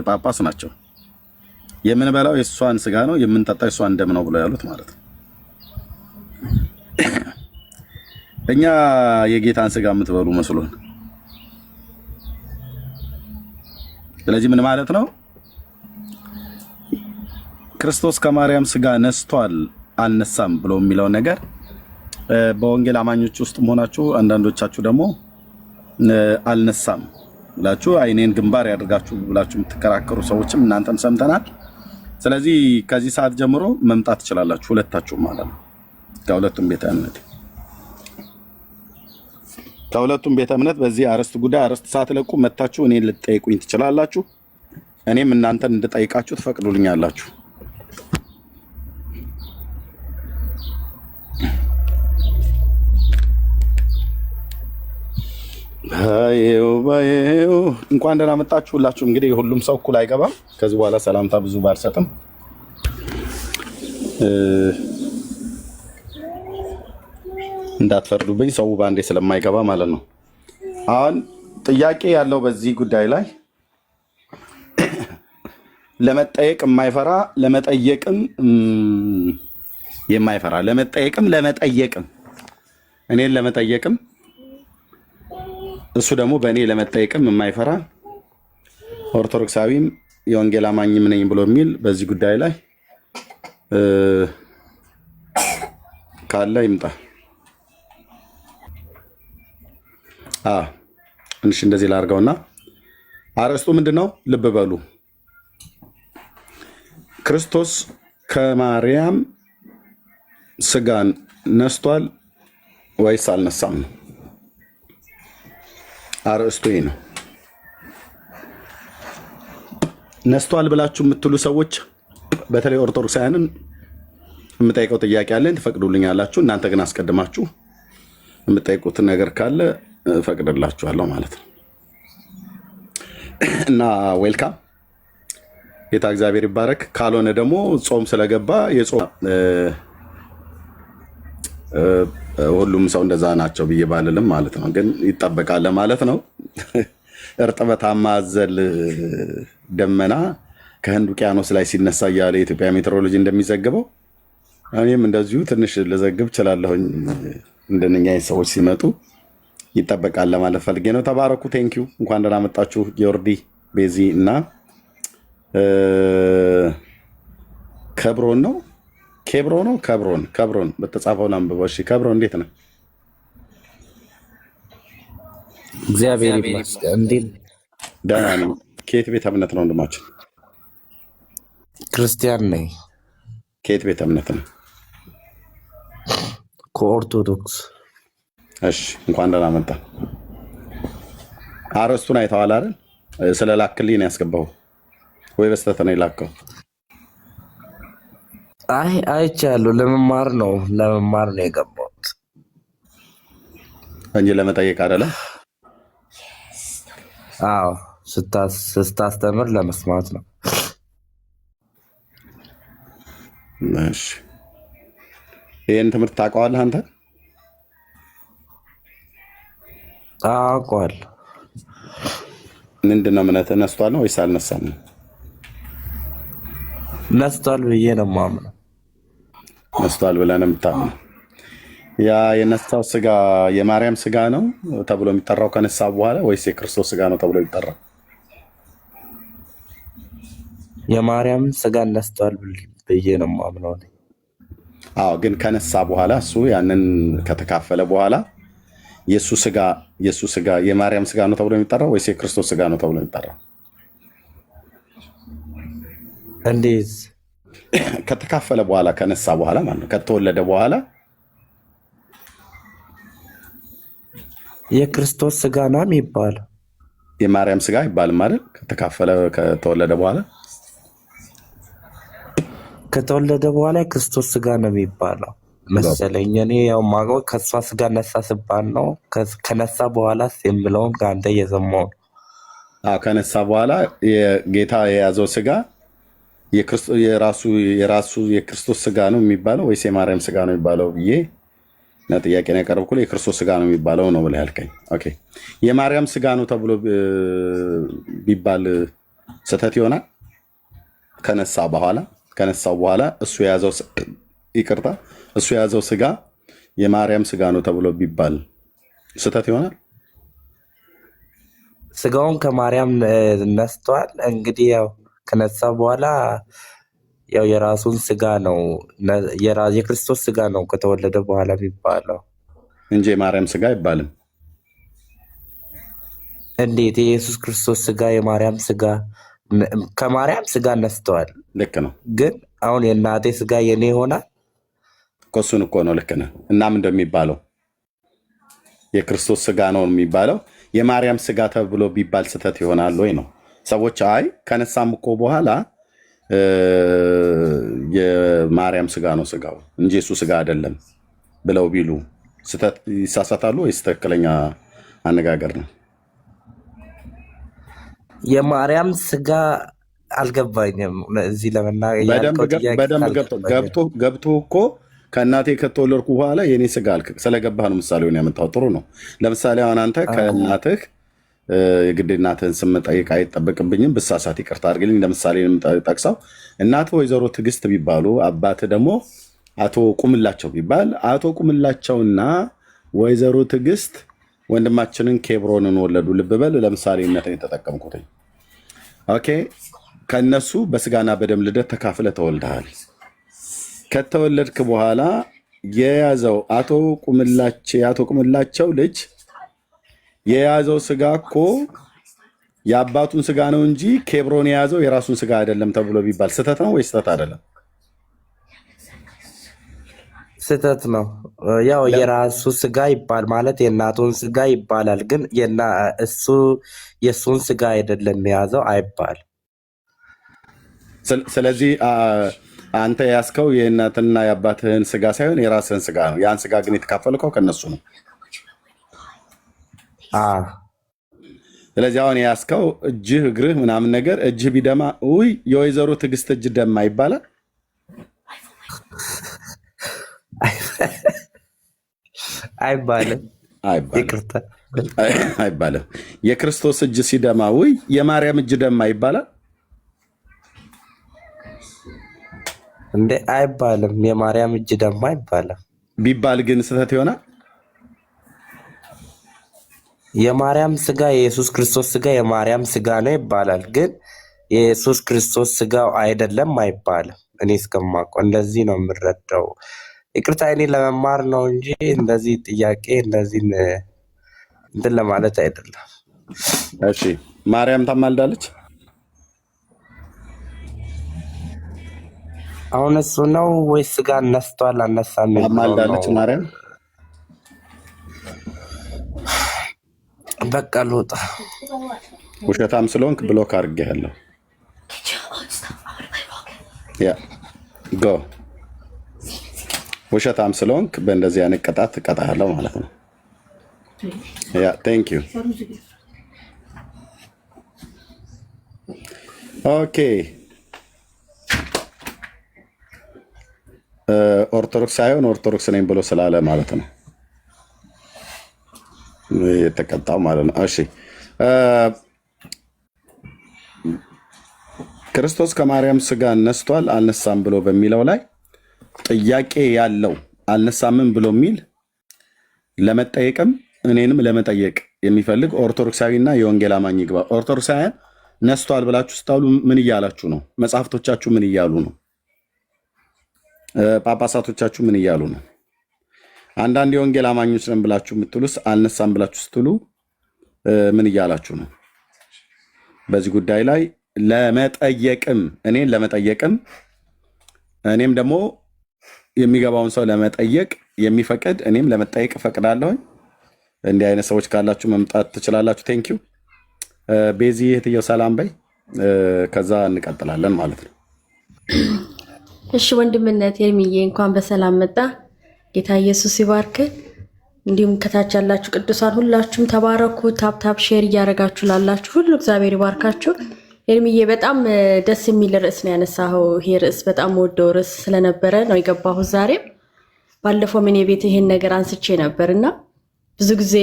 ጳጳስ ናቸው። የምንበላው የእሷን ስጋ ነው የምንጠጣው የእሷን ደም ነው ብለው ያሉት ማለት ነው። እኛ የጌታን ስጋ የምትበሉ መስሎን። ስለዚህ ምን ማለት ነው? ክርስቶስ ከማርያም ስጋ ነስቷል አልነሳም ብሎ የሚለው ነገር በወንጌል አማኞች ውስጥ መሆናችሁ አንዳንዶቻችሁ ደግሞ አልነሳም ብላችሁ አይኔን ግንባር ያደርጋችሁ ብላችሁ የምትከራከሩ ሰዎችም እናንተም ሰምተናል። ስለዚህ ከዚህ ሰዓት ጀምሮ መምጣት ትችላላችሁ ሁለታችሁ ማለት ነው። ከሁለቱም ቤተ እምነት በዚህ አርዕስት ጉዳይ አርዕስት ሳትለቁ መታችሁ እኔን ልትጠይቁኝ ትችላላችሁ። እኔም እናንተን እንድጠይቃችሁ ትፈቅዱልኛላችሁ። ባየው እንኳን ደህና መጣችሁ ሁላችሁ። እንግዲህ ሁሉም ሰው እኩል አይገባም። ከዚህ በኋላ ሰላምታ ብዙ ባልሰጥም እንዳትፈርዱብኝ፣ ሰው ባንዴ ስለማይገባ ማለት ነው። አሁን ጥያቄ ያለው በዚህ ጉዳይ ላይ ለመጠየቅ የማይፈራ ለመጠየቅም የማይፈራ ለመጠየቅም እኔን ለመጠየቅም እሱ ደግሞ በእኔ ለመጠየቅም የማይፈራ ኦርቶዶክሳዊም የወንጌል አማኝም ነኝ ብሎ የሚል በዚህ ጉዳይ ላይ ካለ ይምጣ። እንሽ እንደዚህ ላድርገውና አርዕስቱ ምንድነው? ልብ በሉ። ክርስቶስ ከማርያም ስጋን ነስቷል ወይስ አልነሳም ነው አርዕስቱ። ይሄ ነው። ነስቷል ብላችሁ የምትሉ ሰዎች በተለይ ኦርቶዶክሳውያንን የምጠይቀው ጥያቄ አለኝ፣ ትፈቅዱልኛላችሁ? እናንተ ግን አስቀድማችሁ የምጠይቁት ነገር ካለ ፈቅድላችኋለሁ ማለት ነው። እና ዌልካም፣ ጌታ እግዚአብሔር ይባረክ። ካልሆነ ደግሞ ጾም ስለገባ የጾም ሁሉም ሰው እንደዛ ናቸው ብዬ ባልልም ማለት ነው፣ ግን ይጠበቃል ማለት ነው። እርጥበታማ አዘል ደመና ከህንድ ውቅያኖስ ላይ ሲነሳ እያለ የኢትዮጵያ ሜትሮሎጂ እንደሚዘግበው እኔም እንደዚሁ ትንሽ ልዘግብ እችላለሁኝ። እንደነኛ ሰዎች ሲመጡ ይጠበቃል ለማለት ፈልጌ ነው። ተባረኩ። ቴንኪዩ። እንኳን ደህና መጣችሁ ዮርዲ፣ ቤዚ እና ከብሮን ነው ከብሮን በተጻፈው ላንብበው። እሺ ከብሮን እንዴት ነህ? እግዚአብሔር ይመስገን። እንዴት ደህና ነኝ። ከየት ቤተ እምነት ነው ወንድማችን? ክርስቲያን ነኝ። ከየት ቤተ እምነት ነው? ከኦርቶዶክስ። እሺ እንኳን ደህና መጣ። አርዕስቱን አይተዋል አይደል? ስለላክልኝ ነው ያስገባው ወይ በስተት ነው የላከው? አይቻለሁ። ለመማር ነው የገባሁት እንጂ ለመጠየቅ አይደለም። አዎ ስታስተምር ለመስማት ነው። እሺ ይሄን ትምህርት ታውቀዋለህ አንተ? አውቀዋለሁ። ምንድን ነው እምነትህ? ነስቷል ነው ወይስ አልነሳም ነው? ነስቷል ብዬ ነው የማምነው። ነስቷል ብለህ ነው የምታምነው? ያ የነሳው ስጋ የማርያም ስጋ ነው ተብሎ የሚጠራው ከነሳ በኋላ ወይስ የክርስቶስ ስጋ ነው ተብሎ የሚጠራው? የማርያም ስጋ ነስቷል ብዬ ነው የማምነው። አዎ፣ ግን ከነሳ በኋላ እሱ ያንን ከተካፈለ በኋላ የሱ ስጋ የማርያም ስጋ ነው ተብሎ የሚጠራው ወይስ የክርስቶስ ስጋ ነው ተብሎ የሚጠራው? እንዴት? ከተካፈለ በኋላ ከነሳ በኋላ ማለት ነው፣ ከተወለደ በኋላ የክርስቶስ ስጋ ነው የሚባለው። የማርያም ስጋ አይባልም አይደል? ከተወለደ በኋላ የክርስቶስ ስጋ ነው የሚባለው መሰለኝ። እኔ ያው ማውቀው ከእሷ ስጋ ነሳ ስባል ነው። ከነሳ በኋላ የምለውን ከአንተ እየሰማሁ ነው። ከነሳ በኋላ የጌታ የያዘው ስጋ የራሱ የክርስቶስ ስጋ ነው የሚባለው ወይስ የማርያም ስጋ ነው የሚባለው ብዬ እና ጥያቄ ነው ያቀረብኩት። የክርስቶስ ስጋ ነው የሚባለው ነው ብለህ ያልከኝ። ኦኬ፣ የማርያም ስጋ ነው ተብሎ ቢባል ስህተት ይሆናል? ከነሳው በኋላ እሱ የያዘው ስጋ የማርያም ስጋ ነው ተብሎ ቢባል ስህተት ይሆናል? ስጋውን ከማርያም ነስቷል። እንግዲህ ያው ከነሳ በኋላ ያው የራሱን ስጋ ነው የክርስቶስ ስጋ ነው ከተወለደ በኋላ የሚባለው እንጂ የማርያም ስጋ አይባልም። እንዴት? የኢየሱስ ክርስቶስ ስጋ የማርያም ስጋ ከማርያም ስጋ ነስተዋል። ልክ ነው። ግን አሁን የእናቴ ስጋ የኔ ይሆናል? እሱን እኮ ነው። ልክ ነህ። እናም እንደሚባለው የክርስቶስ ስጋ ነው የሚባለው የማርያም ስጋ ተብሎ ቢባል ስህተት ይሆናል ወይ ነው። ሰዎች አይ ከነሳም እኮ በኋላ የማርያም ስጋ ነው ስጋው እንጂ እሱ ስጋ አይደለም ብለው ቢሉ ስህተት ይሳሳታሉ ወይስ ትክክለኛ አነጋገር ነው? የማርያም ስጋ አልገባኝም። እዚህ ገብቶ እኮ ከእናቴ ከተወለድኩ በኋላ የኔ ስጋ አልክ። ስለገባህ ነው ምሳሌውን ያመጣው። ጥሩ ነው። ለምሳሌ አሁን አንተ ከእናትህ የግድ እናትህን ስም መጠየቅ አይጠበቅብኝም። ብሳሳት ይቅርታ አድርግልኝ። ለምሳሌ ጠቅሰው እናትህ ወይዘሮ ትዕግስት ቢባሉ አባትህ ደግሞ አቶ ቁምላቸው ቢባል አቶ ቁምላቸውና ወይዘሮ ትዕግስት ወንድማችንን ኬብሮንን ወለዱ። ልብ በል ለምሳሌነትን የተጠቀምኩት። ኦኬ ከነሱ በስጋና በደም ልደት ተካፍለ ተወልደሃል። ከተወለድክ በኋላ የያዘው አቶ ቁምላቸው ልጅ የያዘው ስጋ እኮ የአባቱን ስጋ ነው እንጂ ኬብሮን የያዘው የራሱን ስጋ አይደለም ተብሎ ቢባል ስህተት ነው ወይ ስህተት አይደለም? ስህተት ነው። ያው የራሱ ስጋ ይባል ማለት የእናቱን ስጋ ይባላል። ግን የእሱን ስጋ አይደለም የያዘው አይባል። ስለዚህ አንተ ያስከው የእናትና የአባትህን ስጋ ሳይሆን የራስህን ስጋ ነው። ያን ስጋ ግን የተካፈልከው ከነሱ ነው። ስለዚህ አሁን ያስከው እጅህ እግርህ ምናምን ነገር እጅህ ቢደማ ውይ የወይዘሮ ትዕግስት እጅ ደማ ይባላል? አይባልም። አይባልም። የክርስቶስ እጅ ሲደማ ውይ የማርያም እጅ ደማ ይባላል እንዴ? አይባልም። የማርያም እጅ ደማ ይባላል። ቢባል ግን ስህተት ይሆናል። የማርያም ስጋ የኢየሱስ ክርስቶስ ስጋ የማርያም ስጋ ነው ይባላል። ግን የኢየሱስ ክርስቶስ ስጋው አይደለም አይባልም። እኔ እስከማውቀው እንደዚህ ነው የምረዳው። ይቅርታ እኔ ለመማር ነው እንጂ እንደዚህ ጥያቄ እንደዚህ እንትን ለማለት አይደለም። እሺ ማርያም ታማልዳለች? አሁን እሱ ነው ወይስ ስጋ ነስቷል አነሳም? ታማልዳለች ማርያም? በቃ ልውጣ። ውሸታም ስለሆንክ ብሎክ አድርጌሃለሁ። ያ ጎ ውሸታም ስለሆንክ በእንደዚህ አይነት ቅጣት እቀጣለሁ ማለት ነው። ያ ቴንክ ዩ። ኦኬ ኦርቶዶክስ ሳይሆን ኦርቶዶክስ ነኝ ብሎ ስላለ ማለት ነው የተቀጣው ማለት ነው። እሺ ክርስቶስ ከማርያም ስጋ ነስቷል አልነሳም ብሎ በሚለው ላይ ጥያቄ ያለው አልነሳምን ብሎ የሚል ለመጠየቅም እኔንም ለመጠየቅ የሚፈልግ ኦርቶዶክሳዊና የወንጌል አማኝ ይግባ። ኦርቶዶክሳውያን ነስቷል ብላችሁ ስታሉ ምን እያላችሁ ነው? መጽሐፍቶቻችሁ ምን እያሉ ነው? ጳጳሳቶቻችሁ ምን እያሉ ነው? አንዳንድ የወንጌል አማኞች ነን ብላችሁ የምትሉስ አልነሳም ብላችሁ ስትሉ ምን እያላችሁ ነው? በዚህ ጉዳይ ላይ ለመጠየቅም እኔም ደግሞ የሚገባውን ሰው ለመጠየቅ የሚፈቅድ እኔም ለመጠየቅ እፈቅዳለሁኝ። እንዲህ አይነት ሰዎች ካላችሁ መምጣት ትችላላችሁ። ቴንኪው ቤዚ እህትየው ሰላም በይ፣ ከዛ እንቀጥላለን ማለት ነው። እሺ ወንድምነት ኤርሚዬ እንኳን በሰላም መጣ። ጌታ ኢየሱስ ይባርክ። እንዲሁም ከታች ያላችሁ ቅዱሳን ሁላችሁም ተባረኩ። ታፕታፕ ሼር እያደረጋችሁ ላላችሁ ሁሉ እግዚአብሔር ይባርካችሁ። ኤርሚዬ በጣም ደስ የሚል ርዕስ ነው ያነሳኸው። ይሄ ርዕስ በጣም ወደው ርዕስ ስለነበረ ነው የገባሁት ዛሬም። ባለፈው ምን የቤት ይሄን ነገር አንስቼ ነበርና ብዙ ጊዜ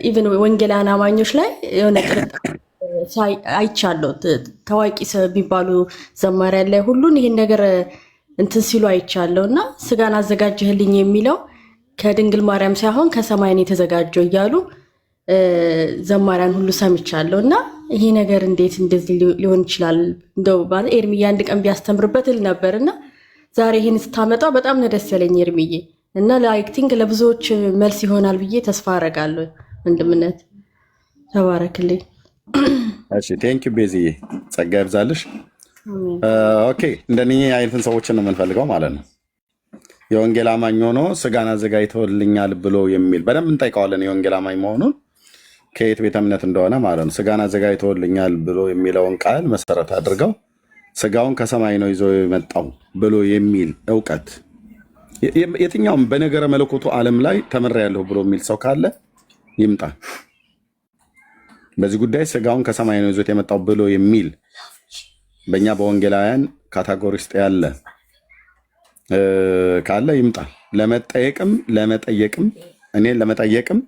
ኢቭን ወንጌላውያን አማኞች ላይ የሆነ አይቻለሁ። ታዋቂ የሚባሉ ዘማሪያን ላይ ሁሉን ይህን ነገር እንትን ሲሉ አይቻለሁ። እና ስጋን አዘጋጀህልኝ የሚለው ከድንግል ማርያም ሳይሆን ከሰማይ ነው የተዘጋጀው እያሉ ዘማሪያን ሁሉ ሰምቻለሁ። እና ይሄ ነገር እንዴት እንደዚህ ሊሆን ይችላል? እንደው ኤርሚዬ አንድ ቀን ቢያስተምርበት እል ነበር። እና ዛሬ ይህን ስታመጣው በጣም ነው ደስ ያለኝ ኤርሚዬ። እና ላይክ ቲንክ ለብዙዎች መልስ ይሆናል ብዬ ተስፋ አደርጋለሁ። ወንድምነት ተባረክልኝ። እሺ ቴንክ ዩ ቤዝዬ፣ ጸጋ ይብዛልሽ። ኦኬ እንደኔ አይነትን ሰዎችን ነው የምንፈልገው ማለት ነው። የወንጌል አማኝ ሆኖ ስጋን አዘጋጅተውልኛል ብሎ የሚል በደንብ እንጠይቀዋለን። የወንጌል አማኝ መሆኑን ከየት ቤተ እምነት እንደሆነ ማለት ነው። ስጋን አዘጋጅተውልኛል ብሎ የሚለውን ቃል መሰረት አድርገው ስጋውን ከሰማይ ነው ይዞ የመጣው ብሎ የሚል እውቀት የትኛውም በነገረ መለኮቱ ዓለም ላይ ተምሬያለሁ ብሎ የሚል ሰው ካለ ይምጣ። በዚህ ጉዳይ ስጋውን ከሰማይ ነው ይዞት የመጣው ብሎ የሚል በእኛ በወንጌላውያን ካታጎሪ ውስጥ ያለ ካለ ይምጣ። ለመጠየቅም ለመጠየቅም እኔን ለመጠየቅም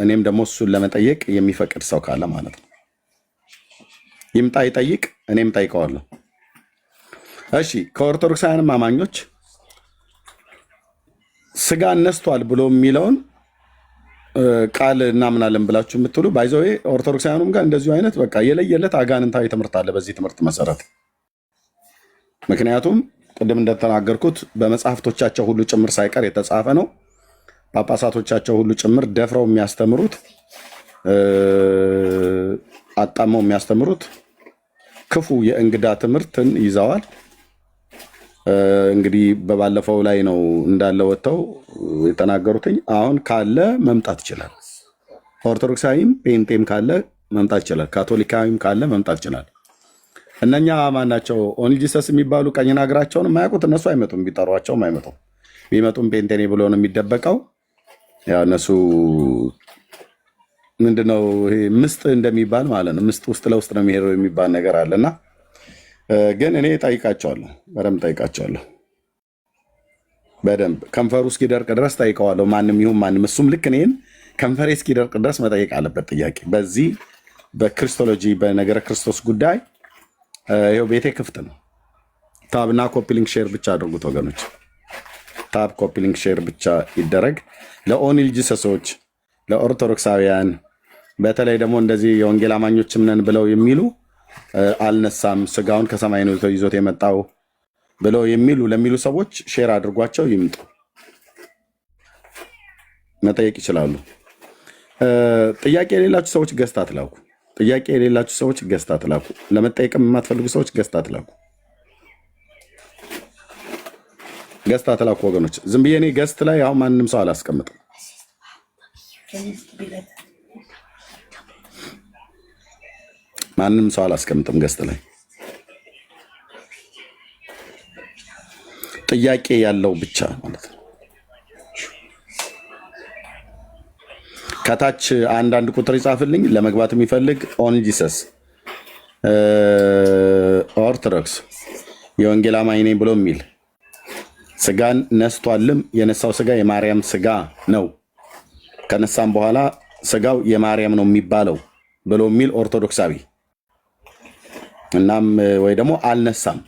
እኔም ደግሞ እሱን ለመጠየቅ የሚፈቅድ ሰው ካለ ማለት ነው ይምጣ፣ ይጠይቅ፣ እኔም ጠይቀዋለሁ። እሺ ከኦርቶዶክሳውያንም አማኞች ስጋ እነስቷል ብሎ የሚለውን ቃል እናምናለን ብላችሁ የምትሉ ባይዘዌ ኦርቶዶክሳውያኑም ጋር እንደዚሁ አይነት በቃ የለየለት አጋንንታዊ ትምህርት አለ በዚህ ትምህርት መሰረት። ምክንያቱም ቅድም እንደተናገርኩት በመጽሐፍቶቻቸው ሁሉ ጭምር ሳይቀር የተጻፈ ነው። ጳጳሳቶቻቸው ሁሉ ጭምር ደፍረው የሚያስተምሩት አጣመው የሚያስተምሩት ክፉ የእንግዳ ትምህርትን ይዘዋል። እንግዲህ በባለፈው ላይ ነው እንዳለ ወጥተው የተናገሩትኝ። አሁን ካለ መምጣት ይችላል። ኦርቶዶክሳዊም ጴንጤም ካለ መምጣት ይችላል። ካቶሊካዊም ካለ መምጣት ይችላል። እነኛ ማናቸው? ኦንሊ ጂሰስ የሚባሉ ቀኝና እግራቸውን የማያውቁት እነሱ አይመጡም። ቢጠሯቸውም አይመጡም። ቢመጡም ጴንጤኔ ብሎ ነው የሚደበቀው። ያው እነሱ ምንድነው ይሄ ምስጥ እንደሚባል ማለት ነው። ምስጥ ውስጥ ለውስጥ ነው የሚሄደው የሚባል ነገር አለና ግን እኔ ጠይቃቸዋለሁ፣ በደንብ ጠይቃቸዋለሁ። በደንብ ከንፈሩ እስኪደርቅ ድረስ ጠይቀዋለሁ። ማንም ይሁን ማንም፣ እሱም ልክ እኔን ከንፈሬ እስኪደርቅ ድረስ መጠየቅ አለበት ጥያቄ። በዚህ በክርስቶሎጂ በነገረ ክርስቶስ ጉዳይ ይኸው ቤቴ ክፍት ነው። ታብና ኮፒሊንግ ሼር ብቻ አድርጉት ወገኖች። ታብ ኮፒሊንግ ሼር ብቻ ይደረግ። ለኦንሊ ጂሰሶች፣ ለኦርቶዶክሳውያን በተለይ ደግሞ እንደዚህ የወንጌል አማኞችም ነን ብለው የሚሉ አልነሳም ስጋውን ከሰማይ ነው ይዞት የመጣው ብለው ለሚሉ ሰዎች ሼር አድርጓቸው ይምጡ፣ መጠየቅ ይችላሉ። ጥያቄ የሌላችሁ ሰዎች ገዝታ ትላኩ። ጥያቄ የሌላችሁ ሰዎች ገዝታ ትላኩ። ለመጠየቅም የማትፈልጉ ሰዎች ገዝታ ትላኩ። ገዝታ ትላኩ ወገኖች። ዝም ብዬ እኔ ገዝት ላይ አሁን ማንም ሰው አላስቀምጥም። ማንም ሰው አላስቀምጥም ገዝት ላይ። ጥያቄ ያለው ብቻ ማለት ነው። ከታች አንዳንድ ቁጥር ይጻፍልኝ ለመግባት የሚፈልግ ኦንሊ ጂሰስ ኦርቶዶክስ የወንጌል አማኝ ነኝ ብሎ የሚል ስጋን ነስቷልም የነሳው ስጋ የማርያም ስጋ ነው፣ ከነሳም በኋላ ስጋው የማርያም ነው የሚባለው ብሎ የሚል ኦርቶዶክሳዊ እናም ወይ ደግሞ አልነሳም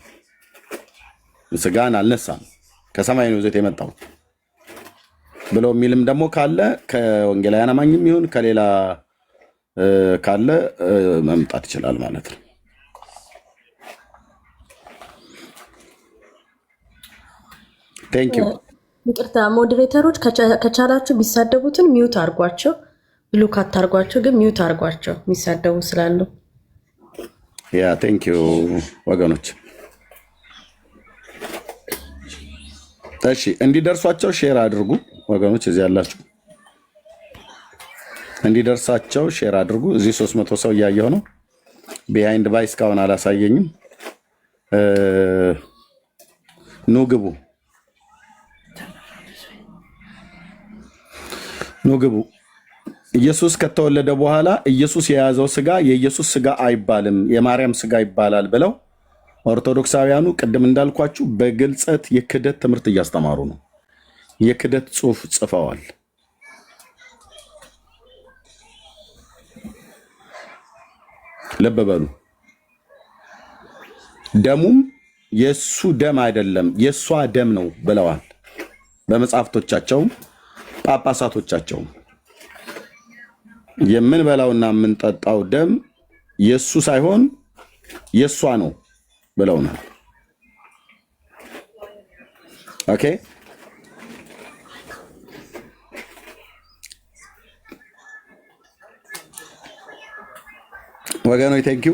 ስጋን አልነሳም ከሰማይ ነው ይዞት የመጣው ብሎ የሚልም ደግሞ ካለ ከወንጌላውያን አማኝም ይሁን ከሌላ ካለ መምጣት ይችላል ማለት ነው። ቴንክ ዩ። ይቅርታ ሞዴሬተሮች ከቻላችሁ የሚሳደቡትን ሚዩት አርጓቸው፣ ብሉክ አታርጓቸው፣ ግን ሚዩት አርጓቸው የሚሳደቡ ስላሉ። ያ ቴንክ ዩ ወገኖች። እሺ እንዲደርሷቸው ሼር አድርጉ ወገኖች፣ እዚህ ያላችሁ እንዲደርሳቸው ሼር አድርጉ። እዚህ 300 ሰው እያየሁ ነው። ቢሃይንድ ባይ እስካሁን አላሳየኝም። ኑ ግቡ፣ ኑ ግቡ። ኢየሱስ ከተወለደ በኋላ ኢየሱስ የያዘው ስጋ የኢየሱስ ስጋ አይባልም የማርያም ስጋ ይባላል ብለው ኦርቶዶክሳውያኑ ቅድም እንዳልኳችሁ በግልጸት የክደት ትምህርት እያስተማሩ ነው። የክደት ጽሑፍ ጽፈዋል። ልብ በሉ። ደሙም የሱ ደም አይደለም የሷ ደም ነው ብለዋል በመጽሐፍቶቻቸውም ጳጳሳቶቻቸውም። የምንበላውና የምንጠጣው ደም የሱ ሳይሆን የሷ ነው ብለውናል። ኦኬ ወገኖች ቴንክ ዩ።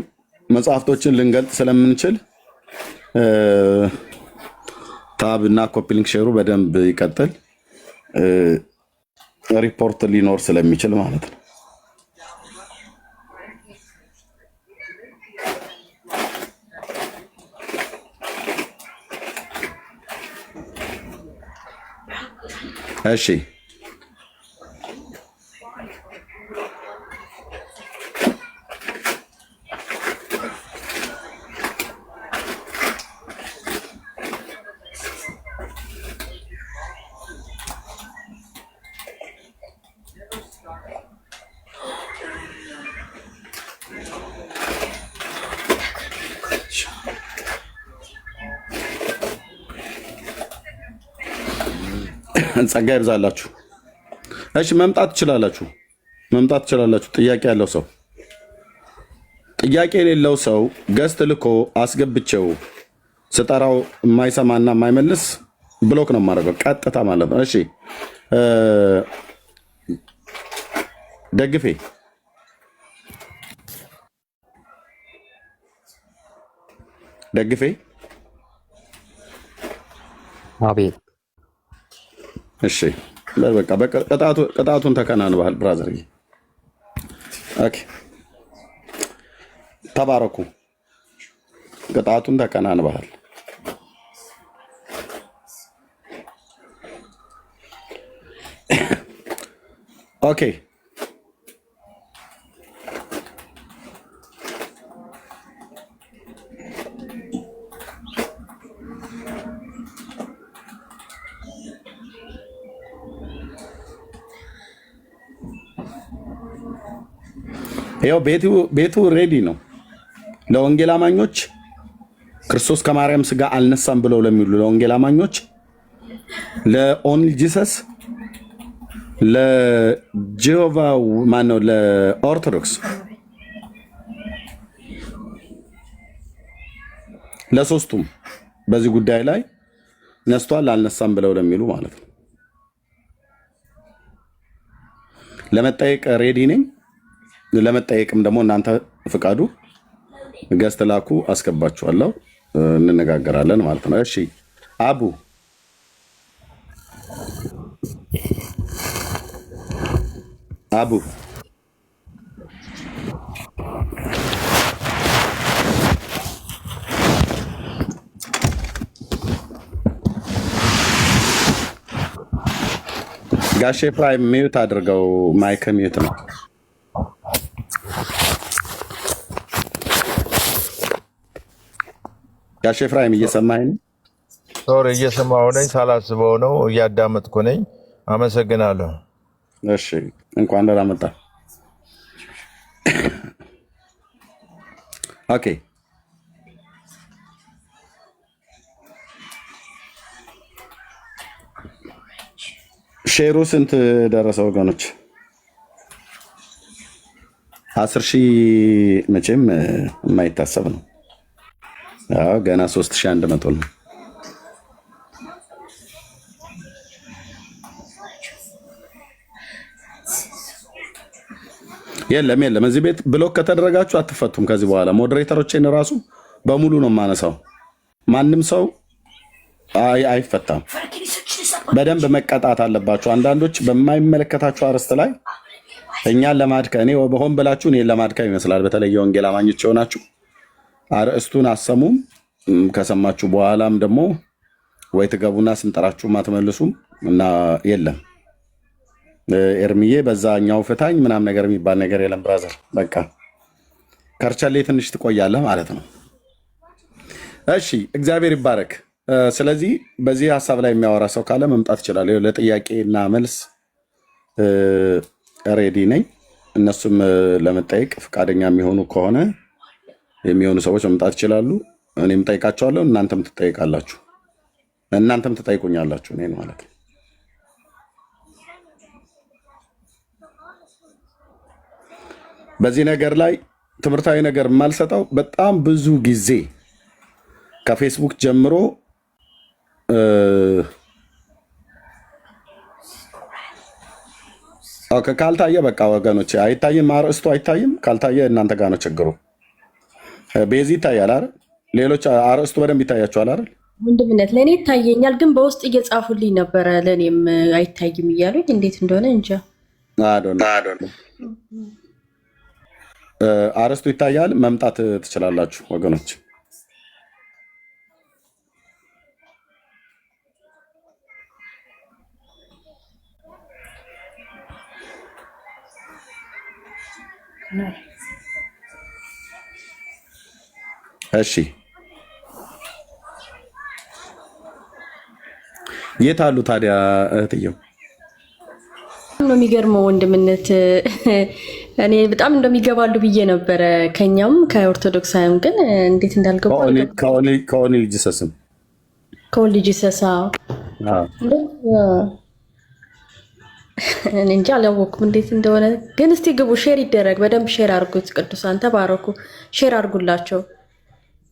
መጽሐፍቶችን ልንገልጥ ስለምንችል ታብ እና ኮፒ ሊንክ ሼሩ በደንብ ይቀጥል። ሪፖርት ሊኖር ስለሚችል ማለት ነው። እሺ ጸጋ ይብዛላችሁ። እሺ መምጣት ትችላላችሁ። ጥያቄ ያለው ሰው ጥያቄ የሌለው ሰው ገስት ልኮ አስገብቼው ስጠራው የማይሰማና የማይመልስ ብሎክ ነው የማደርገው ቀጥታ ማለት ነው። እሺ ደግፌ አቤት። እሺ በቃ ቅጣቱን ተከናንበሃል ብራዘር። ኦኬ ተባረኩ። ቅጣቱን ተከናንበሃል። ኦኬ ይኸው ቤቱ ሬዲ ነው ለወንጌል አማኞች። ክርስቶስ ከማርያም ስጋ አልነሳም ብለው ለሚሉ ለወንጌል አማኞች፣ ለኦንሊ ጂሰስ፣ ለጄሆቫ ማነው፣ ለኦርቶዶክስ፣ ለሶስቱም በዚህ ጉዳይ ላይ ነስቷል አልነሳም ብለው ለሚሉ ማለት ነው። ለመጠየቅ ሬዲ ነኝ። ለመጠየቅም ደግሞ እናንተ ፍቃዱ ገስት ላኩ፣ አስገባችኋለሁ፣ እንነጋገራለን ማለት ነው። እሺ አቡ ጋሼ ፕራይም ሚዩት አድርገው። ማይክ ሚዩት ነው። ጋሼ ፍራይም እየሰማኸኝ ነው? ሶሪ እየሰማሁ ነኝ። ሳላስበው ነው፣ እያዳመጥኩ ነኝ። አመሰግናለሁ። እሺ እንኳን ደህና መጣ። ኦኬ ሼሩ ስንት ደረሰ ወገኖች? 10,000 መቼም የማይታሰብ ነው። ገና 3,100 ነው። የለም እዚህ ቤት ብሎክ ከተደረጋችሁ አትፈቱም። ከዚህ በኋላ ሞዴሬተሮችን ራሱ በሙሉ ነው የማነሳው። ማንም ሰው አይፈታም። በደንብ መቀጣት አለባችሁ። አንዳንዶች በማይመለከታችሁ አርዕስት ላይ እኛን ለማድከም ሆን ብላችሁ እኔን ለማድከም ይመስላል። በተለይ ወንጌል አማኞች የሆናችሁ አርዕስቱን አሰሙም። ከሰማችሁ በኋላም ደግሞ ወይ ትገቡና ስንጠራችሁም አትመልሱም እና የለም ኤርሚዬ በዛኛው ፍታኝ ምናም ነገር የሚባል ነገር የለም። ብራዘር በቃ ከርቸሌ ትንሽ ትቆያለህ ማለት ነው። እሺ እግዚአብሔር ይባረክ። ስለዚህ በዚህ ሀሳብ ላይ የሚያወራ ሰው ካለ መምጣት ይችላል። ለጥያቄና መልስ ሬዲ ነኝ። እነሱም ለመጠየቅ ፈቃደኛ የሚሆኑ ከሆነ የሚሆኑ ሰዎች መምጣት ይችላሉ። እኔም ጠይቃቸዋለሁ፣ እናንተም ትጠይቃላችሁ፣ እናንተም ትጠይቁኛላችሁ እኔን ማለት ነው። በዚህ ነገር ላይ ትምህርታዊ ነገር የማልሰጠው በጣም ብዙ ጊዜ ከፌስቡክ ጀምሮ ካልታየ በቃ ወገኖች አይታይም፣ አርእስቱ አይታይም። ካልታየ እናንተ ጋር ነው ችግሩ። ቤዚ ይታያል አይደል? ሌሎች አርእስቱ በደንብ ይታያቸዋል አይደል? ወንድምነት ለእኔ ይታየኛል፣ ግን በውስጥ እየጻፉልኝ ነበረ ለእኔም አይታይም እያሉኝ እንዴት እንደሆነ እንጃ። አርእስቱ ይታያል። መምጣት ትችላላችሁ ወገኖች። እሺ የት አሉ ታዲያ እህትየው? ነው የሚገርመው ወንድምነት። እኔ በጣም እንደሚገባሉ ብዬ ነበረ፣ ከኛም ከኦርቶዶክሳውያን ግን እንዴት እንዳልገባ ከኦንሊ ጂሰስም ከኦንሊ ጂሰስ እኔ እንጃ አላወኩም እንዴት እንደሆነ። ግን እስቲ ግቡ፣ ሼር ይደረግ፣ በደንብ ሼር አድርጉት። ቅዱሳን ተባረኩ፣ ሼር አድርጉላቸው፣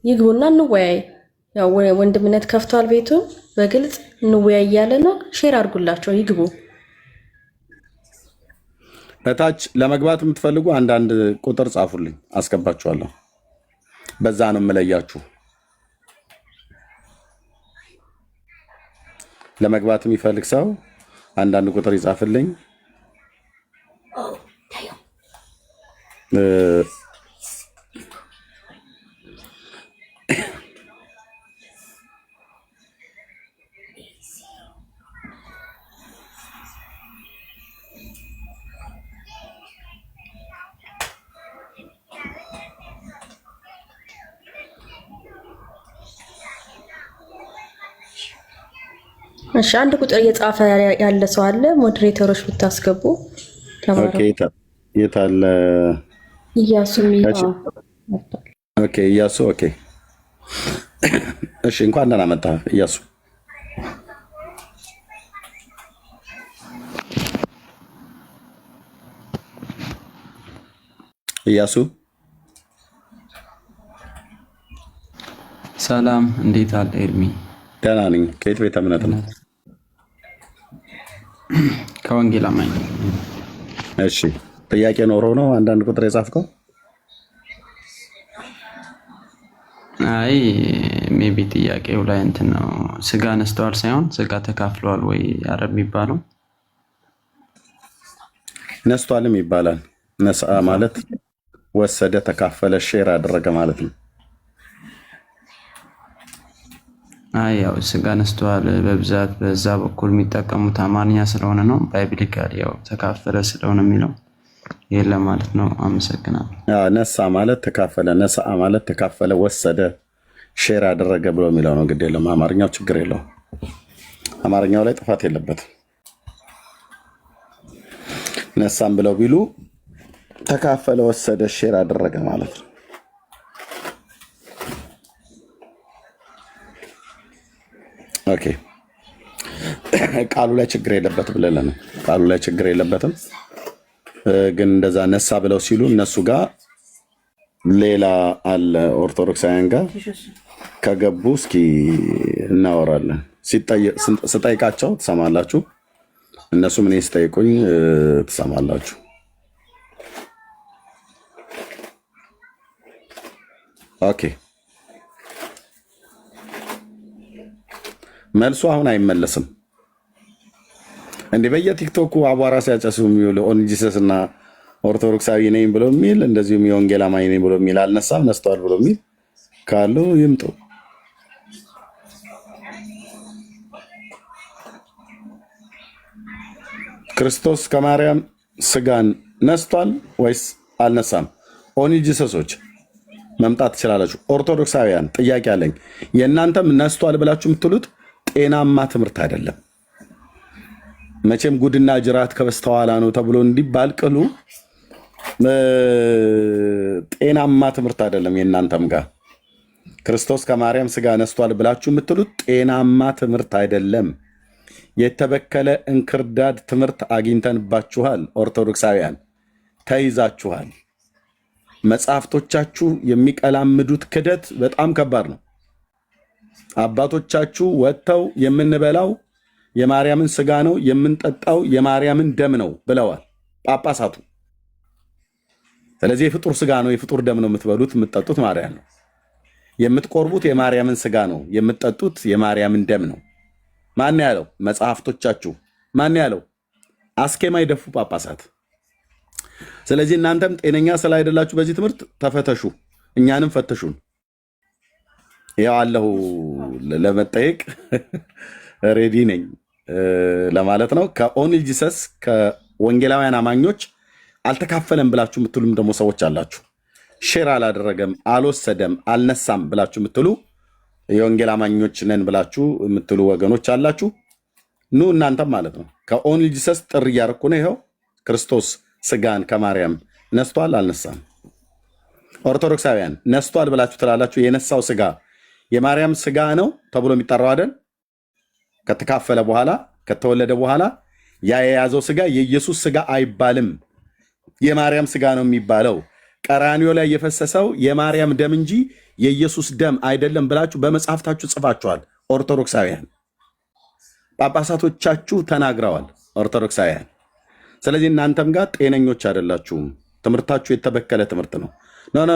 ይግቡና እንወያይ። ያው ወንድምነት ከፍቷል ቤቱን በግልጽ እንወያይ እያለ ነው። ሼር አድርጉላቸው፣ ይግቡ። በታች ለመግባት የምትፈልጉ አንዳንድ ቁጥር ጻፉልኝ፣ አስገባችኋለሁ። በዛ ነው የምለያችሁ። ለመግባት የሚፈልግ ሰው አንዳንድ ቁጥር ይጻፍልኝ። እሺ አንድ ቁጥር እየጻፈ ያለ ሰው አለ? ሞዴሬተሮች ብታስገቡ የት አለ? እያሱ እያሱ እሺ እንኳን ደህና መጣ እያሱ። እያሱ ሰላም፣ እንዴት አለ ኤርሚ? ደህና ነኝ። ከየት ቤተ እምነት ነው? ከወንጌል አማኝ። እሺ ጥያቄ ኖሮ ነው አንዳንድ ቁጥር የጻፍከው? አይ ሜቢ ጥያቄው ላይ እንትን ነው፣ ስጋ ነስተዋል ሳይሆን ስጋ ተካፍለዋል ወይ አረብ የሚባለው ነስቷልም ይባላል። ነስአ ማለት ወሰደ፣ ተካፈለ፣ ሼር አደረገ ማለት ነው። አይ ያው ስጋ ነስተዋል በብዛት በዛ በኩል የሚጠቀሙት አማርኛ ስለሆነ ነው። ባይብሊካል ያው ተካፈለ ስለሆነ የሚለው የለም ማለት ነው። አመሰግናለሁ። ነሳ ማለት ተካፈለ፣ ነስአ ማለት ተካፈለ፣ ወሰደ፣ ሼር አደረገ ብሎ የሚለው ነው። ግድ የለም አማርኛው ችግር የለውም። አማርኛው ላይ ጥፋት የለበትም። ነሳም ብለው ቢሉ ተካፈለ፣ ወሰደ፣ ሼር አደረገ ማለት ነው። ኦኬ ቃሉ ላይ ችግር የለበትም ብለን ነው። ቃሉ ላይ ችግር የለበትም ግን እንደዛ ነሳ ብለው ሲሉ እነሱ ጋር ሌላ አለ። ኦርቶዶክሳውያን ጋር ከገቡ እስኪ እናወራለን። ስጠይቃቸው ትሰማላችሁ፣ እነሱም እኔ ስጠይቁኝ ትሰማላችሁ። ኦኬ መልሱ አሁን አይመለስም። እንዴ በየቲክቶኩ አቧራ ሲያጨሱ የሚውል ኦንሊ ጂሰስ እና ኦርቶዶክሳዊ ነኝ ብሎ የሚል እንደዚሁም የወንጌል አማኝ ነኝ ብሎ የሚል አልነሳም ነስተዋል ብሎ የሚል ካሉ ይምጡ። ክርስቶስ ከማርያም ስጋን ነስቷል ወይስ አልነሳም? ኦንሊ ጂሰሶች መምጣት ትችላላችሁ። ኦርቶዶክሳውያን ጥያቄ አለኝ። የእናንተም ነስቷል ብላችሁ የምትሉት ጤናማ ትምህርት አይደለም። መቼም ጉድና ጅራት ከበስተኋላ ነው ተብሎ እንዲባል ቅሉ ጤናማ ትምህርት አይደለም። የእናንተም ጋር ክርስቶስ ከማርያም ስጋ ነስቷል ብላችሁ የምትሉት ጤናማ ትምህርት አይደለም። የተበከለ እንክርዳድ ትምህርት አግኝተንባችኋል። ኦርቶዶክሳውያን ተይዛችኋል። መጽሐፍቶቻችሁ የሚቀላምዱት ክደት በጣም ከባድ ነው። አባቶቻችሁ ወጥተው የምንበላው የማርያምን ስጋ ነው፣ የምንጠጣው የማርያምን ደም ነው ብለዋል ጳጳሳቱ። ስለዚህ የፍጡር ስጋ ነው፣ የፍጡር ደም ነው የምትበሉት፣ የምትጠጡት ማርያም ነው። የምትቆርቡት የማርያምን ስጋ ነው፣ የምትጠጡት የማርያምን ደም ነው። ማን ያለው? መጽሐፍቶቻችሁ። ማን ያለው? አስኬማ የደፉ ጳጳሳት። ስለዚህ እናንተም ጤነኛ ስላይደላችሁ በዚህ ትምህርት ተፈተሹ፣ እኛንም ፈተሹን። ያው አለሁ ለመጠየቅ ሬዲ ነኝ ለማለት ነው። ከኦንሊ ጂሰስ ከወንጌላውያን አማኞች አልተካፈለም ብላችሁ የምትሉም ደግሞ ሰዎች አላችሁ። ሼር አላደረገም፣ አልወሰደም፣ አልነሳም ብላችሁ የምትሉ የወንጌል አማኞች ነን ብላችሁ የምትሉ ወገኖች አላችሁ። ኑ እናንተም ማለት ነው። ከኦንሊ ጂሰስ ጥሪ እያደረኩ ነው። ይኸው ክርስቶስ ስጋን ከማርያም ነስቷል፣ አልነሳም። ኦርቶዶክሳውያን ነስቷል ብላችሁ ትላላችሁ። የነሳው ስጋ የማርያም ስጋ ነው ተብሎ የሚጠራው አይደል? ከተካፈለ በኋላ ከተወለደ በኋላ ያ የያዘው ስጋ የኢየሱስ ስጋ አይባልም፣ የማርያም ስጋ ነው የሚባለው። ቀራንዮ ላይ የፈሰሰው የማርያም ደም እንጂ የኢየሱስ ደም አይደለም ብላችሁ በመጽሐፍታችሁ ጽፋችኋል። ኦርቶዶክሳውያን ጳጳሳቶቻችሁ ተናግረዋል። ኦርቶዶክሳውያን ስለዚህ እናንተም ጋር ጤነኞች አይደላችሁም። ትምህርታችሁ የተበከለ ትምህርት ነው።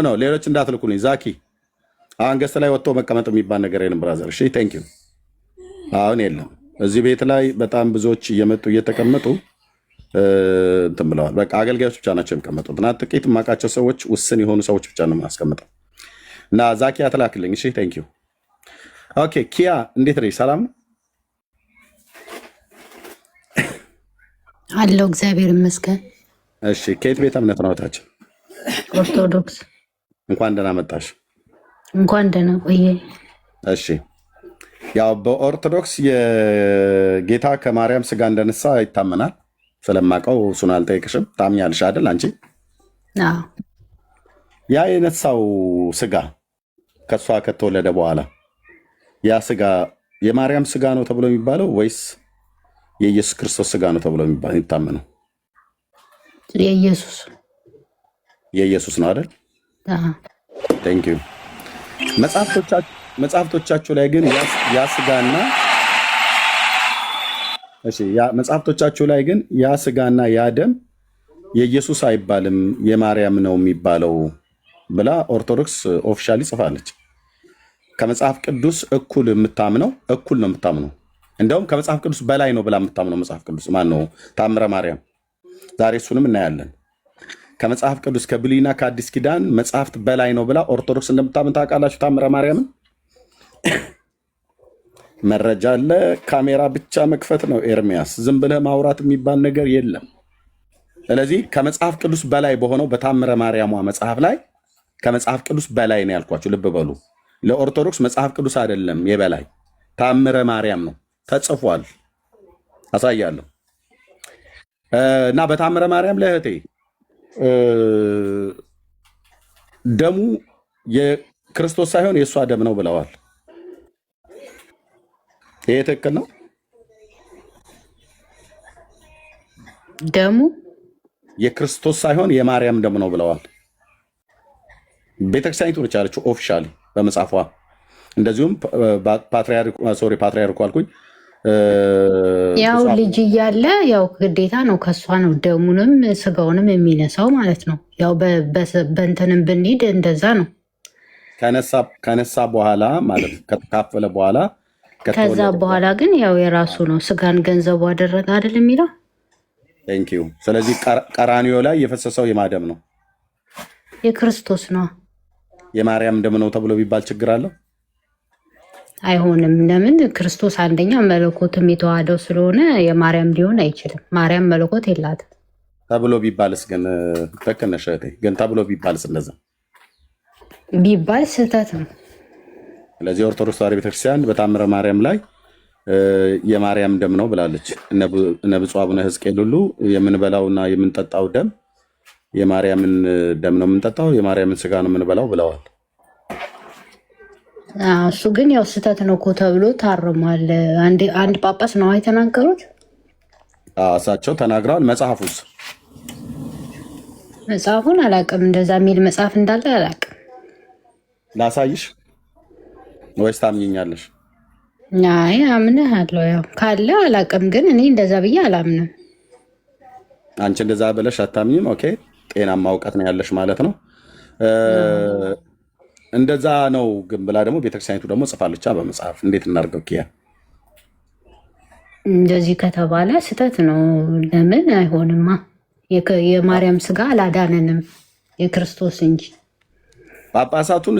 ኖ ሌሎች እንዳትልኩልኝ። ዛኪ አሁን ገስት ላይ ወጥቶ መቀመጥ የሚባል ነገር የለም ብራዘር። እሺ ቴንክ ዩ። አሁን የለም እዚህ ቤት ላይ በጣም ብዙዎች እየመጡ እየተቀመጡ እንትን ብለዋል። በቃ አገልጋዮች ብቻ ናቸው የሚቀመጡት እና ጥቂት የማውቃቸው ሰዎች ውስን የሆኑ ሰዎች ብቻ ነው የማስቀምጠው። እና ዛኪያ ትላክልኝ። እሺ ቴንክ ዩ። ኦኬ ኪያ እንዴት ነሽ? ሰላም ነው አለው። እግዚአብሔር ይመስገን። እሺ ከየት ቤተ እምነት ነው እህታችን? ኦርቶዶክስ። እንኳን ደህና መጣሽ። እንኳን ደህና ቆየ። እሺ ያው በኦርቶዶክስ የጌታ ከማርያም ስጋ እንደነሳ ይታመናል። ስለማውቀው እሱን አልጠይቅሽም። ታምኛለሽ አይደል አንቺ? አዎ። ያ የነሳው ስጋ ከሷ ከተወለደ በኋላ ያ ስጋ የማርያም ስጋ ነው ተብሎ የሚባለው ወይስ የኢየሱስ ክርስቶስ ስጋ ነው ተብሎ የሚታመነው? የኢየሱስ ነው አይደል? አዎ። ቴንክ ዩ። መጽሐፍቶቻችሁ ላይ ግን ያ ስጋና መጽሐፍቶቻችሁ ላይ ግን ያ ስጋና ያ ደም የኢየሱስ አይባልም የማርያም ነው የሚባለው ብላ ኦርቶዶክስ ኦፊሻሊ ጽፋለች። ከመጽሐፍ ቅዱስ እኩል ነው የምታምነው። እንደውም ከመጽሐፍ ቅዱስ በላይ ነው ብላ የምታምነው መጽሐፍ ቅዱስ ማን ነው? ታምረ ማርያም። ዛሬ እሱንም እናያለን። ከመጽሐፍ ቅዱስ ከብሉይና ከአዲስ ኪዳን መጽሐፍት በላይ ነው ብላ ኦርቶዶክስ እንደምታምን ታውቃላችሁ። ታምረ ማርያምን መረጃ አለ። ካሜራ ብቻ መክፈት ነው ኤርሚያስ። ዝም ብለህ ማውራት የሚባል ነገር የለም። ስለዚህ ከመጽሐፍ ቅዱስ በላይ በሆነው በታምረ ማርያሟ መጽሐፍ ላይ ከመጽሐፍ ቅዱስ በላይ ነው ያልኳችሁ። ልብ በሉ። ለኦርቶዶክስ መጽሐፍ ቅዱስ አይደለም የበላይ፣ ታምረ ማርያም ነው ተጽፏል። አሳያለሁ። እና በታምረ ማርያም ላይ እህቴ ደሙ የክርስቶስ ሳይሆን የእሷ ደም ነው ብለዋል። ይሄ ትክክል ነው? ደሙ የክርስቶስ ሳይሆን የማርያም ደም ነው ብለዋል። ቤተክርስቲያኒቱ ነች ያለችው ኦፊሻሊ በመጽሐፏ። እንደዚሁም ፓትሪያርኩ አልኩኝ ያው ልጅ እያለ ያው ግዴታ ነው ከእሷ ነው ደሙንም ስጋውንም የሚነሳው ማለት ነው። ያው በእንትንም ብንሄድ እንደዛ ነው። ከነሳ በኋላ ማለት ከተካፈለ በኋላ ከዛ በኋላ ግን ያው የራሱ ነው። ስጋን ገንዘቡ አደረገ አይደል የሚለው። ቴንክ ዩ። ስለዚህ ቀራኒዮ ላይ የፈሰሰው የማደም ነው? የክርስቶስ ነው። የማርያም ደም ነው ተብሎ ቢባል ችግር አለው? አይሆንም። ለምን? ክርስቶስ አንደኛ መለኮትም የተዋሃደው ስለሆነ የማርያም ሊሆን አይችልም። ማርያም መለኮት የላትም። ተብሎ ቢባልስ ግን ትክክል ነሽ እህቴ። ግን ተብሎ ቢባልስ እንደዛ ቢባል ስህተት ነው። ስለዚህ ኦርቶዶክስ ተዋሕዶ ቤተክርስቲያን በታምረ ማርያም ላይ የማርያም ደም ነው ብላለች። እነ ብፁዕ አቡነ ሕዝቅኤል ሁሉ የምንበላውና የምንጠጣው ደም የማርያምን ደም ነው የምንጠጣው፣ የማርያምን ስጋ ነው የምንበላው ብለዋል። እሱ ግን ያው ስህተት ነው እኮ ተብሎ ታርሟል። አንድ ጳጳስ ነው የተናገሩት። እሳቸው ተናግረዋል። መጽሐፉን አላውቅም፣ እንደዛ የሚል መጽሐፍ እንዳለ አላውቅም። ላሳይሽ ወይስ ታምኝኛለሽ? አይ አምንሃለሁ። ያው ካለ አላውቅም፣ ግን እኔ እንደዛ ብዬ አላምንም። አንቺ እንደዛ ብለሽ አታምኝም። ኦኬ፣ ጤናማ እውቀት ነው ያለሽ ማለት ነው። እንደዛ ነው ግን ብላ ደግሞ ቤተክርስቲያኒቱ ደግሞ ጽፋለች በመጽሐፍ። እንዴት እናድርገው? ኪያ እንደዚህ ከተባለ ስህተት ነው። ለምን አይሆንማ? የማርያም ስጋ አላዳነንም የክርስቶስ እንጂ። ጳጳሱን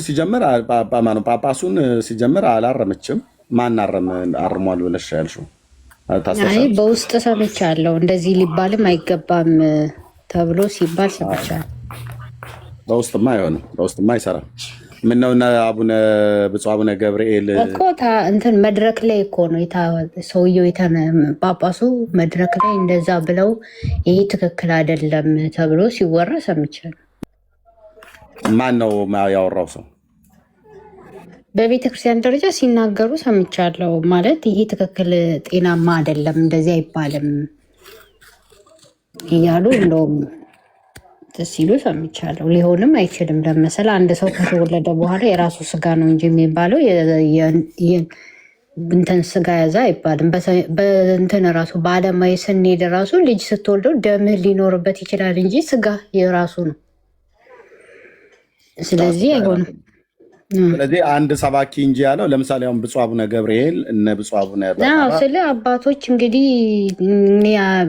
ሲጀምር አላረመችም። ማን አርሟል ብለሽ ያልሽው? አይ በውስጥ ሰምቻለሁ። እንደዚህ ሊባልም አይገባም ተብሎ ሲባል ሰምቻለሁ። በውስጥማ አይሆንም፣ በውስጥማ አይሰራም። ምነው ብፁዕ አቡነ ገብርኤል እኮ እንትን መድረክ ላይ እኮ ነው ሰውየው ጳጳሱ መድረክ ላይ እንደዛ ብለው ይሄ ትክክል አይደለም ተብሎ ሲወራ ሰምቻለሁ። ማን ነው ያወራው ሰው? በቤተ ክርስቲያን ደረጃ ሲናገሩ ሰምቻለሁ። ማለት ይሄ ትክክል ጤናማ አይደለም፣ እንደዚህ አይባልም እያሉ እንደውም ሲሉ ሰምቻለሁ። ሊሆንም አይችልም። ለመሰለ አንድ ሰው ከተወለደ በኋላ የራሱ ስጋ ነው እንጂ የሚባለው እንትን ስጋ ያዛ አይባልም። በእንትን ራሱ በአለማዊ ስንሄድ ራሱ ልጅ ስትወልደው ደምህ ሊኖርበት ይችላል እንጂ ስጋ የራሱ ነው። ስለዚህ አይሆንም። ስለዚህ አንድ ሰባኪ እንጂ ያለው ለምሳሌ አሁን ብፁዕ አቡነ ገብርኤል እነ ብፁዕ አቡነ ስለ አባቶች እንግዲህ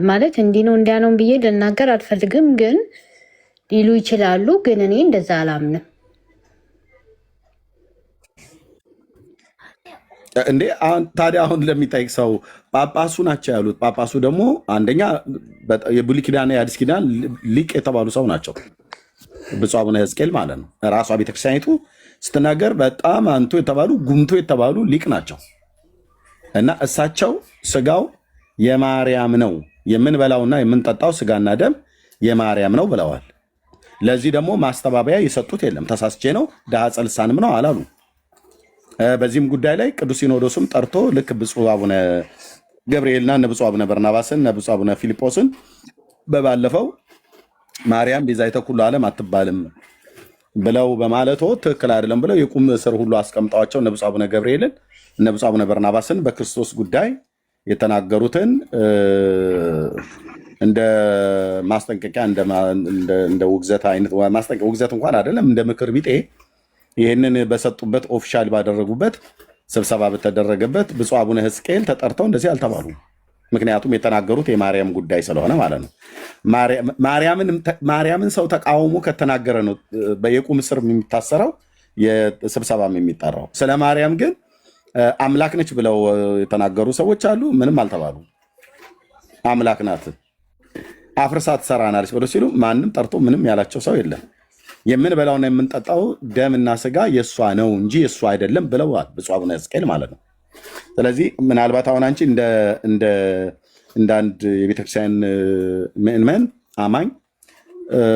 ማለት እንዲህ ነው እንዲያ ነው ብዬ ልናገር አልፈልግም፣ ግን ሊሉ ይችላሉ። ግን እኔ እንደዛ አላምንም። እንዴ ታዲያ አሁን ለሚጠይቅ ሰው ጳጳሱ ናቸው ያሉት። ጳጳሱ ደግሞ አንደኛ የብሉይ ኪዳን የአዲስ ኪዳን ሊቅ የተባሉ ሰው ናቸው። ብፁዕ አቡነ ሕዝቅኤል ማለት ነው። ራሷ ቤተክርስቲያኒቱ ስትናገር በጣም አንቱ የተባሉ ጉምቶ የተባሉ ሊቅ ናቸው። እና እሳቸው ስጋው የማርያም ነው የምንበላውና የምንጠጣው ስጋና ደም የማርያም ነው ብለዋል። ለዚህ ደግሞ ማስተባበያ የሰጡት የለም። ተሳስቼ ነው ዳጸ ልሳንም ነው አላሉ። በዚህም ጉዳይ ላይ ቅዱስ ሲኖዶስም ጠርቶ ልክ ብፁዕ አቡነ ገብርኤልና እነ ብፁዕ አቡነ በርናባስን እነ ብፁዕ አቡነ ፊልጶስን በባለፈው ማርያም ቤዛዊተ ኩሉ ዓለም አትባልም ብለው በማለቶ ትክክል አይደለም ብለው የቁም እስር ሁሉ አስቀምጠዋቸው እነ ብፁዕ አቡነ ገብርኤልን እነ ብፁዕ አቡነ በርናባስን በክርስቶስ ጉዳይ የተናገሩትን እንደ ማስጠንቀቂያ እንደ ውግዘት አይነት ውግዘት እንኳን አይደለም እንደ ምክር ቢጤ ይህንን በሰጡበት ኦፊሻል ባደረጉበት ስብሰባ በተደረገበት ብፁዕ አቡነ ሕዝቅኤል ተጠርተው እንደዚህ አልተባሉ። ምክንያቱም የተናገሩት የማርያም ጉዳይ ስለሆነ ማለት ነው። ማርያምን ሰው ተቃውሞ ከተናገረ ነው የቁም እስር የሚታሰረው የስብሰባም የሚጠራው። ስለ ማርያም ግን አምላክ ነች ብለው የተናገሩ ሰዎች አሉ። ምንም አልተባሉ። አምላክ ናት አፍርሳ ትሰራናለች ብለው ሲሉ ማንም ጠርቶ ምንም ያላቸው ሰው የለም። የምንበላውና የምንጠጣው ደምና ስጋ የእሷ ነው እንጂ የእሷ አይደለም ብለዋል ብፁዕ አቡነ ሕዝቅኤል ማለት ነው። ስለዚህ ምናልባት አሁን አንቺ እንደ አንድ የቤተክርስቲያን ምእመን አማኝ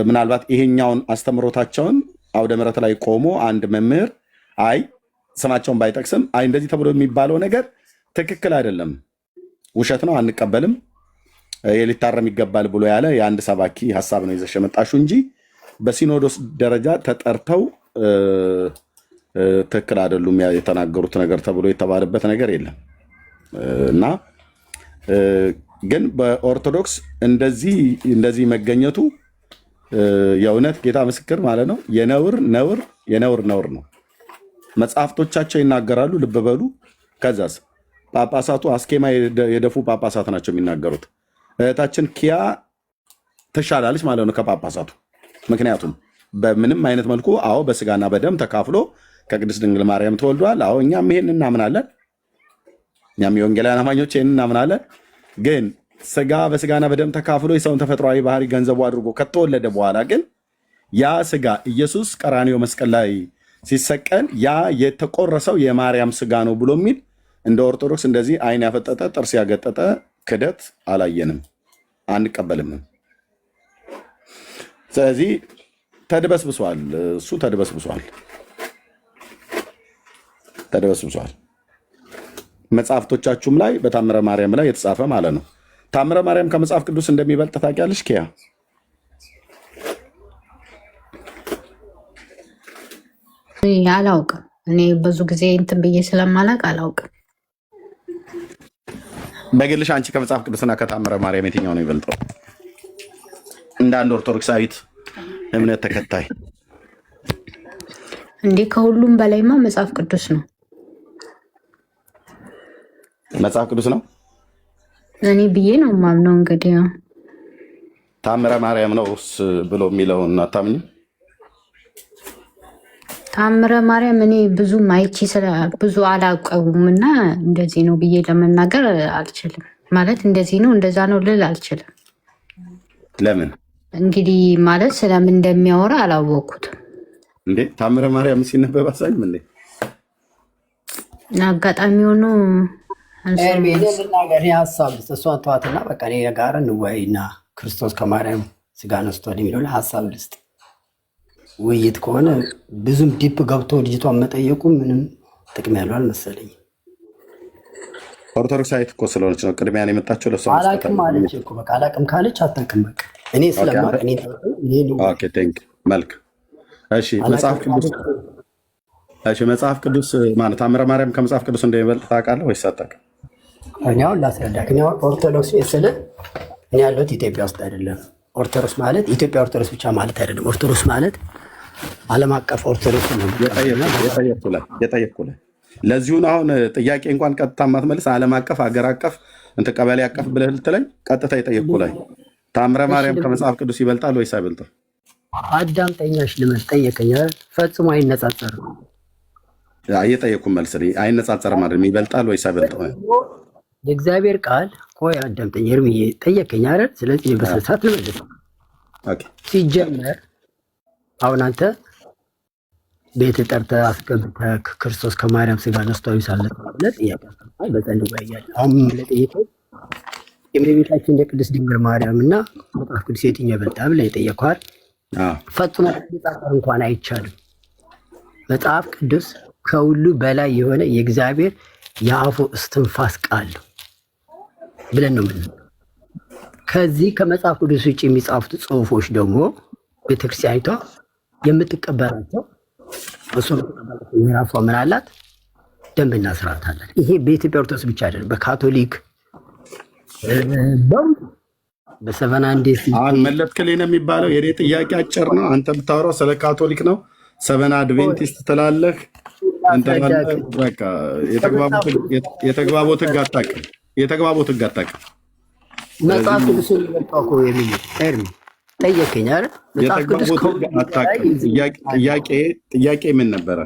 ምናልባት ይሄኛውን አስተምሮታቸውን አውደ ምሕረት ላይ ቆሞ አንድ መምህር አይ ስማቸውን ባይጠቅስም አይ እንደዚህ ተብሎ የሚባለው ነገር ትክክል አይደለም፣ ውሸት ነው፣ አንቀበልም፣ ሊታረም ይገባል ብሎ ያለ የአንድ ሰባኪ ሀሳብ ነው ይዘሽ የመጣሽው እንጂ በሲኖዶስ ደረጃ ተጠርተው ትክክል አይደሉም የተናገሩት ነገር ተብሎ የተባለበት ነገር የለም። እና ግን በኦርቶዶክስ እንደዚህ መገኘቱ የእውነት ጌታ ምስክር ማለት ነው የነውር ነው። መጽሐፍቶቻቸው ይናገራሉ። ልብ በሉ። ከዛስ ጳጳሳቱ አስኬማ የደፉ ጳጳሳት ናቸው የሚናገሩት። እህታችን ኪያ ትሻላለች ማለት ነው ከጳጳሳቱ። ምክንያቱም በምንም አይነት መልኩ አዎ በስጋና በደም ተካፍሎ ከቅድስት ድንግል ማርያም ተወልዷል። አዎ እኛም ይሄን እናምናለን። እኛም የወንጌላውያን አማኞች ይሄን እናምናለን። ግን ስጋ በስጋና በደም ተካፍሎ የሰውን ተፈጥሯዊ ባህሪ ገንዘቡ አድርጎ ከተወለደ በኋላ ግን ያ ስጋ ኢየሱስ ቀራንዮ መስቀል ላይ ሲሰቀል ያ የተቆረሰው የማርያም ስጋ ነው ብሎ የሚል እንደ ኦርቶዶክስ እንደዚህ አይን ያፈጠጠ ጥርስ ያገጠጠ ክደት አላየንም፣ አንቀበልም። ስለዚህ ተድበስብሷል፣ እሱ ተድበስብሷል። መጽሐፍቶቻችሁም ላይ በታምረ ማርያም ላይ የተጻፈ ማለት ነው። ታምረ ማርያም ከመጽሐፍ ቅዱስ እንደሚበልጥ ታውቂያለሽ ኪያ? አላውቅም። እኔ ብዙ ጊዜ እንትን ብዬ ስለማላውቅ አላውቅም። በግልሽ አንቺ ከመጽሐፍ ቅዱስና ከታምረ ማርያም የትኛው ነው የሚበልጠው? እንደ አንድ ኦርቶዶክሳዊት እምነት ተከታይ እንዴ ከሁሉም በላይማ መጽሐፍ ቅዱስ ነው። መጽሐፍ ቅዱስ ነው እኔ ብዬ ነው የማምነው። እንግዲህ ታምረ ማርያም ነው ብሎ የሚለውን አታምኝ? ታምረ ማርያም እኔ ብዙ ማይቺ ብዙ አላውቀውም እና እንደዚህ ነው ብዬ ለመናገር አልችልም። ማለት እንደዚህ ነው እንደዛ ነው ልል አልችልም። ለምን? እንግዲህ ማለት ስለምን እንደሚያወራ አላወቅኩትም። እንዴ ታምረ ማርያም ሲነበብ አሳይም እንዴ? አጋጣሚ ሆኖ ልናገር ሀሳብ እሷን ተዋትና በቃ እኔ ጋር እንወያይና ክርስቶስ ከማርያም ስጋ ነስቷል የሚለው ሀሳብ ልስጥ። ውይይት ከሆነ ብዙም ዲፕ ገብቶ ልጅቷን መጠየቁ ምንም ጥቅም ያለው አልመሰለኝ። ኦርቶዶክሳዊት እኮ ስለሆነች ነው ቅድሚያ ነው የመጣችው። ለሷ አላቅም አለች እኮ በቃ አላቅም ካለች አታውቅም። በቃ እኔ ስለማቅ መልክ እሺ መጽሐፍ ቅዱስ ማለት ታምረ ማርያም ከመጽሐፍ ቅዱስ እንደሚበልጥ ታውቃለህ ወይስ አታውቅም? እኔ አሁን ላስረዳህ። እኔ ኦርቶዶክስ ስለ እኔ ያለሁት ኢትዮጵያ ውስጥ አይደለም። ኦርቶዶክስ ማለት ኢትዮጵያ ኦርቶዶክስ ብቻ ማለት አይደለም። ኦርቶዶክስ ማለት ዓለም አቀፍ ኦርቶዶክስ ነው። የጠየቅኩህ ለዚሁን አሁን ጥያቄ እንኳን ቀጥታ ማትመልስ ዓለም አቀፍ ሀገር አቀፍ እንትን ቀበሌ አቀፍ ብለህ ልትለኝ ቀጥታ የጠየቅኩህ ላይ ታምረ ማርያም ከመጽሐፍ ቅዱስ ይበልጣል ወይስ አይበልጥም? አዳምጠኛሽ ልመል ጠየቀኝ። ፈጽሞ አይነጻጸርም። እየጠየቅኩህ መልስ አይነጻጸርም አይደል? ይበልጣል ወይስ አይበልጥም? የእግዚአብሔር ቃል ቆይ አዳምጠኝ እርምዬ ጠየቀኝ አይደል? ስለዚህ በስልሳት ልመልስ። ሲጀመር አሁን አንተ ቤት ጠርተህ አስገብተህ ክርስቶስ ከማርያም ስጋ ነስቷል ሳለ ብለህ ጥያቄ በዘንድ ወያያለህ። አሁን ለጠየቀኝ የእመቤታችን የቅድስት ድንግል ማርያም እና መጽሐፍ ቅዱስ የትኛው ይበልጣል ብለህ የጠየቀዋል። ፈጽሞ መነጻጸር እንኳን አይቻልም። መጽሐፍ ቅዱስ ከሁሉ በላይ የሆነ የእግዚአብሔር የአፉ እስትንፋስ ቃል ነው ብለን ነው የምንለው። ከዚህ ከመጽሐፍ ቅዱስ ውጭ የሚጻፉት ጽሁፎች ደግሞ ቤተክርስቲያኒቷ የምትቀበላቸው እሱ የራሷ ምን አላት? ደንብና ስርዓት አላት። ይሄ በኢትዮጵያ ኦርቶዶክስ ብቻ አይደለም፣ በካቶሊክ በሰቨን አንዴስ መለስክልኝ ነው የሚባለው። የኔ ጥያቄ አጭር ነው። አንተ የምታወራው ስለ ካቶሊክ ነው። ሰቨን አድቬንቲስት ትላለህ። በቃ የተግባቦት ህግ አታውቅም። መጽሐፍ ቅዱስ የሚመጣው እኮ የሚል ኤርሚ ጠየቀኝ አይደል? ጥያቄ ምን ነበረ?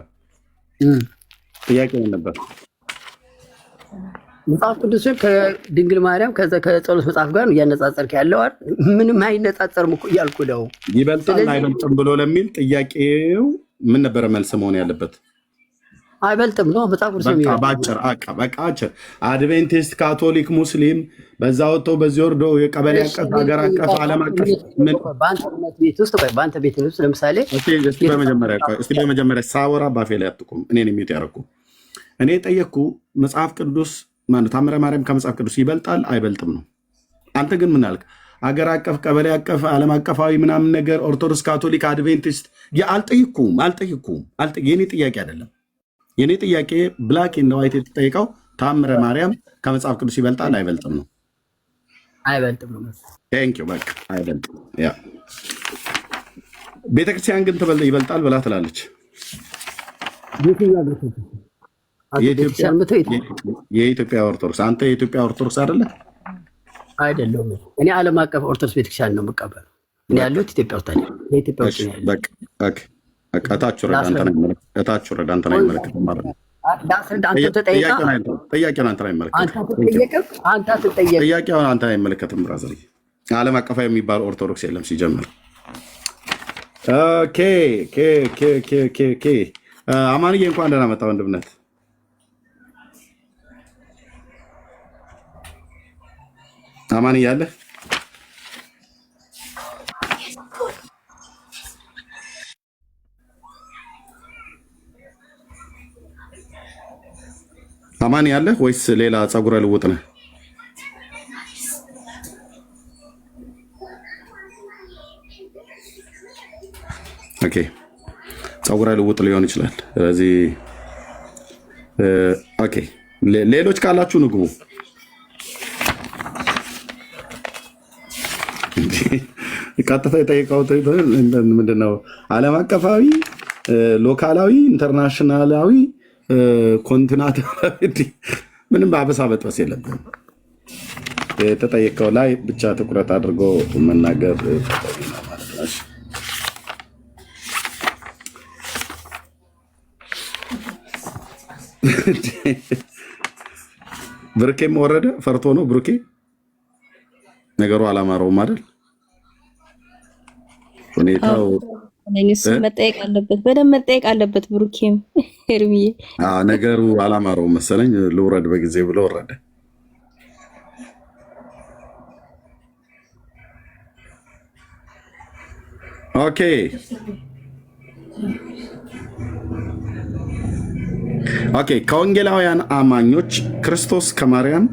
መጽሐፍ ቅዱስን ከድንግል ማርያም ከዛ ከጸሎት መጽሐፍ ጋር ነው እያነጻጸርክ ያለው አይደል? ምንም አይነጻጸርም እኮ እያልኩ ነው። ይበልጣል አይበልጥም ብሎ ለሚል ጥያቄው ምን ነበረ መልስ መሆን ያለበት? አይበልጥም ነው መጽሐፍ ቅዱስ የሚለው። በቃ አጭር አድቬንቲስት፣ ካቶሊክ፣ ሙስሊም በዛ ወጥተው በዚህ ወርዶ የቀበሌ አቀፍ ሀገር አቀፍ ዓለም አቀፍ በአንተ ቤት ውስጥ በአንተ ቤት ውስጥ ለምሳሌ እስቲ በመጀመሪያ ሳወራ ባፌ ላይ አትቁም። እኔን የሚውጥ ያደረኩ እኔ ጠየቅኩ መጽሐፍ ቅዱስ ማነው ታምረ ማርያም ከመጽሐፍ ቅዱስ ይበልጣል አይበልጥም ነው። አንተ ግን ምን አልክ? ሀገር አቀፍ ቀበሌ አቀፍ ዓለም አቀፋዊ ምናምን ነገር ኦርቶዶክስ፣ ካቶሊክ፣ አድቬንቲስት አልጠይኩም። የኔ ጥያቄ አይደለም። የኔ ጥያቄ ብላክ ኤንድ ዋይት የተጠየቀው ታምረ ማርያም ከመጽሐፍ ቅዱስ ይበልጣል አይበልጥም ነው። አይበልጥም ነው። ቴንኪው በቃ አይበልጥም። ያ ቤተክርስቲያን ግን ይበልጣል ብላ ትላለች። የኢትዮጵያ ኦርቶዶክስ። አንተ የኢትዮጵያ ኦርቶዶክስ አይደለ? አይደለም። እኔ ዓለም አቀፍ ኦርቶዶክስ ቤተክርስቲያን ነው የምቀበለው። እኔ ያለሁት ኢትዮጵያ ውስጥ አይደለም። የኢትዮጵያ ውስጥ ነው ያለው። በቃ እታች ወረዳ አንተ ነው የሚመለከተው ማለት ነው። ጥያቄውን አንተ አይመለከትም ብራዘር። ዓለም አቀፋዊ የሚባል ኦርቶዶክስ የለም ሲጀምር። አማንዬ እንኳን ደህና መጣ ወንድምነት። አማን እያለህ አማን ያለህ ወይስ ሌላ ጸጉረ ልውጥ ነህ? ኦኬ ጸጉረ ልውጥ ሊሆን ይችላል። ስለዚህ ኦኬ ሌሎች ካላችሁ ንግቡ። ቀጥታ የጠየቀው ምንድነው? ዓለም አቀፋዊ፣ ሎካላዊ፣ ኢንተርናሽናላዊ፣ ኮንቲናንታላዊ ምንም በአበሳ በጥበስ የለብንም። የተጠየቀው ላይ ብቻ ትኩረት አድርጎ መናገር ተገቢ ነው ማለት ነው። ብሩኬም ወረደ ፈርቶ ነው። ብሩኬ ነገሩ አላማረውም አይደል? ሁኔታው እሱ መጠየቅ አለበት፣ በደንብ መጠየቅ አለበት። ብሩኬም ኤርሚዬ ነገሩ አላማረውም መሰለኝ። ልውረድ በጊዜ ብሎ ወረደ። ኦኬ ኦኬ ከወንጌላውያን አማኞች ክርስቶስ ከማርያም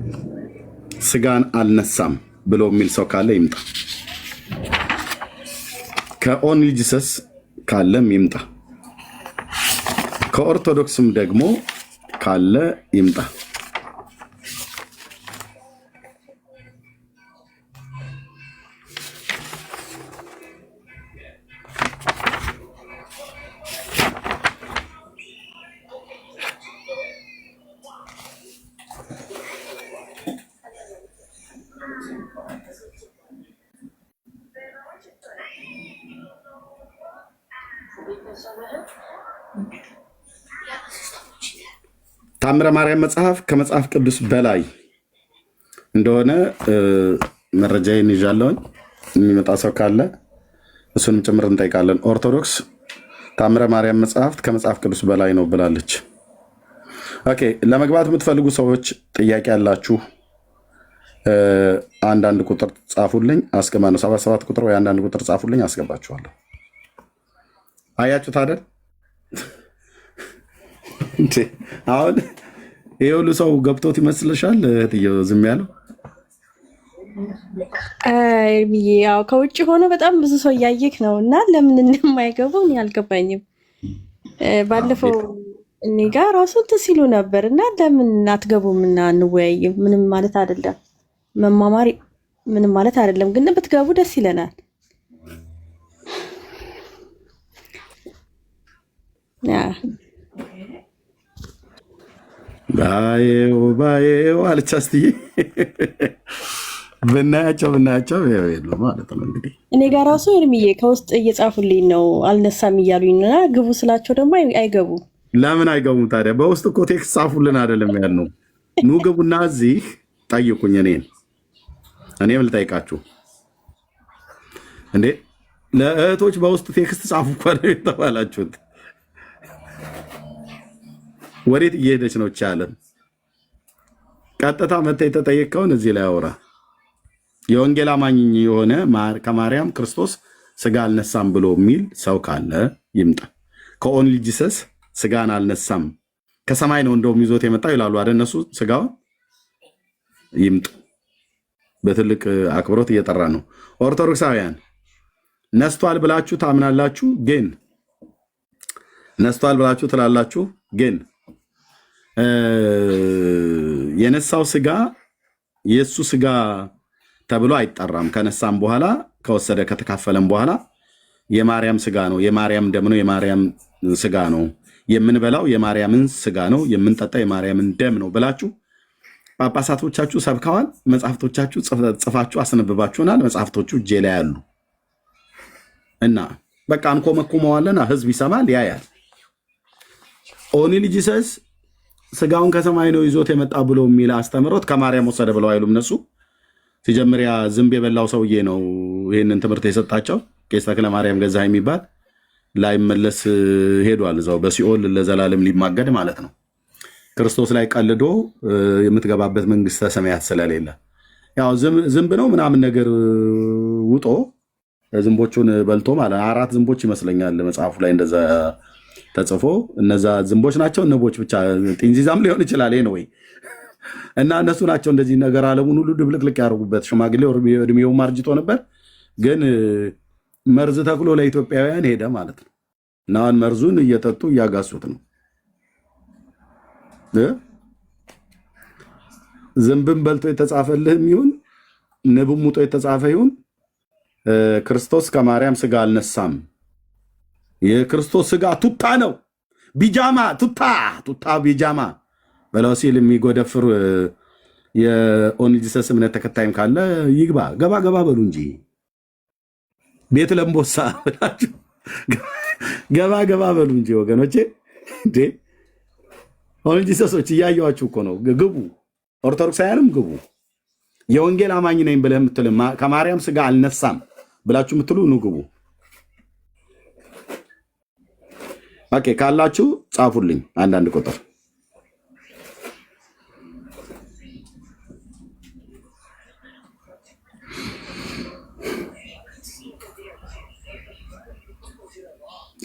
ስጋን አልነሳም ብሎ የሚል ሰው ካለ ይምጣ። ከኦንሊ ጂሰስ ካለም ይምጣ። ከኦርቶዶክስም ደግሞ ካለ ይምጣ። ታምረ ማርያም መጽሐፍ ከመጽሐፍ ቅዱስ በላይ እንደሆነ መረጃዬን ይዣለሁኝ። የሚመጣ ሰው ካለ እሱንም ጭምር እንጠይቃለን። ኦርቶዶክስ ታምረ ማርያም መጽሐፍት ከመጽሐፍ ቅዱስ በላይ ነው ብላለች። ኦኬ ለመግባት የምትፈልጉ ሰዎች ጥያቄ ያላችሁ አንዳንድ ቁጥር ጻፉልኝ። አስገባ ነው 77 ቁጥር ወይ አንዳንድ ቁጥር ጻፉልኝ፣ አስገባችኋለሁ። አያችሁት አይደል? አሁን ይሄ ሁሉ ሰው ገብቶት ይመስልሻል? እህትዬው ዝም ያለው ያው ከውጭ ሆኖ በጣም ብዙ ሰው እያየክ ነው እና ለምን እንደማይገባው እኔ አልገባኝም። ባለፈው እኔ ጋር ራሱ እንትን ሲሉ ነበር እና ለምን አትገቡም እና እንወያይም? ምንም ማለት አይደለም፣ መማማር ምንም ማለት አይደለም፣ ግን ብትገቡ ደስ ይለናል። ባየው አለች አስትዬ። ብናያቸው የሉ ማለት ነው። እንግዲህ እኔ ጋር ራሱ እርምዬ ከውስጥ እየጻፉልኝ ነው አልነሳም እያሉኝ እና ግቡ ስላቸው ደግሞ አይገቡም። ለምን አይገቡም ታዲያ? በውስጥ እኮ ቴክስት ጻፉልን አይደለም ያልነው? ኑ ግቡና እዚህ ጠይቁኝ። እኔም ልጠይቃችሁ እንዴ? ለእህቶች በውስጥ ቴክስት ጻፉ እኮ ነው የተባላችሁት። ወዴት እየሄደች ነው ቻለም? ቀጥታ መታ የተጠየቀውን እዚህ ላይ አውራ። የወንጌል አማኝ የሆነ ከማርያም ክርስቶስ ስጋ አልነሳም ብሎ የሚል ሰው ካለ ይምጣ። ከኦንሊ ጂሰስ ስጋን አልነሳም ከሰማይ ነው እንደውም ይዞት የመጣው ይላሉ አይደል? እነሱ ስጋውን ይምጡ። በትልቅ አክብሮት እየጠራ ነው። ኦርቶዶክሳውያን ነስቷል ብላችሁ ታምናላችሁ፣ ግን ነስቷል ብላችሁ ትላላችሁ፣ ግን የነሳው ስጋ የሱ ስጋ ተብሎ አይጠራም። ከነሳም በኋላ ከወሰደ ከተካፈለም በኋላ የማርያም ስጋ ነው፣ የማርያም ደም ነው፣ የማርያም ስጋ ነው፣ የምንበላው የማርያምን ስጋ ነው፣ የምንጠጣው የማርያምን ደም ነው ብላችሁ ጳጳሳቶቻችሁ ሰብከዋል። መጽሐፍቶቻችሁ ጽፋችሁ አስነብባችሁናል። መጽሐፍቶቹ እጄ ላይ ያሉ እና በቃ እንኮመኩመዋለን። ህዝብ ይሰማል፣ ያያል። ኦንሊ ጂሰስ ስጋውን ከሰማይ ነው ይዞት የመጣ ብሎ የሚል አስተምሮት ከማርያም ወሰደ ብለው አይሉም እነሱ። ሲጀምሪያ ዝንብ የበላው ሰውዬ ነው ይህንን ትምህርት የሰጣቸው። ቄስ ተክለ ማርያም ገዛ የሚባል ላይመለስ ሄዷል። እዛው በሲኦል ለዘላለም ሊማገድ ማለት ነው። ክርስቶስ ላይ ቀልዶ የምትገባበት መንግስተ ሰማያት ስለሌለ ያው ዝንብ ነው ምናምን ነገር ውጦ ዝንቦቹን በልቶ ማለት 4 ዝንቦች ይመስለኛል መጽሐፉ ላይ እንደዛ ተጽፎ እነዛ ዝንቦች ናቸው። ንቦች ብቻ ጢንዚዛም ሊሆን ይችላል። ወይ እና እነሱ ናቸው እንደዚህ ነገር ዓለሙን ሁሉ ድብልቅልቅ ያደርጉበት። ሽማግሌው እድሜው ማርጅቶ ነበር፣ ግን መርዝ ተክሎ ለኢትዮጵያውያን ሄደ ማለት ነው። እና አሁን መርዙን እየጠጡ እያጋሱት ነው። ዝንብን በልቶ የተጻፈልህም ይሁን ንብም ሙጦ የተጻፈ ይሁን ክርስቶስ ከማርያም ስጋ አልነሳም። የክርስቶስ ስጋ ቱታ ነው። ቢጃማ ቱታ ቢጃማ በለው ሲል የሚጎደፍር የኦኒጂሰስ እምነት ተከታይም ካለ ይግባ። ገባ በሉ እንጂ ቤት ለምቦሳ ብላችሁ ገባ በሉ እንጂ ወገኖቼ። እንዴ ኦኒጂሰሶች እያየዋችሁ እኮ ነው። ግቡ፣ ኦርቶዶክሳውያንም ግቡ። የወንጌል አማኝ ነኝ ብለህ የምትል ከማርያም ስጋ አልነሳም ብላችሁ የምትሉ ኑ ግቡ። ኦኬ ካላችሁ ጻፉልኝ አንዳንድ ቁጥር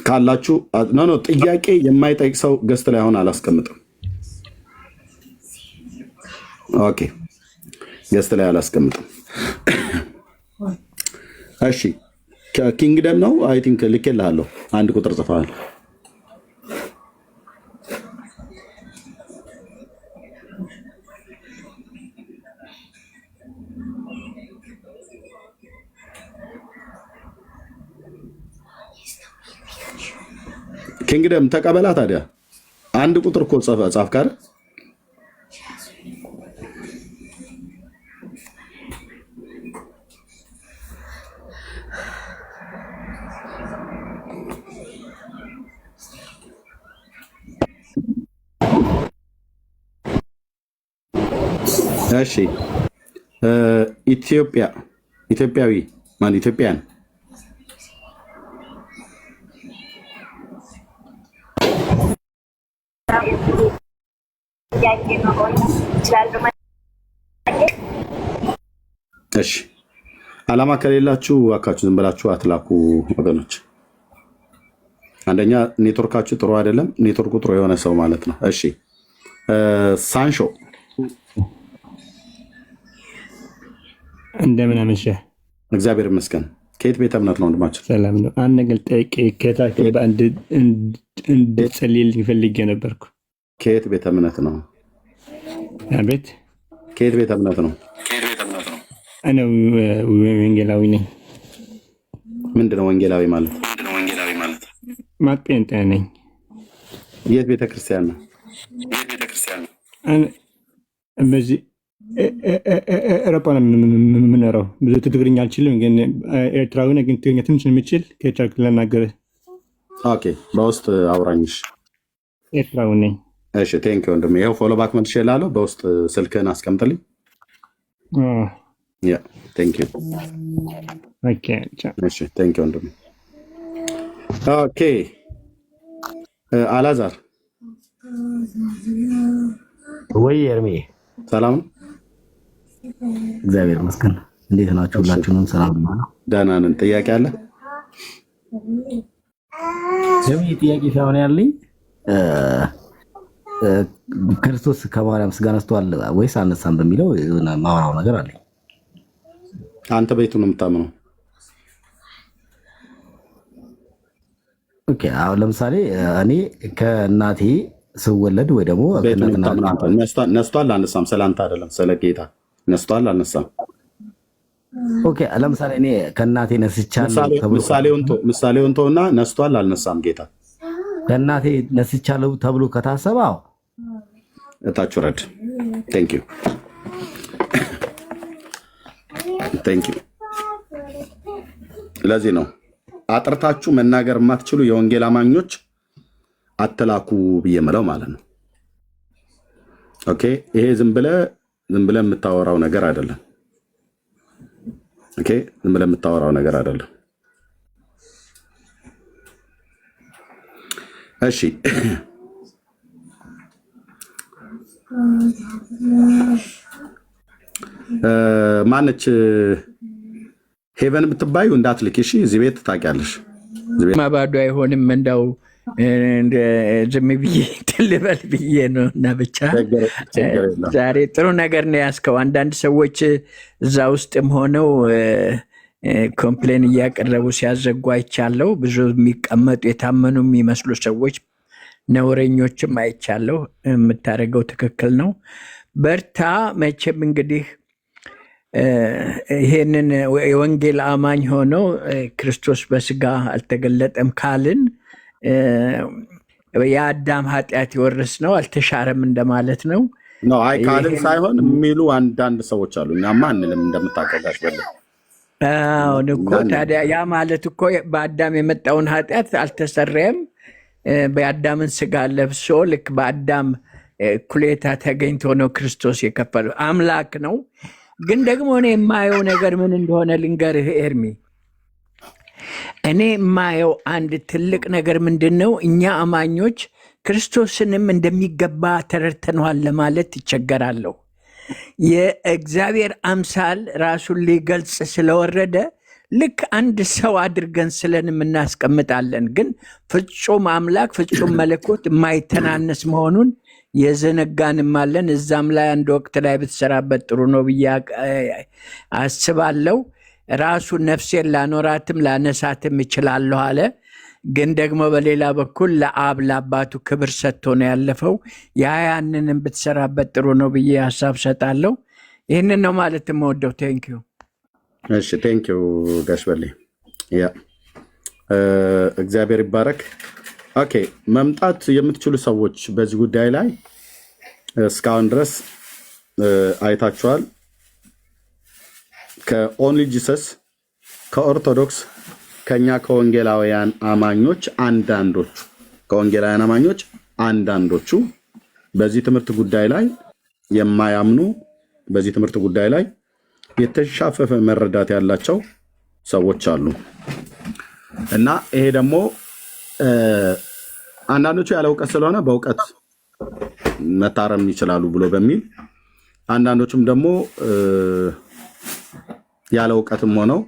ካላችሁ። ኖ ጥያቄ የማይጠይቅ ሰው ገስት ላይ አሁን አላስቀምጥም። ኦኬ ገስት ላይ አላስቀምጥም። እሺ ከኪንግደም ነው አይ ቲንክ ልኬልሃለሁ። አንድ ቁጥር ጽፈሃል። ኪንግደም ተቀበላ። ታዲያ አንድ ቁጥር እኮ ጻፍ ካረ እሺ ኢትዮጵያዊ ማን ኢትዮጵያን እሺ ዓላማ ከሌላችሁ እባካችሁ ዝም ብላችሁ አትላኩ ወገኖች። አንደኛ ኔትወርካችሁ ጥሩ አይደለም። ኔትወርኩ ጥሩ የሆነ ሰው ማለት ነው። እሺ ሳንሾ እንደምን አመሸህ? እግዚአብሔር ይመስገን። ከየት ቤተ እምነት ነው ወንድማችን? ሰላም ነው። አንድ ነገር ጠይቄ ከታች በአንድ እንድትጸልይልኝ ፈልጌ ነበርኩ። ከየት ቤተ እምነት ነው? አቤት። ከየት ቤተ እምነት ነው? እኔ ወንጌላዊ ነኝ። ምንድን ነው ወንጌላዊ ማለት? ጴንጤ ነኝ። የት ቤተክርስቲያን ነው? በዚህ ኤሮፓ ነው የምኖረው። ብዙ ትግርኛ አልችልም፣ ግን ኤርትራዊ ነኝ። ግን ትግርኛ ትንሽ የምችል ከቻልክ ልናገርህ። ኦኬ በውስጥ አውራኝሽ። ኤርትራዊ ነኝ። እሺ ቴንክ ወንድሜ። ይኸው ፎሎ ባክ መልሼ እላለሁ። በውስጥ ስልክህን አስቀምጥልኝ። ያ ቴንክ ዩ። ኦኬ እሺ ቴንክ ወንድሜ። ኦኬ አላዛር ወይ ኤርሚ ሰላም እግዚአብሔር ይመስገን። እንዴት ናችሁ? ሁላችሁንም ሰላም ነው? ደህና ነን። ጥያቄ አለ? ጥያቄ ሳይሆን ያለኝ ክርስቶስ ከማርያም ስጋ ነስቷል ወይስ አነሳም በሚለው ማወራው ነገር አለኝ። አንተ በየቱ ነው የምታምነው? ኦኬ አሁን ለምሳሌ እኔ ከእናቴ ስወለድ ወይ ደግሞ ነስቷል አነሳም፣ ስለአንተ አይደለም ስለ ጌታ ነስቷል አነሳም። ኦኬ ለምሳሌ እኔ ከእናቴ ነስቻለሁ ምሳሌውን ተውና ነስቷል አልነሳም ጌታ ከእናቴ ነስቻለሁ ተብሎ ከታሰበ አዎ እታች ወረድ። ቴንክ ዩ ቴንክ ዩ። ለዚህ ነው አጥርታችሁ መናገር የማትችሉ የወንጌል አማኞች አትላኩ ብዬ የምለው ማለት ነው። ኦኬ ይሄ ዝም ብለህ የምታወራው ነገር አይደለም። ኦኬ ዝም ብለህ የምታወራው ነገር አይደለም። እሺ ማነች ሄቨን ብትባዩ እንዳትልክ እሺ። እዚህ ቤት ታውቂያለሽ፣ ማባዶ አይሆንም። እንደው ዝም ብዬ ትልበል ብዬ ነው። እና ብቻ ዛሬ ጥሩ ነገር ነው ያስከው። አንዳንድ ሰዎች እዛ ውስጥም ሆነው ኮምፕሌን እያቀረቡ ሲያዘጉ አይቻለሁ። ብዙ የሚቀመጡ የታመኑ የሚመስሉ ሰዎች ነውረኞችም አይቻለሁ። የምታደርገው ትክክል ነው። በርታ። መቼም እንግዲህ ይሄንን የወንጌል አማኝ ሆነው ክርስቶስ በስጋ አልተገለጠም ካልን የአዳም ኃጢአት የወረስ ነው አልተሻረም እንደማለት ነው። አይ ካልን ሳይሆን የሚሉ አንዳንድ ሰዎች አሉ። እኛማ አንልም እንደምታቀዳሽ በለ። አሁን እኮ ታዲያ ያ ማለት እኮ በአዳም የመጣውን ኃጢአት አልተሰረየም። በአዳምን ስጋ ለብሶ ልክ በአዳም እኩሌታ ተገኝቶ ነው ክርስቶስ የከፈለው። አምላክ ነው። ግን ደግሞ እኔ የማየው ነገር ምን እንደሆነ ልንገርህ ኤርሚ። እኔ የማየው አንድ ትልቅ ነገር ምንድን ነው? እኛ አማኞች ክርስቶስንም እንደሚገባ ተረድተነዋል ለማለት ይቸገራለሁ። የእግዚአብሔር አምሳል ራሱን ሊገልጽ ስለወረደ ልክ አንድ ሰው አድርገን ስለንም እናስቀምጣለን። ግን ፍጹም አምላክ ፍጹም መለኮት የማይተናነስ መሆኑን የዘነጋንም አለን። እዛም ላይ አንድ ወቅት ላይ ብትሰራበት ጥሩ ነው ብዬ አስባለሁ። ራሱ ነፍሴን ላኖራትም ላነሳትም እችላለሁ አለ። ግን ደግሞ በሌላ በኩል ለአብ ለአባቱ ክብር ሰጥቶ ነው ያለፈው። ያንንም ብትሰራበት ጥሩ ነው ብዬ ሀሳብ ሰጣለሁ። ይህንን ነው ማለት የምወደው። ቴንኪዩ። እሺ ቴንኪዩ ጋሽ በሌ። ያ እግዚአብሔር ይባረክ። ኦኬ መምጣት የምትችሉ ሰዎች በዚህ ጉዳይ ላይ እስካሁን ድረስ አይታችኋል። ከኦንሊ ጂሰስ፣ ከኦርቶዶክስ፣ ከኛ ከወንጌላውያን አማኞች አንዳንዶቹ በዚህ ትምህርት ጉዳይ ላይ የማያምኑ በዚህ ትምህርት ጉዳይ ላይ የተሻፈፈ መረዳት ያላቸው ሰዎች አሉ እና ይሄ ደግሞ አንዳንዶቹ ያለ እውቀት ስለሆነ በእውቀት መታረም ይችላሉ ብሎ በሚል አንዳንዶቹም ደግሞ ያለ እውቀትም ሆነው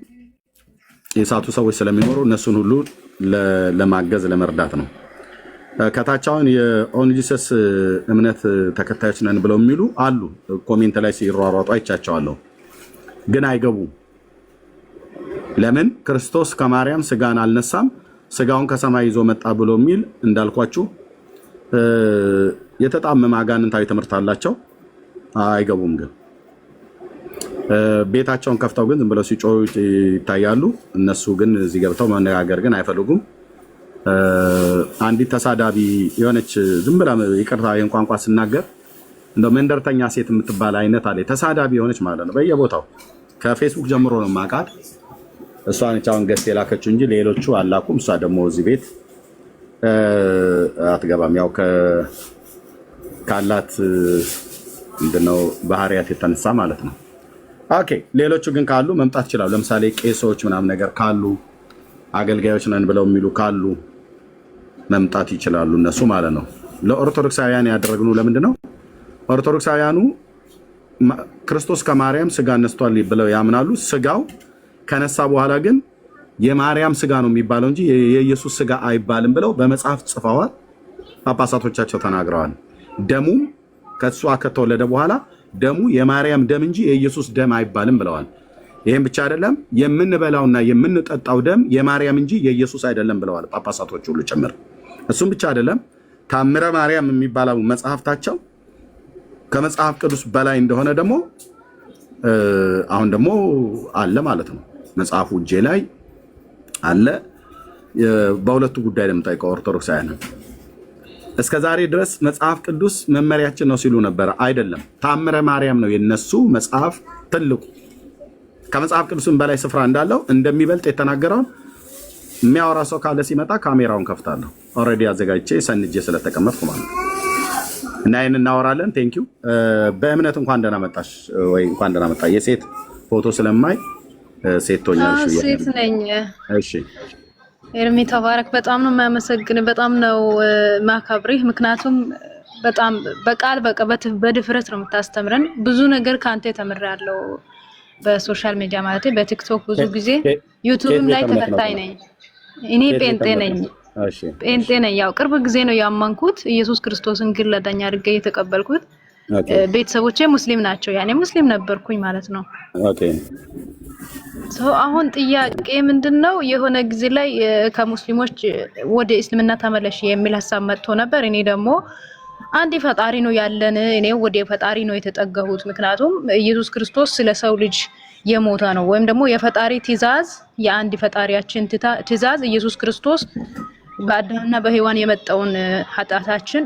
የሳቱ ሰዎች ስለሚኖሩ እነሱን ሁሉ ለማገዝ ለመርዳት ነው። ከታቻውን የኦንሊ ጂሰስ እምነት ተከታዮች ነን ብለው የሚሉ አሉ። ኮሜንት ላይ ሲሯሯጡ አይቻቸዋለሁ፣ ግን አይገቡም። ለምን? ክርስቶስ ከማርያም ስጋን አልነሳም ስጋውን ከሰማይ ይዞ መጣ ብሎ የሚል እንዳልኳችሁ የተጣመመ አጋንንታዊ ትምህርት አላቸው። አይገቡም። ግን ቤታቸውን ከፍተው ግን ዝም ብለው ሲጮሁ ይታያሉ። እነሱ ግን እዚህ ገብተው መነጋገር ግን አይፈልጉም። አንዲት ተሳዳቢ የሆነች ዝም ብላ ይቅርታ ይህን ቋንቋ ስናገር እንደው መንደርተኛ ሴት የምትባል አይነት አለ። ተሳዳቢ የሆነች ማለት ነው። በየቦታው ከፌስቡክ ጀምሮ ነው ማቃት። እሷ ነች አሁን ገስት የላከችው እንጂ ሌሎቹ አላኩም። እሷ ደግሞ እዚህ ቤት አትገባም። ያው ካላት ምንድነው ባህሪያት የተነሳ ማለት ነው። ኦኬ ሌሎቹ ግን ካሉ መምጣት ይችላሉ። ለምሳሌ ቄሶች ምናምን ነገር ካሉ አገልጋዮች ነን ብለው የሚሉ ካሉ መምጣት ይችላሉ እነሱ ማለት ነው። ለኦርቶዶክሳውያን ያደረግነው ለምንድን ነው? ኦርቶዶክሳውያኑ ክርስቶስ ከማርያም ስጋ ነስቷል ብለው ያምናሉ። ስጋው ከነሳ በኋላ ግን የማርያም ስጋ ነው የሚባለው እንጂ የኢየሱስ ስጋ አይባልም ብለው በመጽሐፍ ጽፈዋል። ጳጳሳቶቻቸው ተናግረዋል። ደሙም ከሷ ከተወለደ በኋላ ደሙ የማርያም ደም እንጂ የኢየሱስ ደም አይባልም ብለዋል። ይህም ብቻ አይደለም፣ የምንበላውና የምንጠጣው ደም የማርያም እንጂ የኢየሱስ አይደለም ብለዋል ጳጳሳቶች ሁሉ ጭምር። እሱም ብቻ አይደለም፣ ታምረ ማርያም የሚባለው መጽሐፍታቸው ከመጽሐፍ ቅዱስ በላይ እንደሆነ ደግሞ አሁን ደግሞ አለ ማለት ነው። መጽሐፉ እጄ ላይ አለ። በሁለቱ ጉዳይ ለምጠይቀው ኦርቶዶክሳውያን እስከ ዛሬ ድረስ መጽሐፍ ቅዱስ መመሪያችን ነው ሲሉ ነበር። አይደለም፣ ታምረ ማርያም ነው የነሱ መጽሐፍ ትልቁ። ከመጽሐፍ ቅዱስም በላይ ስፍራ እንዳለው እንደሚበልጥ የተናገረውን የሚያወራ ሰው ካለ ሲመጣ ካሜራውን ከፍታለሁ። ኦልሬዲ አዘጋጅቼ ሰንጄ ስለተቀመጥኩ ማለት ነው። እና ይህን እናወራለን። ቴንኪው። በእምነት እንኳን ደህና መጣሽ ወይ እንኳን ደህና መጣ። የሴት ፎቶ ስለማይ ሴት ቶኛለሽ። ሴት ነኝ። እሺ ኤርሚ ተባረክ። በጣም ነው የማመሰግን፣ በጣም ነው ማካብሪህ። ምክንያቱም በጣም በቃል በድፍረት ነው የምታስተምረን። ብዙ ነገር ከአንተ ተምሬያለሁ። በሶሻል ሚዲያ ማለት በቲክቶክ ብዙ ጊዜ ዩቲዩብም ላይ ተከታይ ነኝ። እኔ ጴንጤ ነኝ። እሺ ጴንጤ ነኝ። ያው ቅርብ ጊዜ ነው ያመንኩት ኢየሱስ ክርስቶስን ግን ለዳኛ አድርጌ የተቀበልኩት። ቤተሰቦቼ ሙስሊም ናቸው። ያኔ ሙስሊም ነበርኩኝ ማለት ነው። ኦኬ አሁን ጥያቄ ምንድነው? የሆነ ጊዜ ላይ ከሙስሊሞች ወደ እስልምና ተመለሽ የሚል ሀሳብ መጥቶ ነበር። እኔ ደግሞ አንድ ፈጣሪ ነው ያለን፣ እኔ ወደ ፈጣሪ ነው የተጠጋሁት። ምክንያቱም ኢየሱስ ክርስቶስ ስለ ሰው ልጅ የሞተ ነው፣ ወይም ደግሞ የፈጣሪ ትእዛዝ የአንድ ፈጣሪያችን ትእዛዝ ኢየሱስ ክርስቶስ በአዳምና በሔዋን የመጣውን ኃጢአታችን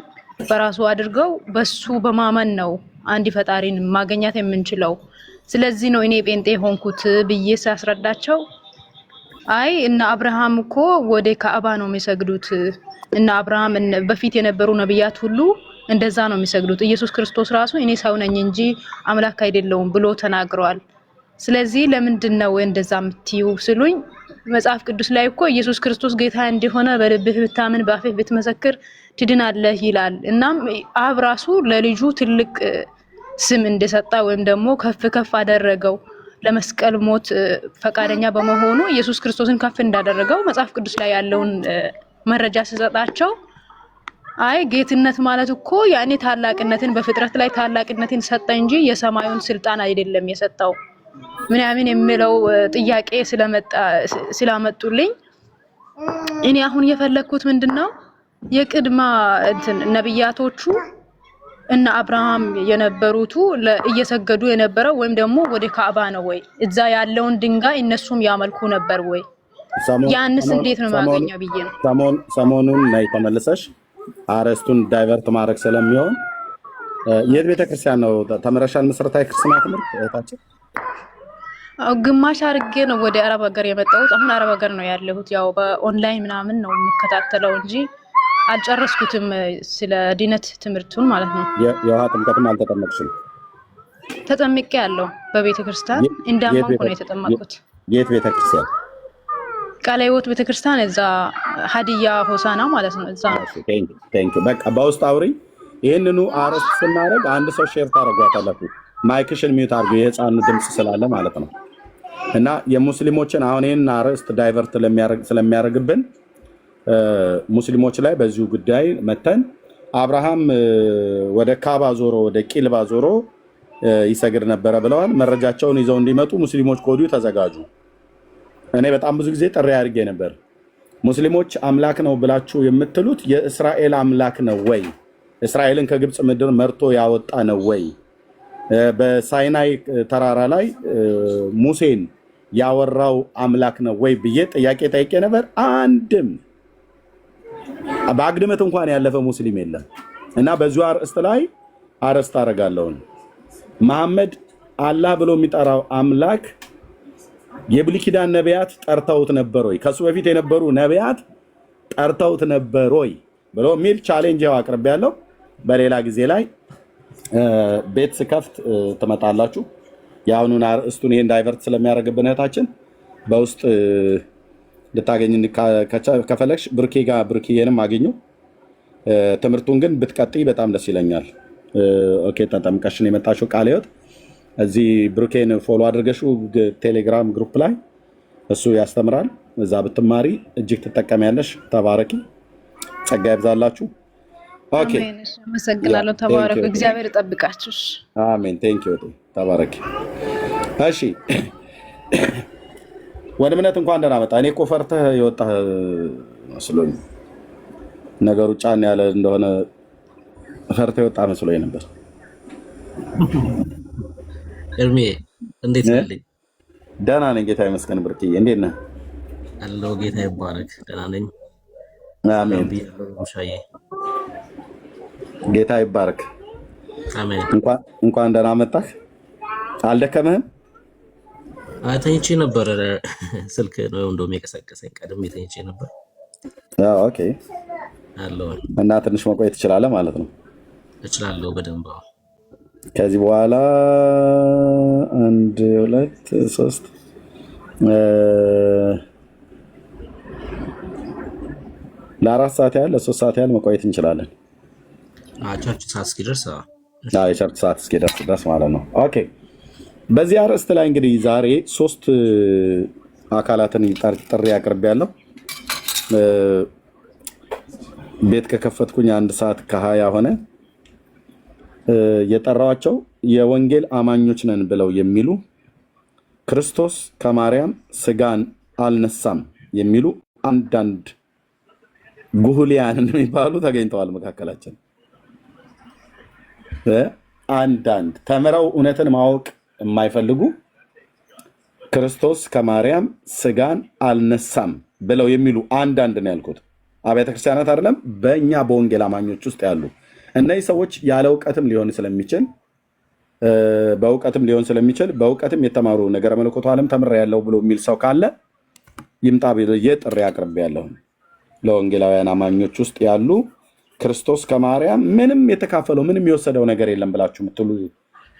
በራሱ አድርገው በሱ በማመን ነው አንድ ፈጣሪን ማግኘት የምንችለው። ስለዚህ ነው እኔ ጴንጤ ሆንኩት ብዬ ሳስረዳቸው አይ እና አብርሃም እኮ ወደ ካዕባ ነው የሚሰግዱት እና አብርሃም በፊት የነበሩ ነብያት ሁሉ እንደዛ ነው የሚሰግዱት። ኢየሱስ ክርስቶስ ራሱ እኔ ሰው ነኝ እንጂ አምላክ አይደለሁም ብሎ ተናግሯል። ስለዚህ ለምንድን ነው እንደዛ የምትዩ ስሉኝ መጽሐፍ ቅዱስ ላይ እኮ ኢየሱስ ክርስቶስ ጌታ እንደሆነ በልብህ ብታምን በአፍህ ብትመሰክር ትድናለህ ይላል። እናም አብ ራሱ ለልጁ ትልቅ ስም እንደሰጣ ወይም ደግሞ ከፍ አደረገው ለመስቀል ሞት ፈቃደኛ በመሆኑ ኢየሱስ ክርስቶስን ከፍ እንዳደረገው መጽሐፍ ቅዱስ ላይ ያለውን መረጃ ሲሰጣቸው አይ ጌትነት ማለት እኮ ያኔ ታላቅነትን በፍጥረት ላይ ታላቅነትን ሰጠ እንጂ የሰማዩን ስልጣን አይደለም የሰጠው ምናምን የሚለው ጥያቄ ስላመጡልኝ እኔ አሁን የፈለኩት ምንድነው የቅድማ ነብያቶቹ እና አብርሃም የነበሩቱ እየሰገዱ የነበረው ወይም ደግሞ ወደ ካዕባ ነው ወይ እዛ ያለውን ድንጋይ እነሱም ያመልኩ ነበር ወይ ያንስ እንዴት ነው ማገኘው ብዬ ነው። ሰሞኑን ላይ ተመልሰሽ አረስቱን ዳይቨርት ማድረግ ስለሚሆን የት ቤተክርስቲያን ነው ተመረሻል? መሰረታዊ ክርስትና ትምህርት እህታችን ግማሽ አድርጌ ነው ወደ አረብ ሀገር የመጣሁት። አሁን አረብ ሀገር ነው ያለሁት። ያው በኦንላይን ምናምን ነው የምከታተለው እንጂ አልጨረስኩትም ስለ ዲነት ትምህርቱን ማለት ነው። የውሃ ጥምቀትም አልተጠመቅሽም? ተጠምቄ ያለው በቤተክርስቲያን እንዳማንኩ ነው የተጠመቅኩት። የት ቤተክርስቲያን? ቃለ ሕይወት ቤተክርስቲያን እዛ ሀዲያ ሆሳና ማለት ነው። እዛ ነው። ቴንክ ዩ። በቃ በውስጥ አውሪ። ይሄንኑ አረስት ስናደርግ አንድ ሰው ሼር ታደርጓታላችሁ። ማይክሽን ሚዩት አድርጉ፣ የህፃኑ ድምጽ ስላለ ማለት ነው። እና የሙስሊሞችን አሁን ይሄን አረስት ዳይቨርት ስለሚያደርግብን ሙስሊሞች ላይ በዚሁ ጉዳይ መተን አብርሃም ወደ ካባ ዞሮ ወደ ቂልባ ዞሮ ይሰግድ ነበረ ብለዋል። መረጃቸውን ይዘው እንዲመጡ ሙስሊሞች ከወዲሁ ተዘጋጁ። እኔ በጣም ብዙ ጊዜ ጥሪ አድርጌ ነበር። ሙስሊሞች አምላክ ነው ብላችሁ የምትሉት የእስራኤል አምላክ ነው ወይ? እስራኤልን ከግብፅ ምድር መርቶ ያወጣ ነው ወይ? በሳይናይ ተራራ ላይ ሙሴን ያወራው አምላክ ነው ወይ ብዬ ጥያቄ ጠይቄ ነበር። አንድም በአግድመት እንኳን ያለፈ ሙስሊም የለም። እና በዚሁ አርዕስት ላይ አረስት አደርጋለሁ። መሐመድ አላህ ብሎ የሚጠራው አምላክ የብሉይ ኪዳን ነቢያት ጠርተውት ነበር ወይ? ከሱ በፊት የነበሩ ነቢያት ጠርተውት ነበር ወይ ብሎ የሚል ቻሌንጅ ያው አቅርቤያለሁ። በሌላ ጊዜ ላይ ቤት ስከፍት ትመጣላችሁ። የአሁኑን አርዕስቱን ይሄን ዳይቨርት ስለሚያደርግብን እህታችን በውስጥ ልታገኝ ከፈለግሽ ብርኬዬንም አገኙ። ትምህርቱን ግን ብትቀጥይ በጣም ደስ ይለኛል። ኦኬ ተጠምቀሽን የመጣሽው ቃለ ሕይወት እዚህ ብሩኬን ፎሎ አድርገሽው ቴሌግራም ግሩፕ ላይ እሱ ያስተምራል። እዛ ብትማሪ እጅግ ትጠቀሚያለሽ። ተባረኪ፣ ጸጋ ይብዛላችሁ። ኦኬ አመሰግናለሁ። ተባረኩ፣ እግዚአብሔር ይጠብቃችሁ። አሜን። ቴንክ ዩ። ተባረኪ። እሺ ወደ እምነት እንኳን ደህና መጣ። እኔ እኮ ፈርተህ የወጣህ መስሎኝ ነገሩ ጫን ያለ እንደሆነ ፈርተህ የወጣህ መስሎኝ ነበር። እርሜ እንዴት ነህ? ደህና ነኝ ጌታ ይመስገን። ብርክዬ እንዴት ነህ? አለሁ ጌታ ይባረክ። ደህና ነኝ። አሜን። ጌታ ይባረክ። አሜን። እንኳን ደህና መጣህ። አልደከምህም? ተኝቼ ነበር። ስልክ ነው እንደውም የቀሰቀሰኝ። ቀድሜ ተኝቼ ነበር። ኦኬ አለሁ። እና ትንሽ መቆየት ትችላለህ ማለት ነው? እችላለሁ በደንብ። ከዚህ በኋላ 1 2 3 ለ4 ሰዓት ያህል ለ3 ሰዓት ያህል መቆየት እንችላለን። ቸርች ሰዓት እስኪደርስ የቸርች ሰዓት እስኪደርስ ድረስ ማለት ነው። ኦኬ በዚህ አርዕስት ላይ እንግዲህ ዛሬ 3 አካላትን ጥሪ አቅርቤያለሁ። ቤት ከከፈትኩኝ 1 ሰዓት ከ20 ሆነ። የጠራዋቸው የወንጌል አማኞች ነን ብለው የሚሉ ክርስቶስ ከማርያም ስጋን አልነሳም የሚሉ አንዳንድ ጉሁሊያን የሚባሉ ተገኝተዋል መካከላችን። አንዳንድ ተምረው እውነትን ማወቅ የማይፈልጉ ክርስቶስ ከማርያም ስጋን አልነሳም ብለው የሚሉ አንዳንድ ነው ያልኩት። አብያተ ክርስቲያናት አይደለም፣ በእኛ በወንጌል አማኞች ውስጥ ያሉ እነዚህ ሰዎች ያለ እውቀትም ሊሆን ስለሚችል በእውቀትም የተማሩ ነገረ መለኮቱ ዓለም ተምሬያለሁ ብሎ የሚል ሰው ካለ ይምጣ ብዬ ጥሪ አቅርቤያለሁ። ለወንጌላውያን አማኞች ውስጥ ያሉ ክርስቶስ ከማርያም ምንም የተካፈለው ምንም የወሰደው ነገር የለም ብላችሁ የምትሉ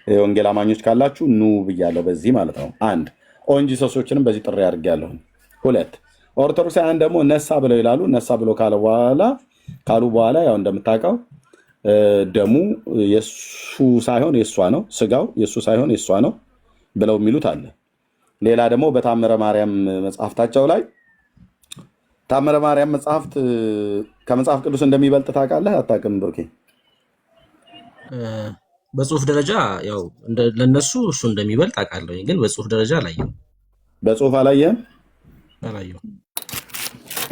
የወንጌል አማኞች ካላችሁ ኑ ብያለሁ። በዚህ ማለት ነው። 1 ኦንጂ ሰሶችንም በዚህ ጥሪ አድርጌያለሁ። 2 ኦርቶዶክሳውያን ደግሞ ነሳ ብለው ይላሉ። ነሳ ብለው ካሉ በኋላ ያው እንደምታውቀው ደሙ የሱ ሳይሆን የሷ ነው፣ ስጋው የሱ ሳይሆን የሷ ነው ብለው የሚሉት አለ። ሌላ ደግሞ በታምረ ማርያም መጽሐፍታቸው ላይ ታምረ ማርያም መጽሐፍት ከመጽሐፍ ቅዱስ እንደሚበልጥ ታውቃለህ አታውቅም? ብሩኬ በጽሁፍ ደረጃ ያው ለነሱ እሱ እንደሚበልጥ አውቃለሁ፣ ግን በጽሁፍ ደረጃ አላየሁም። በጽሁፍ አላየህም? አላየሁም።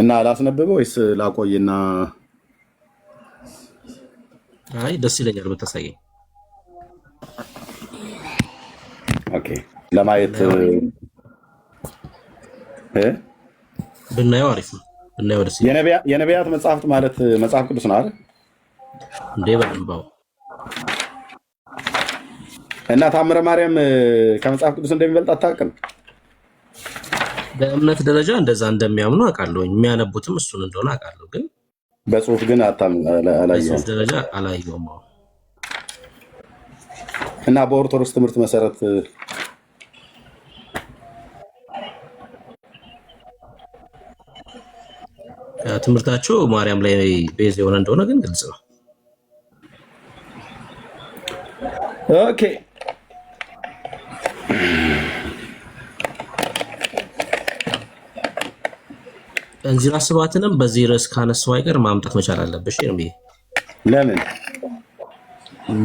እና ላስነብበው ወይስ ላቆይና? አይ ደስ ይለኛል ብታሳየኝ። ኦኬ ለማየት ብናየው አሪፍ ነው። ብናየው ደስ ይላል። የነቢያት መጽሐፍት ማለት መጽሐፍ ቅዱስ ነው አይደል እንዴ? በደንባው እና ታምረ ማርያም ከመጽሐፍ ቅዱስ እንደሚበልጥ አታውቅም? በእምነት ደረጃ እንደዛ እንደሚያምኑ አውቃለሁ። የሚያነቡትም እሱን እንደሆነ አውቃለሁ፣ ግን በጽሁፍ ግን አላየሁም። በጽሁፍ ደረጃ አላየሁም። እና በኦርቶዶክስ ትምህርት መሰረት ትምህርታቸው ማርያም ላይ ቤዝ የሆነ እንደሆነ ግን ግልጽ ነው። ኦኬ እንዚራ ስብሐትንም በዚህ ርዕስ ካነሳው አይቀር ማምጣት መቻል አለብሽ። ለምን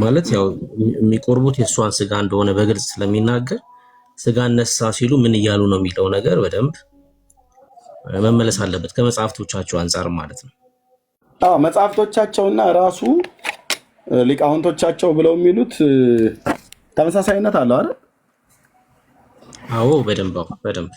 ማለት ያው የሚቆርቡት የእሷን ስጋ እንደሆነ በግልጽ ስለሚናገር ስጋ ነሳ ሲሉ ምን እያሉ ነው የሚለው ነገር በደንብ መመለስ አለበት ከመጽሐፍቶቻቸው አንጻር ማለት ነው። መጽሐፍቶቻቸውና ራሱ ሊቃውንቶቻቸው ብለው የሚሉት ተመሳሳይነት አለው አይደል? አዎ በደንብ በደንብ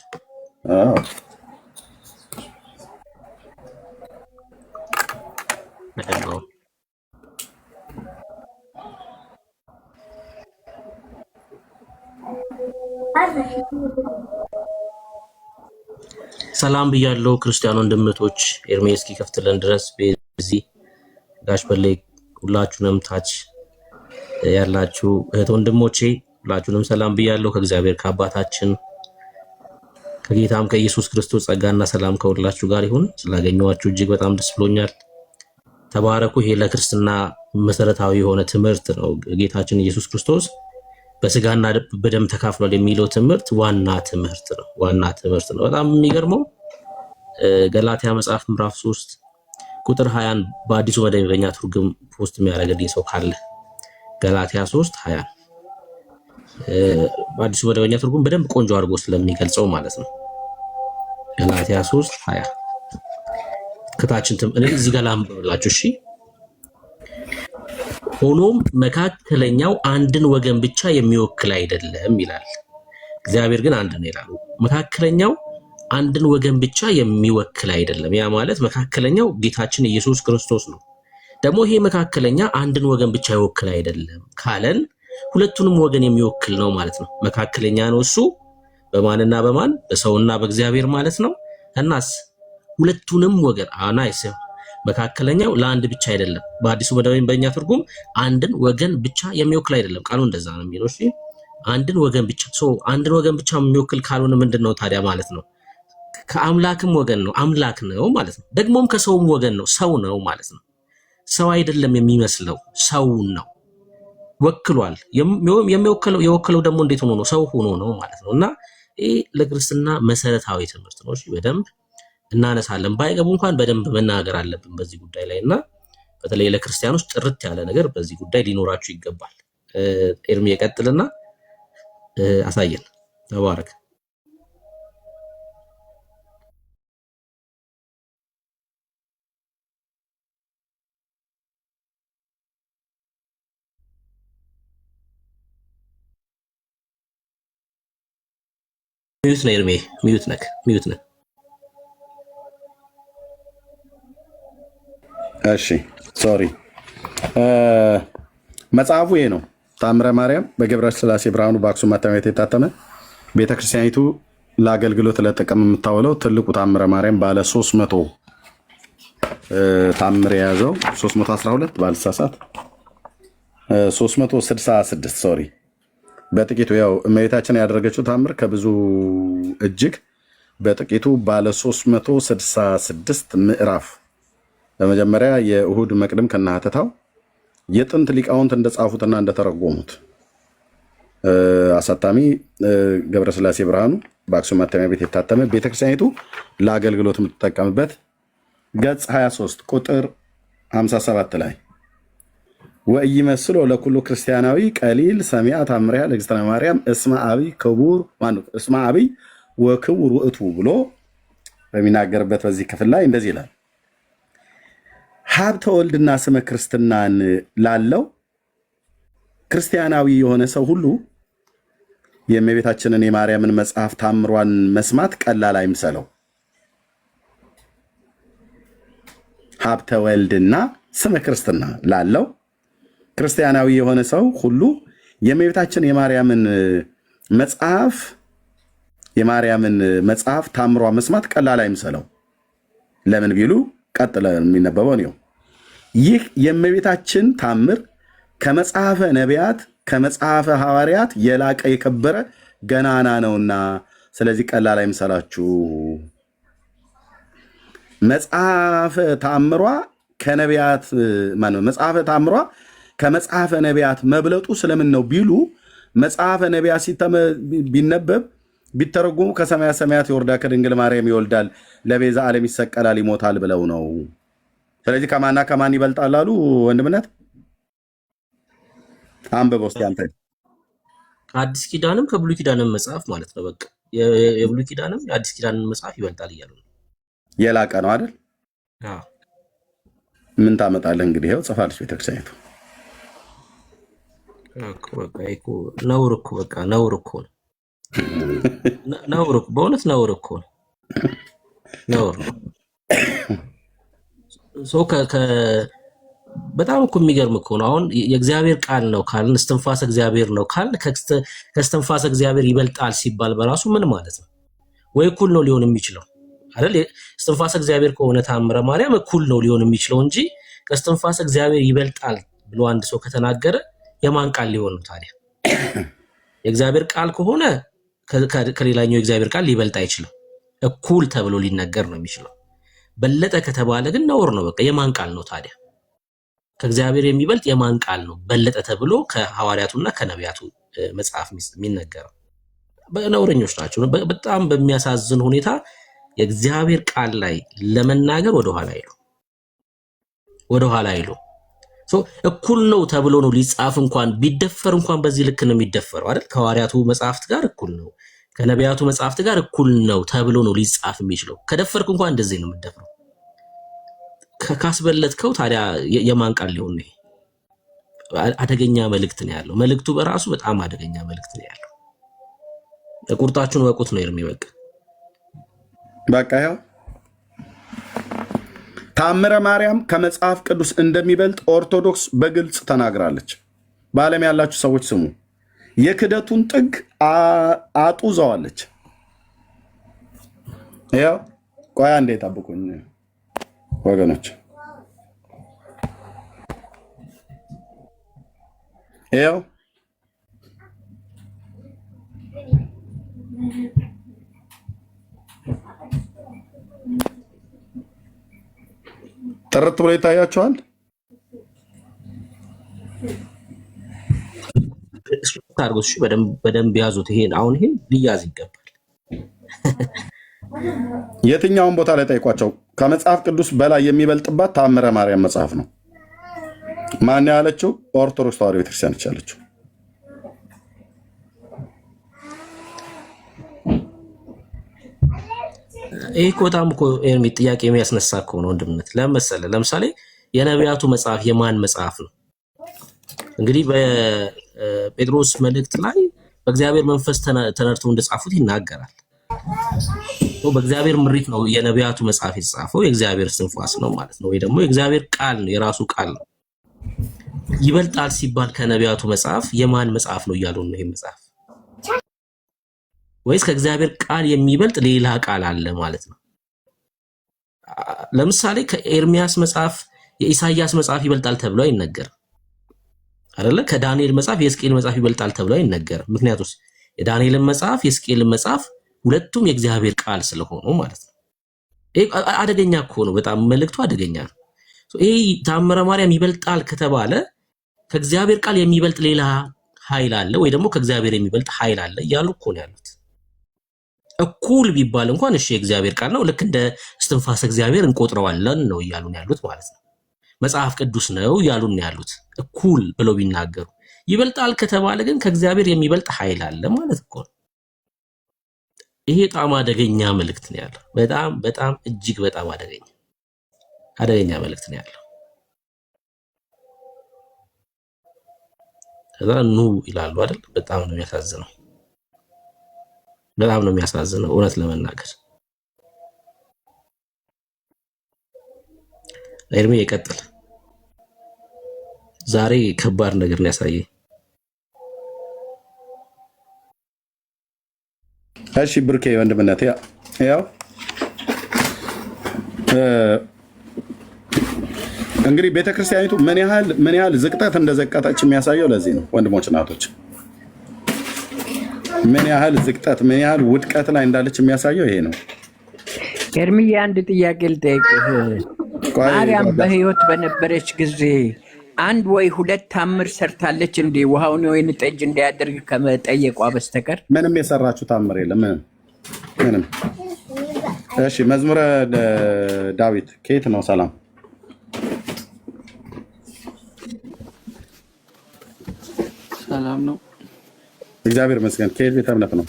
ሰላም ብያለሁ ክርስቲያን ወንድምቶች። ኤርሜ እስኪ ከፍትልን ድረስ በዚህ ጋሽ በሌ ሁላችሁንም ታች ያላችሁ እህት ወንድሞቼ ሁላችሁንም ሰላም ብያለሁ። ከእግዚአብሔር ከአባታችን ከጌታም ከኢየሱስ ክርስቶስ ጸጋና ሰላም ከሁላችሁ ጋር ይሁን። ስላገኘኋችሁ እጅግ በጣም ደስ ብሎኛል። ተባረኩ። ይሄ ለክርስትና መሰረታዊ የሆነ ትምህርት ነው። ጌታችን ኢየሱስ ክርስቶስ በስጋና በደም ተካፍሏል የሚለው ትምህርት ዋና ትምህርት ነው። ዋና ትምህርት ነው። በጣም የሚገርመው ገላትያ መጽሐፍ ምዕራፍ 3 ቁጥር 20 በአዲሱ መደበኛ ትርጉም ፖስት የሚያደርግልኝ ሰው ካለ ገላትያ 3:20 በአዲሱ መደበኛ ትርጉም በደንብ ቆንጆ አድርጎ ስለሚገልጸው ማለት ነው። ገላትያ 3:20 ከታችን እኔ እዚህ ጋር ላንብብላችሁ። እሺ ሆኖም መካከለኛው አንድን ወገን ብቻ የሚወክል አይደለም ይላል። እግዚአብሔር ግን አንድ ነው ይላል። መካከለኛው አንድን ወገን ብቻ የሚወክል አይደለም። ያ ማለት መካከለኛው ጌታችን ኢየሱስ ክርስቶስ ነው። ደግሞ ይሄ መካከለኛ አንድን ወገን ብቻ ይወክል አይደለም ካለን ሁለቱንም ወገን የሚወክል ነው ማለት ነው። መካከለኛ ነው እሱ በማንና በማን በሰውና በእግዚአብሔር ማለት ነው። እናስ ሁለቱንም ወገን ናይስ መካከለኛው ለአንድ ብቻ አይደለም። በአዲሱ መደበኛ ትርጉም አንድን ወገን ብቻ የሚወክል አይደለም። ቃሉ እንደዛ ነው የሚለው። እሺ አንድን ወገን ብቻ አንድን ወገን ብቻ የሚወክል ካልሆነ ምንድነው ታዲያ ማለት ነው? ከአምላክም ወገን ነው፣ አምላክ ነው ማለት ነው። ደግሞም ከሰውም ወገን ነው፣ ሰው ነው ማለት ነው። ሰው አይደለም የሚመስለው፣ ሰው ነው ወክሏል። የወከለው ደግሞ እንዴት ሆኖ ነው? ሰው ሆኖ ነው ማለት ነው። እና ይሄ ለክርስትና መሰረታዊ ትምህርት ነው። እሺ በደንብ እናነሳለን። ባይገቡ እንኳን በደንብ መናገር አለብን በዚህ ጉዳይ ላይ እና በተለይ ለክርስቲያኖች ጥርት ያለ ነገር በዚህ ጉዳይ ሊኖራችሁ ይገባል። ኤርሚ የቀጥልና አሳየን። ተባረክ። ሚዩት ነው ኤርሚ፣ ሚዩት ነህ። እሺ ሶሪ። መጽሐፉ ይሄ ነው። ተአምረ ማርያም በገብረ ሥላሴ ብርሃኑ በአክሱም ማተሚያ ቤት የታተመ ቤተክርስቲያኒቱ ለአገልግሎት ለጥቅም የምታውለው ትልቁ ተአምረ ማርያም ባለ 300 ታምር የያዘው 312 ባልሳሳት 366 ሶሪ። በጥቂቱ ያው እመቤታችን ያደረገችው ታምር ከብዙ እጅግ በጥቂቱ ባለ 366 ምዕራፍ በመጀመሪያ የእሁድ መቅድም ከነሐተታው የጥንት ሊቃውንት እንደጻፉትና እንደተረጎሙት አሳታሚ ገብረ ሥላሴ ብርሃኑ በአክሱም ማተሚያ ቤት የታተመ ቤተክርስቲያኒቱ ለአገልግሎት የምትጠቀምበት ገጽ 23 ቁጥር 57 ላይ ወኢይመስሎ ለኩሉ ክርስቲያናዊ ቀሊል ሰሚዐ ታምሪሃ ለእግዝእትነ ማርያም እስመ አብይ ወክቡር ውእቱ ብሎ በሚናገርበት በዚህ ክፍል ላይ እንደዚህ ይላል። ሀብተ ወልድና ስመ ክርስትናን ላለው ክርስቲያናዊ የሆነ ሰው ሁሉ የእመቤታችንን የማርያምን መጽሐፍ ታምሯን መስማት ቀላል አይምሰለው። ሀብተ ወልድና ስመ ክርስትና ላለው ክርስቲያናዊ የሆነ ሰው ሁሉ የእመቤታችን የማርያምን መጽሐፍ ታምሯ መስማት ቀላል አይምሰለው። ለምን ቢሉ ቀጥለ የሚነበበው ነው። ይህ የእመቤታችን ታምር ከመጽሐፈ ነቢያት ከመጽሐፈ ሐዋርያት የላቀ የከበረ ገናና ነውና፣ ስለዚህ ቀላል አይምሰላችሁ። መጽሐፈ ታምሯ ከመጽሐፈ ነቢያት መብለጡ ስለምን ነው ቢሉ መጽሐፈ ነቢያት ቢነበብ ቢተረጉሙ ከሰማያ ሰማያት ይወርዳ ከድንግል ማርያም ይወልዳል ለቤዛ ዓለም ይሰቀላል ይሞታል ብለው ነው። ስለዚህ ከማና ከማን ይበልጣል አሉ ወንድምነት? አንብበው እስኪ አንተ። አዲስ ኪዳንም ከብሉይ ኪዳንም መጽሐፍ ማለት ነው። በቃ የብሉይ ኪዳንም የአዲስ ኪዳንን መጽሐፍ ይበልጣል እያሉ ነው። የላቀ ነው አይደል? ምን ታመጣለህ እንግዲህ? ይኸው ጽፋለች ቤተክርስቲያኒቱ። ነውር እኮ በቃ ነውር እኮ ነው። ነውር በእውነት ነውር እኮ ነው። ነውር ነው። በጣም እኮ የሚገርም እኮ ነው። አሁን የእግዚአብሔር ቃል ነው ካልን እስትንፋሰ እግዚአብሔር ነው ካልን ከእስትንፋሰ እግዚአብሔር ይበልጣል ሲባል በራሱ ምን ማለት ነው? ወይ እኩል ነው ሊሆን የሚችለው አይደል? እስትንፋሰ እግዚአብሔር ከሆነ ተአምረ ማርያም እኩል ነው ሊሆን የሚችለው እንጂ ከእስትንፋሰ እግዚአብሔር ይበልጣል ብሎ አንድ ሰው ከተናገረ የማን ቃል ሊሆን ነው ታዲያ? የእግዚአብሔር ቃል ከሆነ ከሌላኛው የእግዚአብሔር ቃል ሊበልጥ አይችልም። እኩል ተብሎ ሊነገር ነው የሚችለው። በለጠ ከተባለ ግን ነውር ነው። በቃ የማን ቃል ነው ታዲያ? ከእግዚአብሔር የሚበልጥ የማን ቃል ነው በለጠ ተብሎ ከሐዋርያቱና ከነቢያቱ መጽሐፍ የሚነገረው? በነውረኞች ናቸው። በጣም በሚያሳዝን ሁኔታ የእግዚአብሔር ቃል ላይ ለመናገር ወደኋላ አይሉ። እኩል ነው ተብሎ ነው ሊጻፍ እንኳን ቢደፈር እንኳን በዚህ ልክ ነው የሚደፈረው አይደል? ከሐዋርያቱ መጽሐፍት ጋር እኩል ነው፣ ከነቢያቱ መጽሐፍት ጋር እኩል ነው ተብሎ ነው ሊጻፍ የሚችለው። ከደፈርክ እንኳን እንደዚህ ነው የምትደፍረው። ካስበለጥከው ታዲያ የማን ቃል ሊሆን ነው? አደገኛ መልእክት ነው ያለው። መልእክቱ በራሱ በጣም አደገኛ መልእክት ነው ያለው። ቁርጣችሁን ወቁት ነው ኤርሚ። በቃ ያው ተአምረ ማርያም ከመጽሐፍ ቅዱስ እንደሚበልጥ ኦርቶዶክስ በግልጽ ተናግራለች። በዓለም ያላችሁ ሰዎች ስሙ። የክደቱን ጥግ አጡዘዋለች። ያው ቆያ እንዴ ጠብቁኝ ወገኖች። ያው ጥርት ብሎ ይታያቸዋል። በደንብ ያዙት። ይሄን አሁን ይሄን ሊያዝ ይገባል። የትኛውን ቦታ ላይ ጠይቋቸው። ከመጽሐፍ ቅዱስ በላይ የሚበልጥባት ተአምረ ማርያም መጽሐፍ ነው። ማን ያለችው? ኦርቶዶክስ ተዋሕዶ ቤተክርስቲያን ያለችው። ይህ እኮ በጣም እኮ ጥያቄ የሚያስነሳ እኮ ነው ወንድምነት። ለምን መሰለህ? ለምሳሌ የነቢያቱ መጽሐፍ የማን መጽሐፍ ነው? እንግዲህ በጴጥሮስ መልእክት ላይ በእግዚአብሔር መንፈስ ተነድተው እንደጻፉት ይናገራል። በእግዚአብሔር ምሪት ነው የነቢያቱ መጽሐፍ የተጻፈው፣ የእግዚአብሔር እስትንፋስ ነው ማለት ነው። ወይ ደግሞ የእግዚአብሔር ቃል ነው፣ የራሱ ቃል ነው። ይበልጣል ሲባል ከነቢያቱ መጽሐፍ የማን መጽሐፍ ነው እያሉ ነው? ይሄ መጽሐፍ ወይስ ከእግዚአብሔር ቃል የሚበልጥ ሌላ ቃል አለ ማለት ነው? ለምሳሌ ከኤርሚያስ መጽሐፍ የኢሳይያስ መጽሐፍ ይበልጣል ተብሎ አይነገርም አይደለ? ከዳንኤል መጽሐፍ የሕዝቅኤል መጽሐፍ ይበልጣል ተብሎ አይነገርም። ምክንያቱም የዳንኤልን መጽሐፍ የሕዝቅኤልን መጽሐፍ ሁለቱም የእግዚአብሔር ቃል ስለሆኑ ማለት ነው። ይሄ አደገኛ እኮ ነው፣ በጣም መልእክቱ አደገኛ ነው። ይሄ ተአምረ ማርያም ይበልጣል ከተባለ ከእግዚአብሔር ቃል የሚበልጥ ሌላ ኃይል አለ ወይ ደግሞ ከእግዚአብሔር የሚበልጥ ኃይል አለ እያሉ እኮ ነው ያሉት። እኩል ቢባል እንኳን እሺ የእግዚአብሔር ቃል ነው፣ ልክ እንደ እስትንፋስ እግዚአብሔር እንቆጥረዋለን ነው እያሉ ነው ያሉት ማለት ነው። መጽሐፍ ቅዱስ ነው እያሉ ነው ያሉት እኩል ብለው ቢናገሩ። ይበልጣል ከተባለ ግን ከእግዚአብሔር የሚበልጥ ኃይል አለ ማለት እኮ ነው። ይሄ በጣም አደገኛ መልእክት ነው ያለው። በጣም በጣም እጅግ በጣም አደገኛ መልእክት ነው ያለው። ከዛ ኑ ይላሉ አይደል? በጣም ነው የሚያሳዝነው። በጣም ነው የሚያሳዝነው እውነት ለመናገር። ኤርሚ ይቀጥል። ዛሬ ከባድ ነገር ነው ያሳየኝ። እሺ ብሩኬ ወንድምነት ያው እንግዲህ ቤተክርስቲያኒቱ ምን ያህል ዝቅጠት እንደዘቀጠች የሚያሳየው ለዚህ ነው ወንድሞች እናቶች። ምን ያህል ዝቅጠት ምን ያህል ውድቀት ላይ እንዳለች የሚያሳየው ይሄ ነው። ኤርሚዬ አንድ ጥያቄ ልጠይቅህ። ማርያም በሕይወት በነበረች ጊዜ አንድ ወይ ሁለት ታምር ሰርታለች እንዴ? ውሃውን ወይን ጠጅ እንዳያደርግ ከመጠየቋ በስተቀር ምንም የሰራችው ታምር የለም። ምንም። እሺ መዝሙረ ዳዊት ከየት ነው? ሰላም ሰላም ነው፣ እግዚአብሔር ይመስገን። ከየት ቤተ እምነት ነው?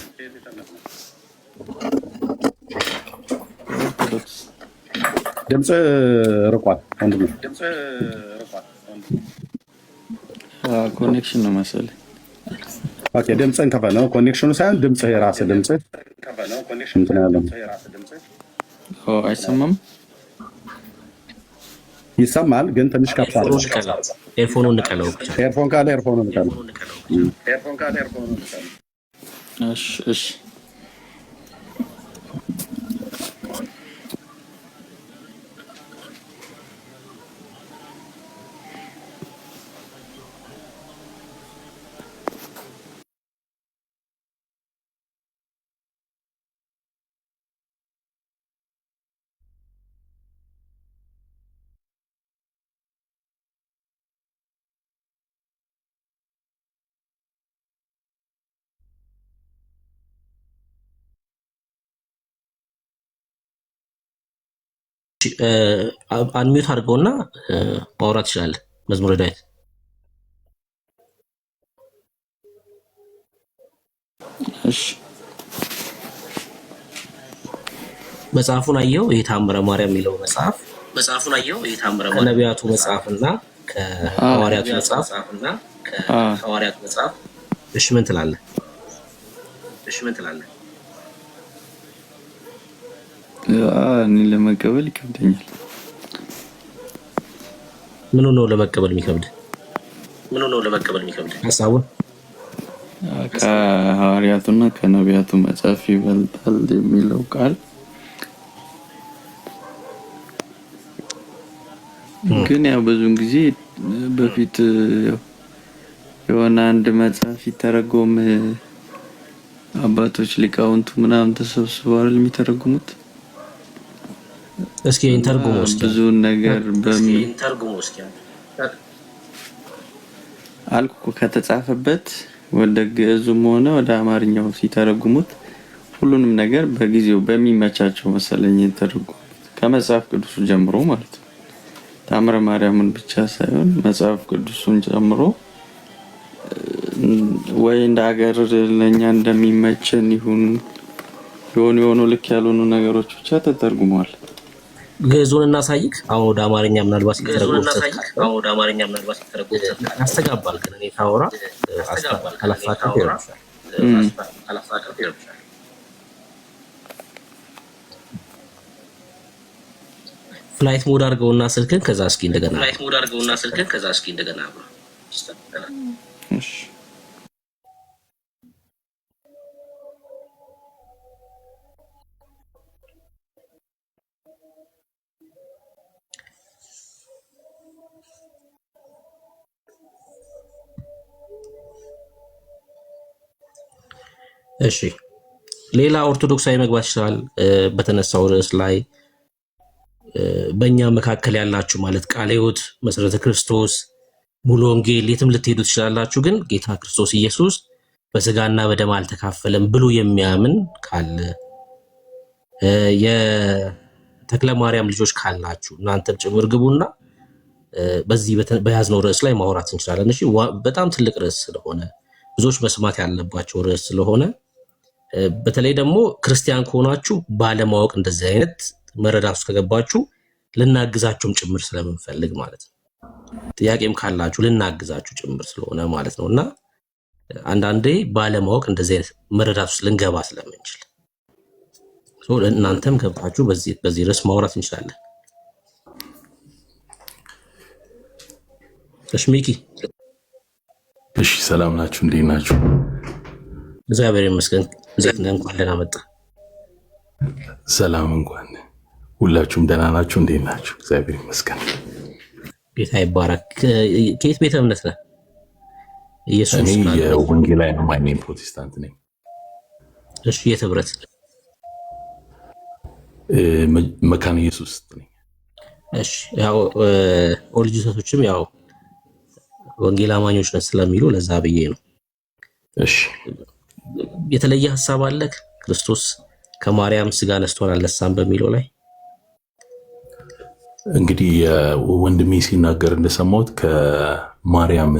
ድምፅ ርቋል ወንድም። ኮኔክሽን ነው መሰለኝ። ኦኬ ድምፅን ከፈል ነው ኮኔክሽኑ ሳይሆን ድምፅ የራስህ ድምፅ እንትን ያለው አይሰማም። ይሰማል ግን ትንሽ ከፍ አለ። ኤርፎኑን ንቀለው። ኤርፎን ካለ ኤርፎኑን ንቀለው። እሺ እሺ አንሚዩት አድርገውና ማውራት ትችላለህ። መዝሙረ ዳዊት እሺ። መጽሐፉን አየው። ይሄ ተአምረ ማርያም የሚለው መጽሐፉን አየው። ይሄ ተአምረ ማርያም ከነቢያቱ መጽሐፍና ከሐዋርያቱ መጽሐፍ እሺ ምን ትላለህ? እኔ ለመቀበል ይከብደኛል። ምኑ ነው ለመቀበል የሚከብድ? ሐሳቡን ከሐዋርያቱና ከነቢያቱ መጽሐፍ ይበልጣል የሚለው ቃል ግን ያው ብዙውን ጊዜ በፊት የሆነ አንድ መጽሐፍ ይተረጎም አባቶች ሊቃውንቱ ምናምን ተሰብስበው አይደል የሚተረጉሙት? እስኪ ኢንተርጉሞ እስኪ ብዙ ነገር አልኩ ከተጻፈበት ወደ ግዕዙም ሆነ ወደ አማርኛው ሲተረጉሙት ሁሉንም ነገር በጊዜው በሚመቻቸው መሰለኝ የተረጎሙት ከመጽሐፍ ቅዱሱ ጀምሮ ማለት ነው። ታምረ ማርያምን ብቻ ሳይሆን መጽሐፍ ቅዱሱን ጨምሮ ወይ እንደ ሀገር ለኛ እንደሚመቸን ይሁን የሆኑ ልክ ያልሆኑ ነገሮች ብቻ ተተርጉመዋል። ግዕዙን እናሳይክ። አሁን ወደ አማርኛ ምናልባት ያስተጋባል፣ ግን እኔ ታወራ አላፋቀም ይረብሻል። ፍላይት ሞድ አድርገውና ስልክን ከዛ እስኪ እንደገና እሺ እሺ ሌላ ኦርቶዶክሳዊ መግባት ይችላል። በተነሳው ርዕስ ላይ በእኛ መካከል ያላችሁ ማለት ቃለ ሕይወት፣ መሰረተ ክርስቶስ፣ ሙሉ ወንጌል የትም ልትሄዱ ትችላላችሁ። ግን ጌታ ክርስቶስ ኢየሱስ በስጋና በደም አልተካፈለም ብሎ የሚያምን ካለ የተክለ ማርያም ልጆች ካላችሁ እናንተም ጭምር ግቡና በዚህ በያዝነው ርዕስ ላይ ማውራት እንችላለን። እሺ በጣም ትልቅ ርዕስ ስለሆነ ብዙዎች መስማት ያለባቸው ርዕስ ስለሆነ በተለይ ደግሞ ክርስቲያን ከሆናችሁ ባለማወቅ እንደዚህ አይነት መረዳት ውስጥ ከገባችሁ ልናግዛችሁም ጭምር ስለምንፈልግ ማለት ነው። ጥያቄም ካላችሁ ልናግዛችሁ ጭምር ስለሆነ ማለት ነውና አንዳንዴ ባለማወቅ እንደዚህ አይነት መረዳት ውስጥ ልንገባ ስለምንችል እናንተም ገብታችሁ በዚህ ርዕስ ማውራት እንችላለን። እሺ ሚኪ። እሺ ሰላም ናችሁ? እንዴት ናችሁ? እግዚአብሔር ይመስገን። እንኳን ደህና መጣ። ሰላም እንኳን ሁላችሁም ደህና ናችሁ? እንዴት ናችሁ? እግዚአብሔር ይመስገን። ጌታ ይባረክ። ከየት ቤተ እምነት ነህ? ኢየሱስ እኔ የወንጌላዊ ነው ማይኔ ፕሮቴስታንት ነኝ። እሺ የት ህብረት? መካነ ኢየሱስ ነኝ። እሺ ያው ኦሪጂናቶችም ያው ወንጌል አማኞች ነን ስለሚሉ ለዛ ብዬ ነው። እሺ የተለየ ሐሳብ አለ ክርስቶስ ከማርያም ስጋ ነስቷል አልነሳም በሚለው ላይ? እንግዲህ ወንድሜ ሲናገር እንደሰማሁት ከማርያም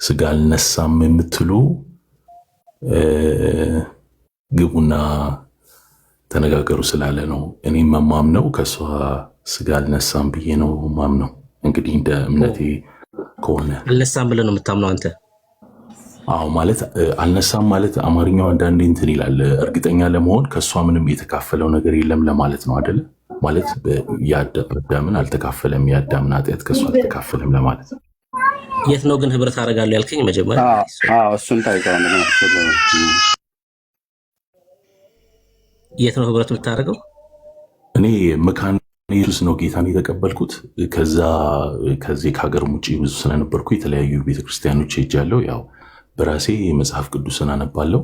ስጋ አልነሳም የምትሉ ግቡና ተነጋገሩ ስላለ ነው። እኔም ማምነው ከሷ ስጋ አልነሳም ብዬ ነው ማምነው። እንግዲህ እንደ እምነቴ ከሆነ አልነሳም ብለህ ነው የምታምነው አንተ? አዎ ማለት አልነሳም ማለት አማርኛው አንዳንዴ እንትን ይላል። እርግጠኛ ለመሆን ከሷ ምንም የተካፈለው ነገር የለም ለማለት ነው አይደለ? ማለት የአዳምን አልተካፈለም፣ የአዳምን ኃጢአት ከሷ አልተካፈለም ለማለት ነው። የት ነው ግን ህብረት አደርጋለሁ ያልከኝ? መጀመሪያ እሱን ታይቀዋል። የት ነው ህብረት የምታደርገው? እኔ መካነ ኢየሱስ ነው ጌታን የተቀበልኩት። ከዚህ ከሀገር ውጭ ብዙ ስለነበርኩ የተለያዩ ቤተክርስቲያኖች ሄጃለሁ። ያው በራሴ መጽሐፍ ቅዱስን አነባለሁ።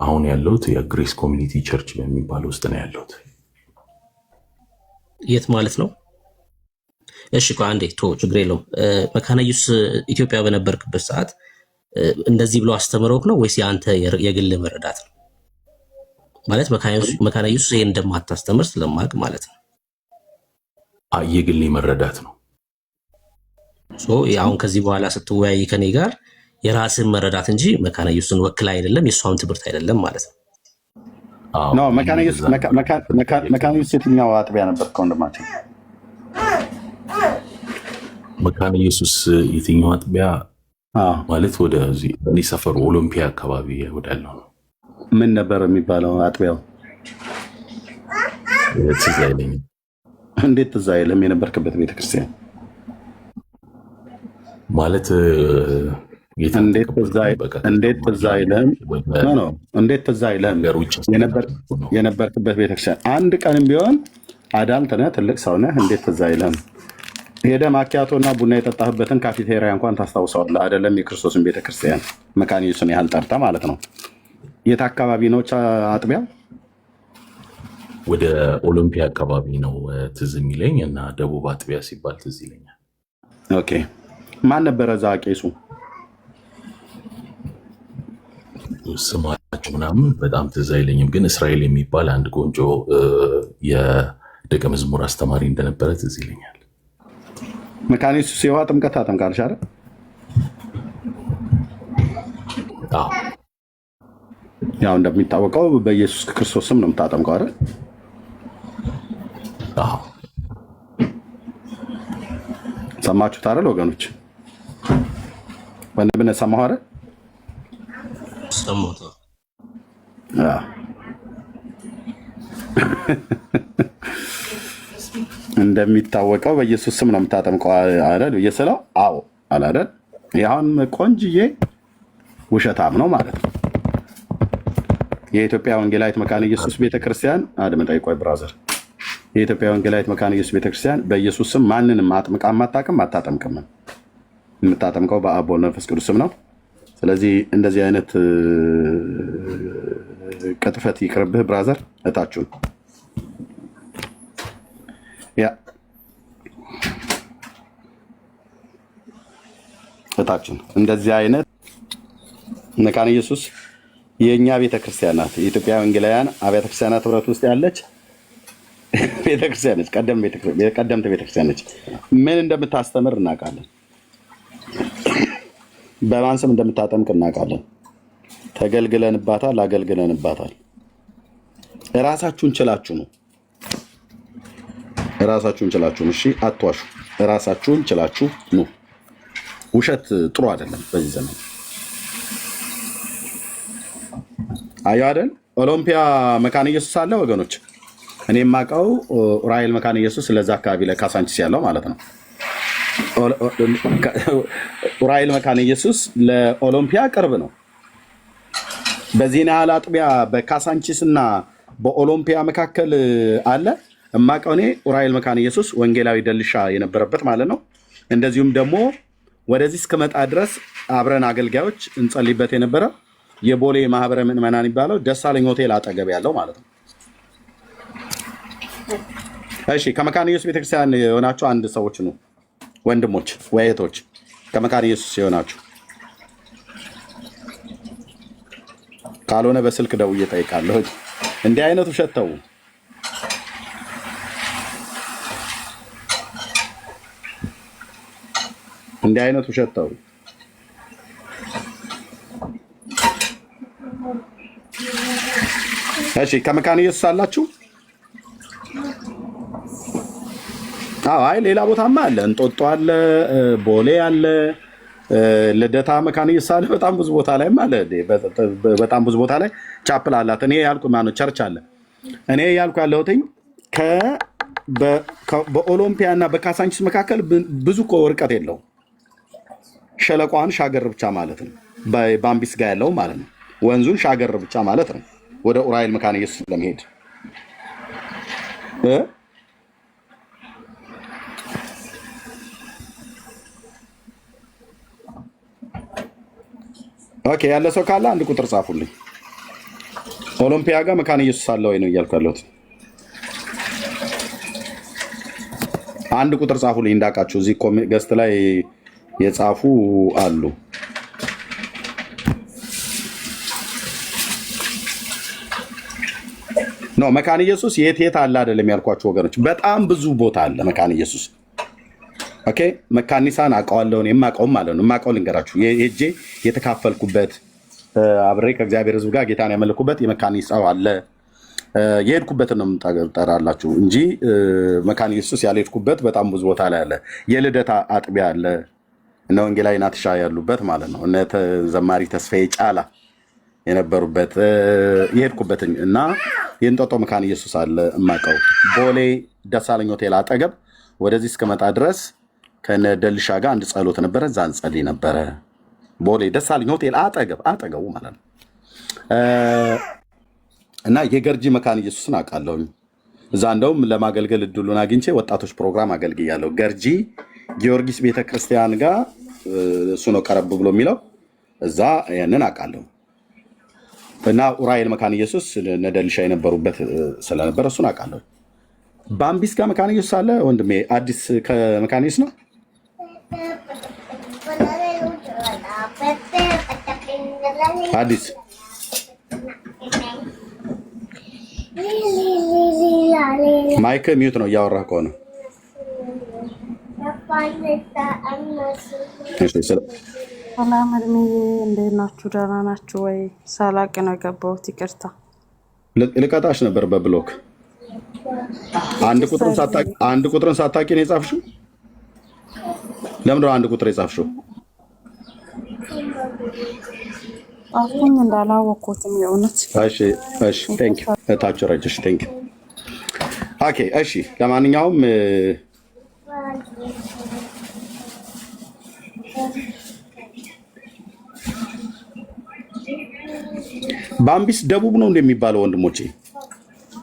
አሁን ያለሁት የግሬስ ኮሚኒቲ ቸርች በሚባለው ውስጥ ነው ያለሁት። የት ማለት ነው? እሺ አንዴ ችግር የለውም። መካነ ኢየሱስ ኢትዮጵያ በነበርክበት ሰዓት እንደዚህ ብሎ አስተምረውክ ነው ወይስ የአንተ የግል መረዳት ነው? ማለት መካነ ኢየሱስ ይሄን እንደማታስተምር ስለማቅ ማለት ነው። የግል መረዳት ነው። አሁን ከዚህ በኋላ ስትወያይ ከኔ ጋር የራስን መረዳት እንጂ መካነ ኢየሱስን ወክል አይደለም፣ የሷም ትምህርት አይደለም ማለት ነው። ነው መካነ ኢየሱስ የትኛው አጥቢያ ነበር ከወንድማችን? መካነ ኢየሱስ የትኛው አጥቢያ ማለት ወደዚህ እኔ ሰፈሩ ኦሎምፒያ አካባቢ ወዳለው ነው። ምን ነበር የሚባለው አጥቢያው? ትዝ አይለኝም። እንዴት ትዝ አይልም? የነበርክበት ቤተክርስቲያን ማለት እንዴት ትዝ አይልም? እንዴት ትዝ አይልም? የነበርክበት ቤተክርስቲያን አንድ ቀንም ቢሆን አዳልት ነህ፣ ትልቅ ሰው ነህ። እንዴት ትዝ አይልም? ሄደህ ማኪያቶና ቡና የጠጣህበትን ካፌቴሪያ እንኳን ታስታውሰዋለህ አይደለም? የክርስቶስን ቤተክርስቲያን መካነ ኢየሱስን ያህል ጠርተህ ማለት ነው። የት አካባቢ ነው አጥቢያው? ወደ ኦሎምፒያ አካባቢ ነው ትዝ የሚለኝ እና ደቡብ አጥቢያ ሲባል ትዝ ይለኛል። ኦኬ። ማን ነበረ እዛ ቄሱ? ስማ ምናምን በጣም ትዝ አይለኝም፣ ግን እስራኤል የሚባል አንድ ቆንጆ የደቀ መዝሙር አስተማሪ እንደነበረ ትዝ ይለኛል። መካነ ኢየሱስ የውሃ ጥምቀት ታጠምቃለች አይደል? ያው እንደሚታወቀው በኢየሱስ ክርስቶስ ስም ነው የምታጠምቀው አይደል? ሰማችሁት አይደል ወገኖች? ወንድምነት ሰማሁ አይደል? ሰማሁት። እንደሚታወቀው በኢየሱስ ስም ነው የምታጠምቀው አይደል? እየስለው አዎ አለ አይደል? ያሁን ቆንጅዬ ውሸታም ነው ማለት ነው። የኢትዮጵያ ወንጌላዊት መካነ ኢየሱስ ቤተክርስቲያን አድምጠኝ፣ ቆይ ብራዘር። የኢትዮጵያ ወንጌላዊት መካነ ኢየሱስ ቤተክርስቲያን በኢየሱስ ስም ማንንም አጥምቃ አታውቅም፣ አታጠምቅም። የምታጠምቀው በአብ ወልድ መንፈስ ቅዱስ ስም ነው። ስለዚህ እንደዚህ አይነት ቅጥፈት ይቅርብህ ብራዘር። እታችሁን ያ እታችሁን እንደዚህ አይነት መካነ ኢየሱስ የእኛ ቤተክርስቲያን ናት። የኢትዮጵያ ወንጌላውያን አብያተ ክርስቲያናት ህብረት ውስጥ ያለች ቤተክርስቲያን ነች። ቀደምት ቤተክርስቲያን ነች። ምን እንደምታስተምር እናውቃለን። በማን ስም እንደምታጠምቅ እናውቃለን። ተገልግለንባታል፣ አገልግለንባታል። እራሳችሁን ችላችሁ ነው። እራሳችሁን ችላችሁ ነው። እሺ አትዋሹ። እራሳችሁን ችላችሁ ነው። ውሸት ጥሩ አይደለም በዚህ ዘመን። አየሁ አይደል? ኦሎምፒያ መካነ ኢየሱስ አለ ወገኖች። እኔ የማውቀው ራሔል መካነ ኢየሱስ ለዛ አካባቢ ላይ ካሳንቺስ ያለው ማለት ነው። ራሔል መካነ ኢየሱስ ለኦሎምፒያ ቅርብ ነው። በዚህን ያህል አጥቢያ በካሳንቺስ እና በኦሎምፒያ መካከል አለ። የማውቀው እኔ ራሔል መካነ ኢየሱስ ወንጌላዊ ደልሻ የነበረበት ማለት ነው። እንደዚሁም ደግሞ ወደዚህ እስከመጣ ድረስ አብረን አገልጋዮች እንጸልይበት የነበረ የቦሌ ማህበረ ምዕመናን የሚባለው ደሳለኝ ሆቴል አጠገብ ያለው ማለት ነው። እሺ ከመካነ ኢየሱስ ቤተክርስቲያን የሆናችሁ አንድ ሰዎች ነው ወንድሞች ወይ እህቶች፣ ከመካነ ኢየሱስ የሆናችሁ ካልሆነ በስልክ ደውዬ እጠይቃለሁ። እንዲህ አይነት ውሸት ተው። እንዲህ አይነት ውሸት ተው። እሺ ከመካነ ኢየሱስ አላችሁ? አይ ሌላ ቦታማ አለ። እንጦጦ አለ፣ ቦሌ አለ፣ ልደታ መካነ ኢየሱስ አለ። በጣም ብዙ ቦታ ላይም አለ። በጣም ብዙ ቦታ ላይ ቻፕል አላት። እኔ ያልኩ ማነው ቸርች አለ። እኔ ያልኩ ያለሁትኝ በኦሎምፒያ እና በካሳንቺስ መካከል ብዙ እኮ ርቀት የለውም። ሸለቋን ሻገር ብቻ ማለት ነው። በባምቢስ ጋር ያለው ማለት ነው። ወንዙን ሻገር ብቻ ማለት ነው። ወደ ራሔል መካነ ኢየሱስ ለመሄድ ኦኬ። ያለ ሰው ካለ አንድ ቁጥር ጻፉልኝ። ኦሎምፒያ ጋር መካነ ኢየሱስ አለ ወይ ነው እያልኩ ያለሁት። አንድ ቁጥር ጻፉልኝ እንዳውቃችሁ። እዚህ ገስት ላይ የጻፉ አሉ። ኖ መካነ ኢየሱስ የት አለ አይደለም ያልኳችሁ ወገኖች፣ በጣም ብዙ ቦታ አለ መካነ ኢየሱስ። ኦኬ መካኒሳን አውቀዋለሁ፣ የማውቀውም ማለት ነው። የማውቀው ልንገራችሁ፣ ሄጄ የተካፈልኩበት አብሬ ከእግዚአብሔር ሕዝብ ጋር ጌታን ያመለኩበት የመካኒሳው አለ። የሄድኩበትን ነው የምጠራላችሁ እንጂ መካነ ኢየሱስ ያልሄድኩበት በጣም ብዙ ቦታ ላይ አለ። የልደታ አጥቢያ አለ፣ እነ ወንጌላዊ ናትሻ ያሉበት ማለት ነው። እነ ዘማሪ ተስፋዬ ጫላ የነበሩበት የሄድኩበት እና የእንጦጦ መካነ ኢየሱስ አለ የማውቀው። ቦሌ ደሳለኝ ሆቴል አጠገብ ወደዚህ እስከመጣ ድረስ ከነ ደልሻ ጋር አንድ ጸሎት ነበረ፣ እዛ እንጸልይ ነበረ። ቦሌ ደሳለኝ ሆቴል አጠገቡ ማለት ነው። እና የገርጂ መካነ ኢየሱስን አውቃለሁኝ። እዛ እንደውም ለማገልገል እድሉን አግኝቼ ወጣቶች ፕሮግራም አገልግያለሁ። ገርጂ ጊዮርጊስ ቤተክርስቲያን ጋር እሱ ነው ቀረብ ብሎ የሚለው፣ እዛ ያንን አውቃለሁ። እና ራሔል መካነ ኢየሱስ ነደልሻ የነበሩበት ስለነበረ እሱን አውቃለሁ። ባምቢስ ጋር መካነ ኢየሱስ አለ ወንድሜ። አዲስ ከመካነ ኢየሱስ ነው። አዲስ ማይክ ሚዩት ነው እያወራህ ከሆነ። ሰላም እድሜዬ፣ እንዴት ናችሁ? ደህና ናችሁ ወይ? ሳላቅ ነው የገባሁት፣ ይቅርታ። ልቀጣሽ ነበር በብሎክ አንድ ቁጥርን ሳታቂ ነው የጻፍሽው። ለምንድን ነው አንድ ቁጥር የጻፍሽው? ጻፍኩኝ እንዳላወቅኩትም የእውነት። እሺ ቴንክ ዩ እታች ረጅሽ ቴንክ ዩ። ኦኬ እሺ፣ ለማንኛውም ባምቢስ ደቡብ ነው እንደሚባለው ወንድሞቼ፣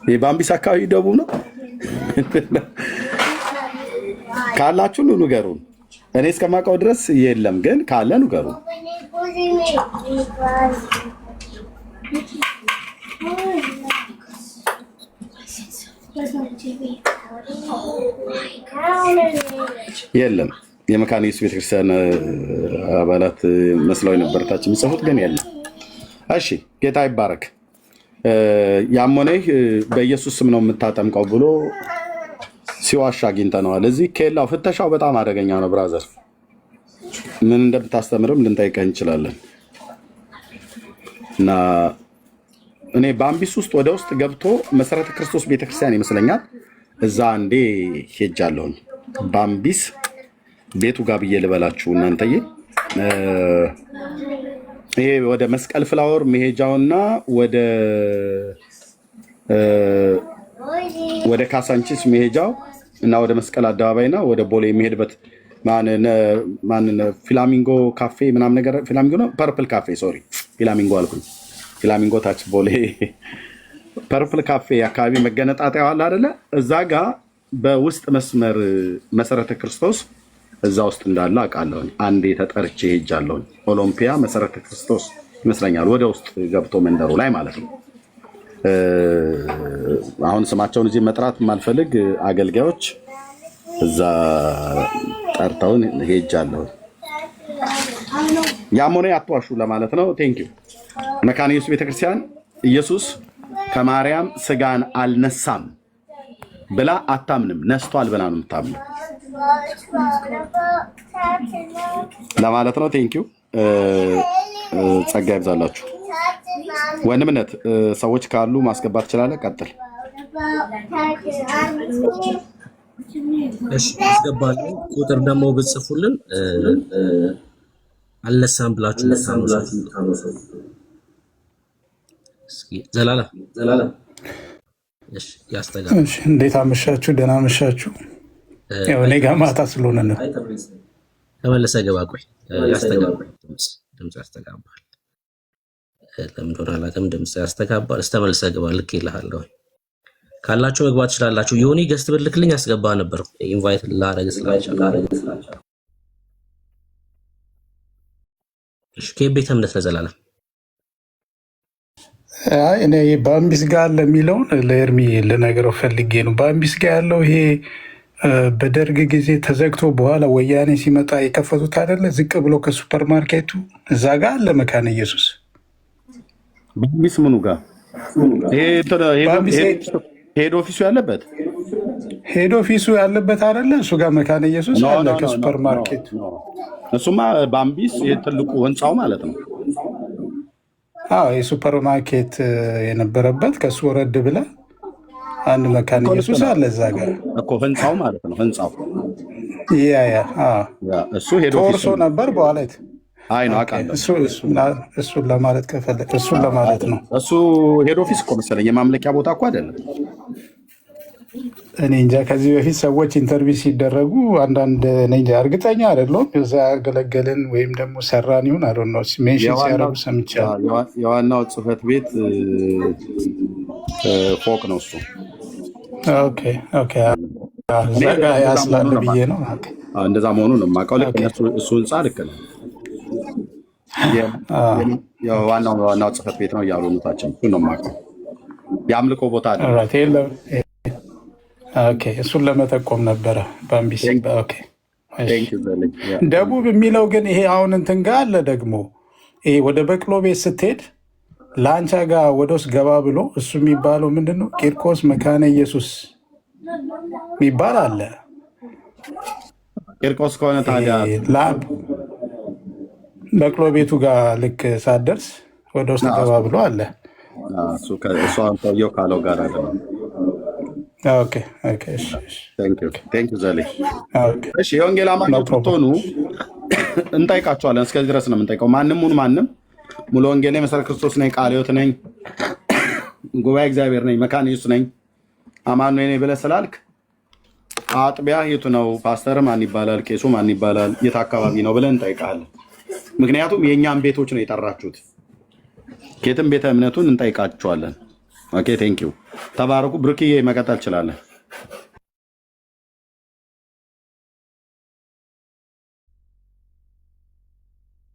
የባምቢስ አካባቢ ደቡብ ነው ካላችሁ ንገሩን። እኔ እስከማውቀው ድረስ የለም፣ ግን ካለ ንገሩን። የለም። የመካነ ኢየሱስ ቤተክርስቲያን አባላት መስለው ነበር ታች የሚጽፉት፣ ግን የለም። እሺ ጌታ ይባረክ። ያሞነህ በኢየሱስ ስም ነው የምታጠምቀው ብሎ ሲዋሻ አግኝተነዋል። እዚህ ኬላው ፍተሻው በጣም አደገኛ ነው ብራዘር። ምን እንደምታስተምርም ልንጠይቀህ እንችላለን። እና እኔ ባምቢስ ውስጥ ወደ ውስጥ ገብቶ መሰረተ ክርስቶስ ቤተክርስቲያን ይመስለኛል እዛ አንዴ ሄጃለሁኝ። ባምቢስ ቤቱ ጋር ብዬ ልበላችሁ እናንተዬ። ይሄ ወደ መስቀል ፍላወር መሄጃውና ወደ ካሳንቺስ መሄጃው እና ወደ መስቀል አደባባይና ወደ ቦሌ የሚሄድበት ማን ፍላሚንጎ ካፌ ምናምን ነገር ፍላሚንጎ ነው፣ ፐርፕል ካፌ ሶሪ፣ ፍላሚንጎ አልኩኝ። ፍላሚንጎ ታች ቦሌ ፐርፕል ካፌ አካባቢ መገነጣጠያው አለ አይደለ? እዛ ጋር በውስጥ መስመር መሰረተ ክርስቶስ እዛ ውስጥ እንዳለ አውቃለሁ። አንዴ ተጠርቼ ሄጃለሁ። ኦሎምፒያ መሰረተ ክርስቶስ ይመስለኛል፣ ወደ ውስጥ ገብቶ መንደሩ ላይ ማለት ነው። አሁን ስማቸውን እዚህ መጥራት የማልፈልግ አገልጋዮች እዛ ጠርተውን ሄጃለሁ። ያሞኔ አትዋሹ ለማለት ነው። ቴንኪው። መካነ ኢየሱስ ቤተክርስቲያን ኢየሱስ ከማርያም ስጋን አልነሳም ብላ አታምንም፣ ነስቷል ብላ ነው የምታምነው ለማለት ነው። ቴንኪው። ጸጋ ይብዛላችሁ። ወንድምነት ሰዎች ካሉ ማስገባት ትችላለህ። ቀጥል። እሺ አስገባለሁ። ቁጥር ደግሞ ብጽፉልን አልነሳም ብላችሁ ዘላለም እሺ ያስተጋባ። እሺ እንዴት አመሻችሁ? ደህና አመሻችሁ። ያው እኔ ጋር ማታ ስለሆነ ነው። ተመለሰ ገባ። ቆይ ያስተጋባል፣ ድምጽ ያስተጋባል። ለምን እንደሆነ አላውቅም። ድምጽ ያስተጋባል። ተመለሰ ገባ። ልክ ይልሃለሁ። ካላችሁ መግባት ትችላላችሁ። ዮኒ ገስት ብልክልኝ አስገባ ነበር ኢንቫይት ላደርግ ስላልቻልኩ። እሺ ከቤተ እምነት ለዘላለም እኔ ባምቢስ ጋር ለሚለውን ለኤርሚ ልነግረው ፈልጌ ነው። ባምቢስ ጋር ያለው ይሄ በደርግ ጊዜ ተዘግቶ በኋላ ወያኔ ሲመጣ የከፈቱት አይደለ? ዝቅ ብሎ ከሱፐር ማርኬቱ እዛ ጋር አለ መካነ ኢየሱስ። ባምቢስ ምኑ ጋር? ሄድ ኦፊሱ ያለበት አይደለ? እሱ ጋር መካነ ኢየሱስ አለ ከሱፐር ማርኬቱ። እሱማ ባምቢስ ትልቁ ህንፃው ማለት ነው። የሱፐር ማርኬት የነበረበት ከሱ ወረድ ብለ አንድ መካነ ኢየሱስ አለ እዛ ጋር እኮ ህንፃው ማለት ነው። ህንፃው እሱ ሄዶ ተወርሶ ነበር በኋላ አይ ነው አውቃለሁ። እሱን ለማለት ከፈለግ እሱን ለማለት ነው። እሱ ሄድ ኦፊስ እኮ መሰለኝ፣ የማምለኪያ ቦታ እኮ አይደለም። እኔ እንጃ። ከዚህ በፊት ሰዎች ኢንተርቪው ሲደረጉ አንዳንድ እኔ እንጃ እርግጠኛ አይደለሁም እዛ ያገለገልን ወይም ደግሞ ሰራን ይሁን አይ ዶንት ኖ ሜንሽን ሲያደርጉ ሰምቻለሁ። የዋናው ጽህፈት ቤት ፎቅ ነው እሱ። ኦኬ እዛ ጋር ያስላለ ብዬ ነው። እንደዛ መሆኑን ነው የማውቀው። ልክ እሱ ህንፃ ልክ ነው። ዋናው ጽህፈት ቤት ነው እያሉ ታችን እሱ ነው የማውቀው። የአምልኮ ቦታ አለ። እሱን ለመጠቆም ነበረ ባምቢስ። ደቡብ የሚለው ግን ይሄ አሁን እንትን ጋር አለ ደግሞ ይሄ ወደ በቅሎ ቤት ስትሄድ ላንቻ ጋር ወደ ውስጥ ገባ ብሎ እሱ የሚባለው ምንድን ነው? ቂርቆስ መካነ ኢየሱስ የሚባል አለ። ቂርቆስ ከሆነ ታዲያ በቅሎ ቤቱ ጋር ልክ ሳትደርስ ወደ ውስጥ ገባ ብሎ አለ። እሱ ሰውየው ካለው ጋር አለ። እሺ የወንጌል አማኞች ስትሆኑ እንጠይቃቸዋለን። እስከዚህ ድረስ ነው የምንጠይቀው። ማንም ሁን ማንም ሙሉ ወንጌል ነኝ፣ መሰረት ክርስቶስ ነኝ፣ ቃለ ሕይወት ነኝ፣ ጉባኤ እግዚአብሔር ነኝ፣ መካነ ኢየሱስ ነኝ፣ አማኑኤል ነኝ ብለህ ስላልክ አጥቢያ የቱ ነው? ፓስተር ማን ይባላል? ቄሱ ማን ይባላል? የት አካባቢ ነው ብለን እንጠይቃለን። ምክንያቱም የእኛም ቤቶች ነው የጠራችሁት። ከየትም ቤተ እምነቱን እንጠይቃቸዋለን። ኦኬ ቴንክ ዩ ተባረኩ። ብሩክዬ መቀጠል ትችላለን።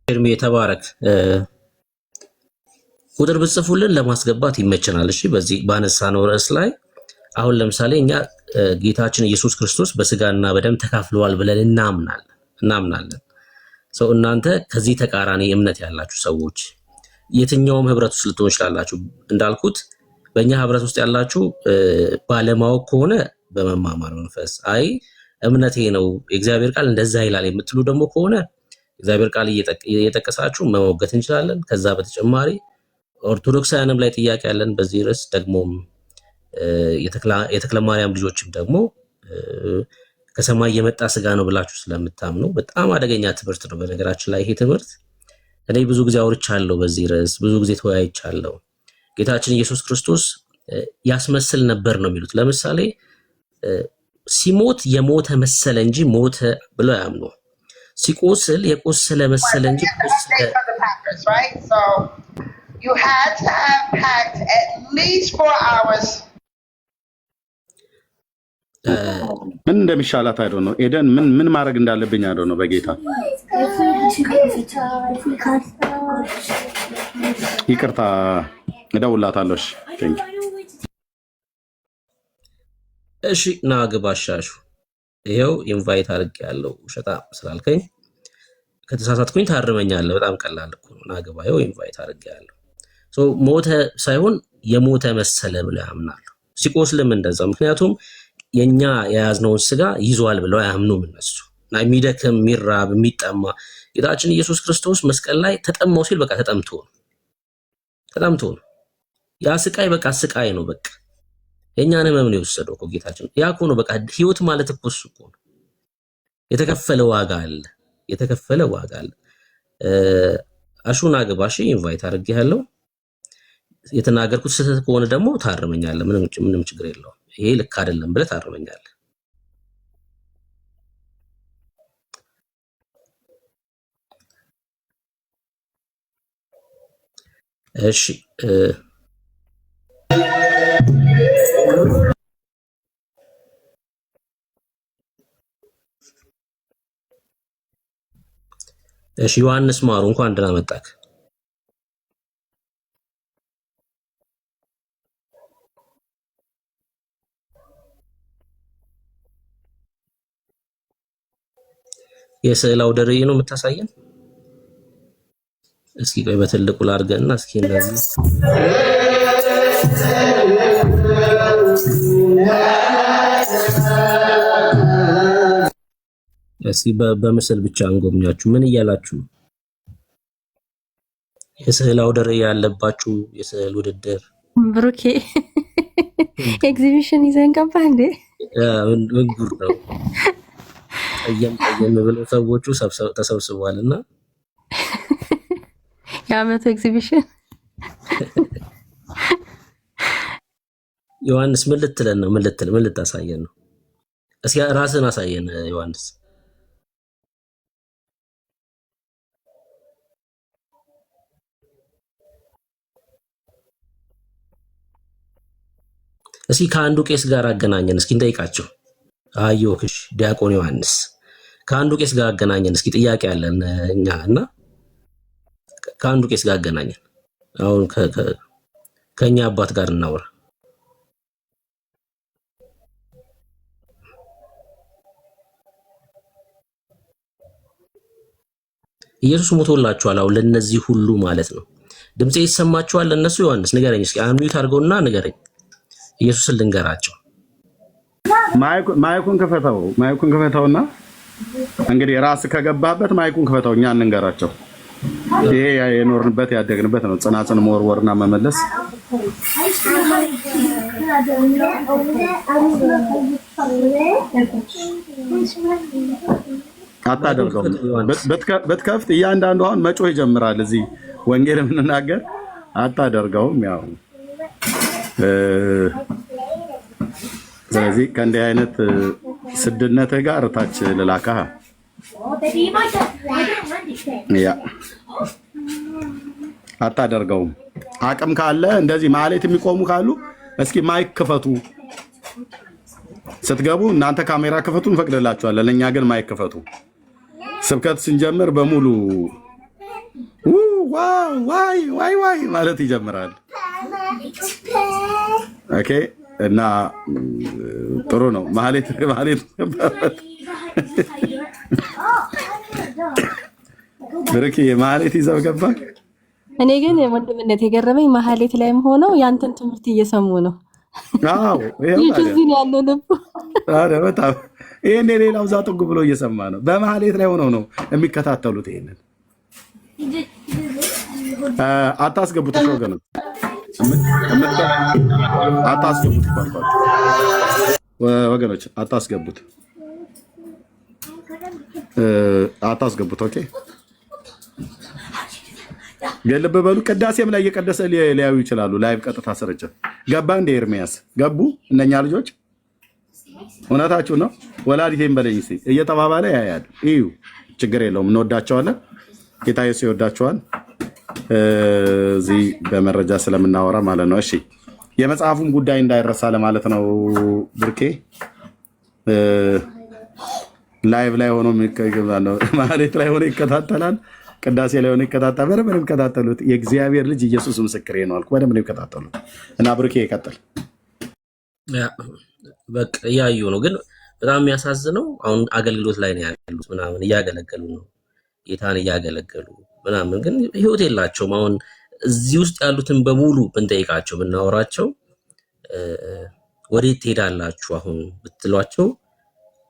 ኤርሚ የተባረክ ቁጥር ብጽፉልን ለማስገባት ይመቸናል። እሺ በዚህ ባነሳነው ርዕስ ላይ አሁን ለምሳሌ እኛ ጌታችን ኢየሱስ ክርስቶስ በስጋና በደም ተካፍለዋል ብለን እናምናለን። ሰው እናንተ ከዚህ ተቃራኒ እምነት ያላችሁ ሰዎች የትኛውም ህብረት ውስጥ ልትሆን ይችላላችሁ። እንዳልኩት በእኛ ህብረት ውስጥ ያላችሁ ባለማወቅ ከሆነ በመማማር መንፈስ አይ እምነቴ ነው የእግዚአብሔር ቃል እንደዛ ይላል የምትሉ ደግሞ ከሆነ እግዚአብሔር ቃል እየጠቀሳችሁ መሞገት እንችላለን። ከዛ በተጨማሪ ኦርቶዶክሳውያንም ላይ ጥያቄ ያለን በዚህ ርዕስ ደግሞም የተክለ ማርያም ልጆችም ደግሞ ከሰማይ የመጣ ስጋ ነው ብላችሁ ስለምታምኑ በጣም አደገኛ ትምህርት ነው። በነገራችን ላይ ይሄ ትምህርት እኔ ብዙ ጊዜ አውርቻለሁ፣ በዚህ ርዕስ ብዙ ጊዜ ተወያይቻለሁ። ጌታችን ኢየሱስ ክርስቶስ ያስመስል ነበር ነው የሚሉት። ለምሳሌ ሲሞት የሞተ መሰለ እንጂ ሞተ ብለው ያምኑ። ሲቆስል የቆሰለ መሰለ እንጂ ቆሰለ። ምን እንደሚሻላት አይዶ ነው ኤደን ምን ማድረግ እንዳለብኝ አይዶ ነው በጌታ ይቅርታ እደውላታለሁ። እሺ ና ግባ አሻሹ። ይሄው ኢንቫይት አድርጌ ያለው ውሸታ ስላልከኝ ከተሳሳትኩኝ ታርመኛለህ። በጣም ቀላል እኮ ነው። ና ግባ ይሄው ኢንቫይት አድርጌ ያለው ሞተ ሳይሆን የሞተ መሰለ ብለው ያምናሉ። ሲቆስልም እንደዛው። ምክንያቱም የኛ የያዝነውን ስጋ ይዟል ብለው አያምኑም እነሱ። እና የሚደክም የሚራብ የሚጠማ ጌታችን ኢየሱስ ክርስቶስ መስቀል ላይ ተጠማው ሲል በቃ ተጠምቶ ነው። ያ ስቃይ በቃ ስቃይ ነው። በቃ የኛን ህመም ነው የወሰደው እኮ ጌታችን። ያ እኮ ነው በቃ ህይወት ማለት እኮ እሱ እኮ ነው። የተከፈለ ዋጋ አለ። አሹና ግባሽ ኢንቫይት አድርጌያለሁ። የተናገርኩት ስህተት ከሆነ ደግሞ ታርመኛለህ። ምንም ችግር የለውም። ይሄ ልክ አይደለም ብለህ ታርመኛለህ። እሺ ዮሐንስ ማሩ እንኳን ደህና መጣህ። የስዕል አውደ ርዕይ ነው የምታሳየን? እስኪ ቆይ በትልቁ ላድርገና እስኪ እንደዚህ እስኪ በምስል ብቻ እንጎብኛችሁ። ምን እያላችሁ የስዕል አውደ ርዕይ ያለባችሁ የስዕል ውድድር ብሩኬ ኤግዚቢሽን ይዘን ገባ እንዴ? ምን ጉር ነው? ጠየም ብለው ሰዎቹ ተሰብስበዋልና የዓመቱ ኤግዚቢሽን ዮሐንስ ምን ልትለን ነው? ምን ልታሳየን ነው? እስኪ ራስን አሳየን ዮሐንስ። እስኪ ከአንዱ ቄስ ጋር አገናኘን እስኪ እንጠይቃቸው። አዮክሽ ዲያቆን ዮሐንስ ከአንዱ ቄስ ጋር አገናኘን እስኪ ጥያቄ አለን እኛ እና ከአንዱ ቄስ ጋር አገናኘን። አሁን ከኛ አባት ጋር እናወራ። ኢየሱስ ሞቶላችኋል። አሁን ለነዚህ ሁሉ ማለት ነው ድምጼ ይሰማችኋል? እነሱ ዮሐንስ ንገረኝ እስኪ አንሚዩት አድርገውና ንገረኝ። ኢየሱስን ልንገራቸው። ማይኩን ክፈተውና እንግዲህ ራስ ከገባበት ማይኩን ክፈተው፣ እኛ እንንገራቸው። ይሄ የኖርንበት ያደግንበት ነው። ጽናጽን መወርወርና መመለስ አታደርገውም። በትከፍት እያንዳንዱ አሁን መጮህ ይጀምራል። እዚህ ወንጌል የምንናገር አታደርገውም። ያው ስለዚህ ከእንዲህ አይነት ስድነትህ ጋር ታች ልላካ ያ አታደርገውም። አቅም ካለ እንደዚህ ማለት የሚቆሙ ካሉ እስኪ ማይክ ክፈቱ። ስትገቡ እናንተ ካሜራ ክፈቱ እንፈቅድላችኋለን። ለእኛ ግን ማይክ ክፈቱ። ስብከት ስንጀምር በሙሉ ዋይ ማለት ይጀምራል። ኦኬ። እና ጥሩ ነው። ማህሌት ብርክ ማህሌት ይዘው ገባ። እኔ ግን ወንድምነት የገረመኝ ማህሌት ላይም ሆነው ያንተን ትምህርት እየሰሙ ነው። አዎ ይሄ ያለው ልብ በጣም ይሄን የሌላው እዛ ጥጉ ብሎ እየሰማ ነው። በማህሌት ላይ ሆነው ነው የሚከታተሉት። ይሄንን አታስገቡት ወገኖች፣ አታስገቡት ወገኖች፣ አታስገቡት። ኦኬ ልብ በሉ። ቅዳሴም ላይ እየቀደሰ ሊያዩ ይችላሉ። ላይቭ ቀጥታ ስርጭት ገባ እንደ ኤርሚያስ ገቡ እነኛ ልጆች። እውነታችሁ ነው። ወላዲቴም በለኝ እስኪ እየተባባለ ያያል። እዩ፣ ችግር የለውም። እንወዳቸዋለን። ጌታ ኢየሱስ ይወዳቸዋል። እዚህ በመረጃ ስለምናወራ ማለት ነው። እሺ፣ የመጽሐፉን ጉዳይ እንዳይረሳ ለማለት ነው። ብርኬ ላይቭ ላይ ሆኖ ማለት ላይ ሆኖ ይከታተላል። ቅዳሴ ላይ ሆኖ ይከታተላል። በደንብ ነው የሚከታተሉት። የእግዚአብሔር ልጅ ኢየሱስ ምስክሬ ነው አልኩ። በደንብ ነው የሚከታተሉት። እና ብርኬ ይቀጥል። በቃ እያዩ ነው። ግን በጣም የሚያሳዝነው አሁን አገልግሎት ላይ ነው ያሉት ምናምን እያገለገሉ ነው፣ ጌታን እያገለገሉ ምናምን፣ ግን ህይወት የላቸውም። አሁን እዚህ ውስጥ ያሉትን በሙሉ ብንጠይቃቸው ብናወራቸው ወዴት ትሄዳላችሁ አሁን ብትሏቸው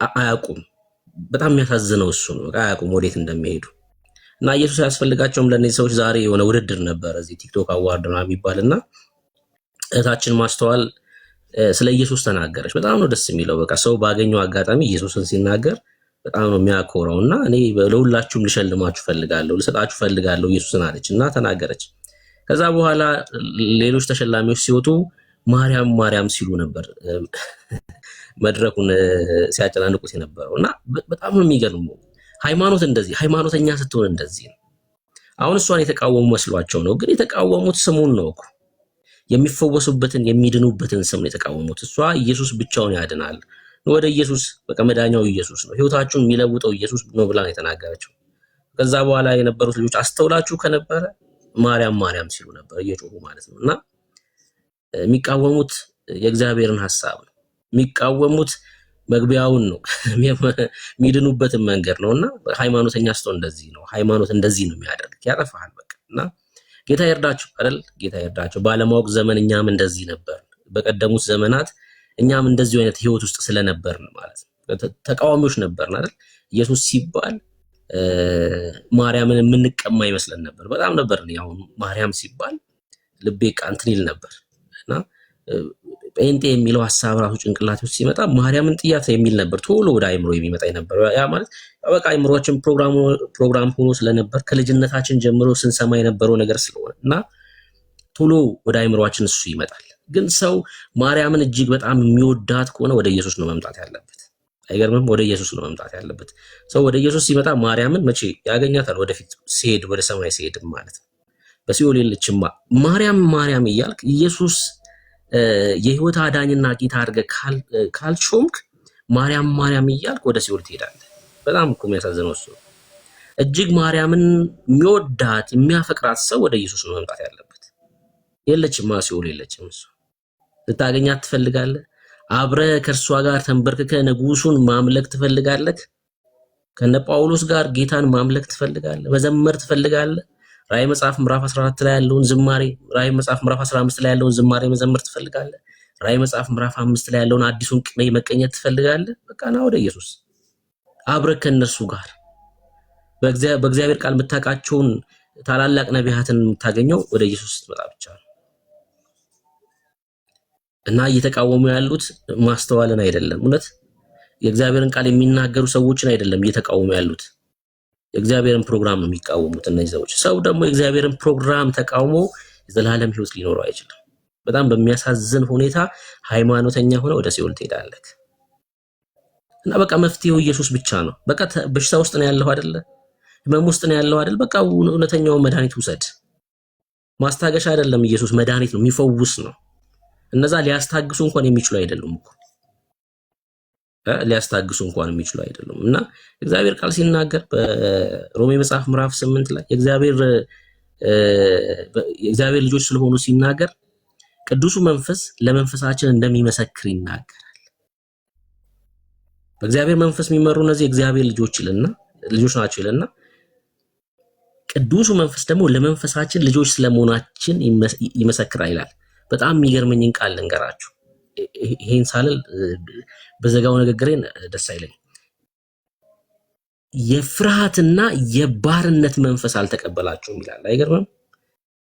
አያውቁም። በጣም የሚያሳዝነው እሱ ነው። በቃ አያውቁም ወዴት እንደሚሄዱ። እና ኢየሱስ አያስፈልጋቸውም። ለእነዚህ ሰዎች ዛሬ የሆነ ውድድር ነበር እዚህ ቲክቶክ አዋርድ ምናምን የሚባልና እህታችን ማስተዋል ስለ ኢየሱስ ተናገረች። በጣም ነው ደስ የሚለው። በቃ ሰው ባገኘው አጋጣሚ ኢየሱስን ሲናገር በጣም ነው የሚያኮረው። እና እኔ ለሁላችሁም ልሸልማችሁ ፈልጋለሁ፣ ልሰጣችሁ ፈልጋለሁ ኢየሱስን አለች እና ተናገረች። ከዛ በኋላ ሌሎች ተሸላሚዎች ሲወጡ ማርያም ማርያም ሲሉ ነበር መድረኩን ሲያጨናንቁት የነበረው። እና በጣም ነው የሚገርመው። ሃይማኖት እንደዚህ ሃይማኖተኛ ስትሆን እንደዚህ ነው። አሁን እሷን የተቃወሙ መስሏቸው ነው፣ ግን የተቃወሙት ስሙን ነው እኮ የሚፈወሱበትን የሚድኑበትን ስም ነው የተቃወሙት። እሷ ኢየሱስ ብቻውን ያድናል፣ ወደ ኢየሱስ በቃ መዳኛው ኢየሱስ ነው፣ ህይወታችሁን የሚለውጠው ኢየሱስ ነው ብላ ነው የተናገረችው። ከዛ በኋላ የነበሩት ልጆች አስተውላችሁ ከነበረ ማርያም ማርያም ሲሉ ነበር እየጮሁ ማለት ነው። እና የሚቃወሙት የእግዚአብሔርን ሐሳብ ነው የሚቃወሙት፣ መግቢያውን ነው የሚድኑበትን መንገድ ነው። እና ሃይማኖተኛ ስትሆን እንደዚህ ነው። ሃይማኖት እንደዚህ ነው የሚያደርግ፣ ያጠፋሃል በቃ። እና ጌታ ይርዳችሁ አይደል? ጌታ ይርዳችሁ። ባለማወቅ ዘመን እኛም እንደዚህ ነበር። በቀደሙት ዘመናት እኛም እንደዚህ አይነት ህይወት ውስጥ ስለነበርን ማለት ነው ተቃዋሚዎች ነበርን አይደል? ኢየሱስ ሲባል ማርያምን የምንቀማ ይመስለን ነበር። በጣም ነበር። ያው ማርያም ሲባል ልቤ ቃንትን ይል ነበር። እና ጴንጤ የሚለው ሐሳብ ራሱ ጭንቅላቴ ውስጥ ሲመጣ ማርያምን ጥያት የሚል ነበር ቶሎ ወደ አይምሮ የሚመጣ ነበር። ያ ማለት በቃ አይምሮአችን ፕሮግራም ሆኖ ስለነበር ከልጅነታችን ጀምሮ ስንሰማ የነበረው ነገር ስለሆነ እና ቶሎ ወደ አይምሮአችን እሱ ይመጣል። ግን ሰው ማርያምን እጅግ በጣም የሚወዳት ከሆነ ወደ ኢየሱስ ነው መምጣት ያለበት። አይገርምም? ወደ ኢየሱስ ነው መምጣት ያለበት። ሰው ወደ ኢየሱስ ሲመጣ ማርያምን መቼ ያገኛታል? ወደፊት ሲሄድ፣ ወደ ሰማይ ሲሄድ ማለት ነው። በሲኦል የለችማ። ማርያም ማርያም እያልክ ኢየሱስ የህይወት አዳኝና ጌታ አድርገህ ካልሾምክ ማርያም ማርያም እያልክ ወደ ሲኦል ትሄዳለህ። በጣም እኮ የሚያሳዝነው እሱ። እጅግ ማርያምን የሚወዳት የሚያፈቅራት ሰው ወደ ኢየሱስ ነው መምጣት ያለበት። የለችማ፣ ሲኦል የለችም። እሱ ልታገኛት ትፈልጋለህ? አብረህ ከእርሷ ጋር ተንበርክከህ ንጉሱን ማምለክ ትፈልጋለህ? ከነ ጳውሎስ ጋር ጌታን ማምለክ ትፈልጋለህ? መዘመር ትፈልጋለህ? ራእይ መጽሐፍ ምዕራፍ 14 ላይ ያለውን ዝማሬ፣ ራእይ መጽሐፍ ምዕራፍ 15 ላይ ያለውን ዝማሬ መዘመር ትፈልጋለህ? ራእይ መጽሐፍ ምዕራፍ 5 ላይ ያለውን አዲሱን ቅኔ መቀኘት ትፈልጋለህ? በቃ ና ወደ ኢየሱስ አብረህ ከእነርሱ ጋር በእግዚአብሔር ቃል የምታውቃቸውን ታላላቅ ነቢያትን የምታገኘው ወደ ኢየሱስ ስትመጣ ብቻ ነው። እና እየተቃወሙ ያሉት ማስተዋልን አይደለም፣ እውነት የእግዚአብሔርን ቃል የሚናገሩ ሰዎችን አይደለም እየተቃወሙ ያሉት፣ የእግዚአብሔርን ፕሮግራም ነው የሚቃወሙት እነዚህ ሰዎች። ሰው ደግሞ የእግዚአብሔርን ፕሮግራም ተቃውሞ የዘላለም ሕይወት ሊኖረው አይችልም። በጣም በሚያሳዝን ሁኔታ ሃይማኖተኛ ሆነ ወደ ሲኦል ትሄዳለህ። እና በቃ መፍትሄው ኢየሱስ ብቻ ነው። በቃ በሽታ ውስጥ ነው ያለው አይደለ? ህመም ውስጥ ነው ያለው አይደል? በቃ እውነተኛውን መድኃኒት ውሰድ። ማስታገሻ አይደለም ኢየሱስ፣ መድኃኒት ነው፣ የሚፈውስ ነው። እነዛ ሊያስታግሱ እንኳን የሚችሉ አይደሉም እኮ ሊያስታግሱ እንኳን የሚችሉ አይደሉም። እና እግዚአብሔር ቃል ሲናገር በሮሜ መጽሐፍ ምዕራፍ 8 ላይ የእግዚአብሔር ልጆች ስለሆኑ ሲናገር ቅዱሱ መንፈስ ለመንፈሳችን እንደሚመሰክር ይናገራል። በእግዚአብሔር መንፈስ የሚመሩ እነዚህ የእግዚአብሔር ልጆች ናቸው ይልና ቅዱሱ መንፈስ ደግሞ ለመንፈሳችን ልጆች ስለመሆናችን ይመሰክራል ይላል። በጣም የሚገርመኝን ቃል ልንገራችሁ። ይሄን ሳልል በዘጋው ንግግሬን ደስ አይለኝ። የፍርሃትና የባርነት መንፈስ አልተቀበላችሁም ይላል። አይገርምም?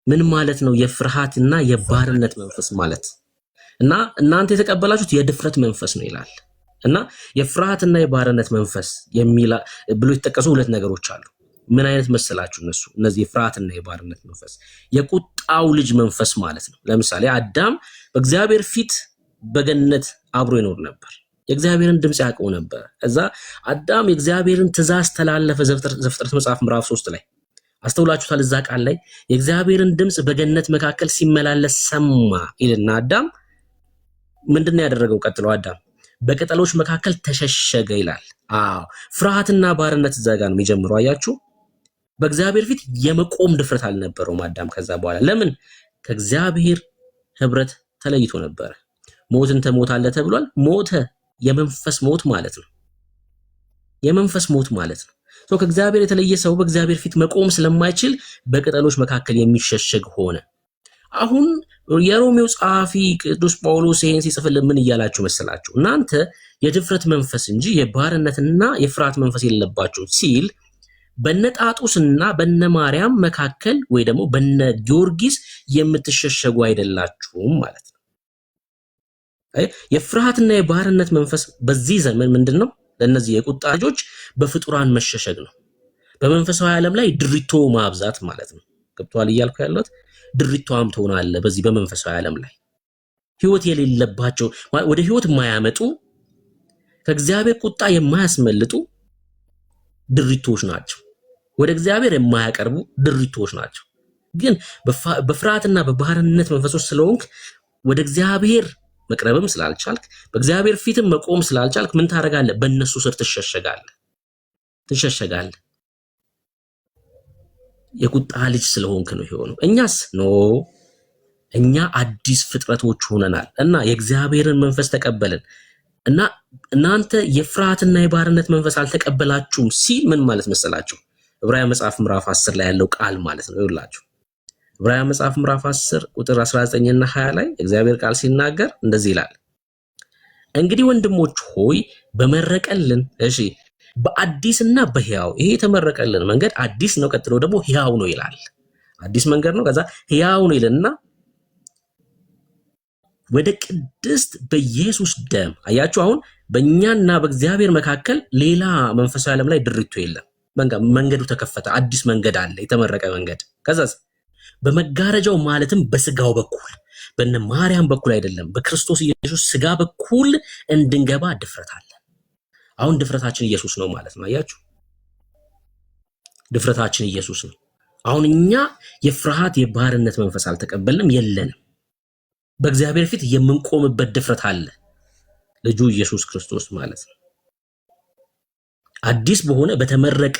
ምን ማለት ነው የፍርሃትና የባርነት መንፈስ ማለት? እና እናንተ የተቀበላችሁት የድፍረት መንፈስ ነው ይላል። እና የፍርሃትና የባርነት መንፈስ ብሎ የተጠቀሱ ሁለት ነገሮች አሉ። ምን አይነት መሰላችሁ? እነዚህ የፍርሃትና የባርነት መንፈስ የቁጣው ልጅ መንፈስ ማለት ነው። ለምሳሌ አዳም በእግዚአብሔር ፊት በገነት አብሮ ይኖር ነበር። የእግዚአብሔርን ድምጽ ያውቀው ነበር። እዛ አዳም የእግዚአብሔርን ትእዛዝ ተላለፈ። ዘፍጥረት መጽሐፍ ምዕራፍ 3 ላይ አስተውላችሁታል። እዛ ቃል ላይ የእግዚአብሔርን ድምጽ በገነት መካከል ሲመላለስ ሰማ ይልና አዳም ምንድነው ያደረገው? ቀጥሎ አዳም በቅጠሎች መካከል ተሸሸገ ይላል። ፍርሃትና ባርነት እዛ ጋር ነው የሚጀምረው። አያችሁ፣ በእግዚአብሔር ፊት የመቆም ድፍረት አልነበረውም አዳም። ከዛ በኋላ ለምን? ከእግዚአብሔር ህብረት ተለይቶ ነበረ። ሞትን ትሞታለህ ተብሏል። ሞተ። የመንፈስ ሞት ማለት ነው። የመንፈስ ሞት ማለት ነው። ከእግዚአብሔር የተለየ ሰው በእግዚአብሔር ፊት መቆም ስለማይችል በቅጠሎች መካከል የሚሸሸግ ሆነ። አሁን የሮሜው ጸሐፊ ቅዱስ ጳውሎስ ይሄን ሲጽፍልን ምን እያላችሁ መሰላችሁ? እናንተ የድፍረት መንፈስ እንጂ የባርነትና የፍርሃት መንፈስ የለባችሁ ሲል በነጣጡስና በነ ማርያም መካከል ወይ ደግሞ በነ ጊዮርጊስ የምትሸሸጉ አይደላችሁም ማለት ነው። የፍርሃትና የባርነት መንፈስ በዚህ ዘመን ምንድነው? ለነዚህ የቁጣ ልጆች በፍጡራን መሸሸግ ነው። በመንፈሳዊ ዓለም ላይ ድሪቶ ማብዛት ማለት ነው። ገብቷል እያልኩ ያለሁት? ድሪቷም ትሆናለህ በዚህ በመንፈሳዊ ዓለም ላይ ህይወት የሌለባቸው ወደ ህይወት የማያመጡ ከእግዚአብሔር ቁጣ የማያስመልጡ ድሪቶች ናቸው። ወደ እግዚአብሔር የማያቀርቡ ድሪቶች ናቸው። ግን በፍርሃትና በባርነት መንፈሶች ስለሆንክ ወደ እግዚአብሔር መቅረብም ስላልቻልክ በእግዚአብሔር ፊትም መቆም ስላልቻልክ ምን ታደርጋለህ? በእነሱ ስር ትሸሸጋለህ። የቁጣ ልጅ ስለሆንክ ነው የሆነው። እኛስ እኛ አዲስ ፍጥረቶች ሆነናል እና የእግዚአብሔርን መንፈስ ተቀበልን እና እናንተ የፍርሃትና የባርነት መንፈስ አልተቀበላችሁም ሲል ምን ማለት መሰላችሁ? ዕብራውያን መጽሐፍ ምዕራፍ 10 ላይ ያለው ቃል ማለት ነው። ይኸውላችሁ ዕብራውያን መጽሐፍ ምዕራፍ 10 ቁጥር 19 እና 20 ላይ እግዚአብሔር ቃል ሲናገር እንደዚህ ይላል፣ እንግዲህ ወንድሞች ሆይ በመረቀልን በአዲስና በሕያው ይሄ የተመረቀልን መንገድ አዲስ ነው፣ ቀጥሎ ደግሞ ሕያው ነው ይላል። አዲስ መንገድ ነው፣ ከዛ ሕያው ነው ይልና ወደ ቅድስት በኢየሱስ ደም። አያችሁ፣ አሁን በእኛና በእግዚአብሔር መካከል ሌላ መንፈሳዊ ዓለም ላይ ድሪቶ የለም። መንገዱ ተከፈተ፣ አዲስ መንገድ አለ፣ የተመረቀ መንገድ። ከዛስ በመጋረጃው ማለትም በስጋው በኩል በነ ማርያም በኩል አይደለም፣ በክርስቶስ ኢየሱስ ስጋ በኩል እንድንገባ ድፍረት አለ። አሁን ድፍረታችን ኢየሱስ ነው ማለት ነው። አያችሁ፣ ድፍረታችን ኢየሱስ ነው። አሁን እኛ የፍርሃት የባርነት መንፈስ አልተቀበልንም፣ የለንም። በእግዚአብሔር ፊት የምንቆምበት ድፍረት አለ፣ ልጁ ኢየሱስ ክርስቶስ ማለት ነው። አዲስ በሆነ በተመረቀ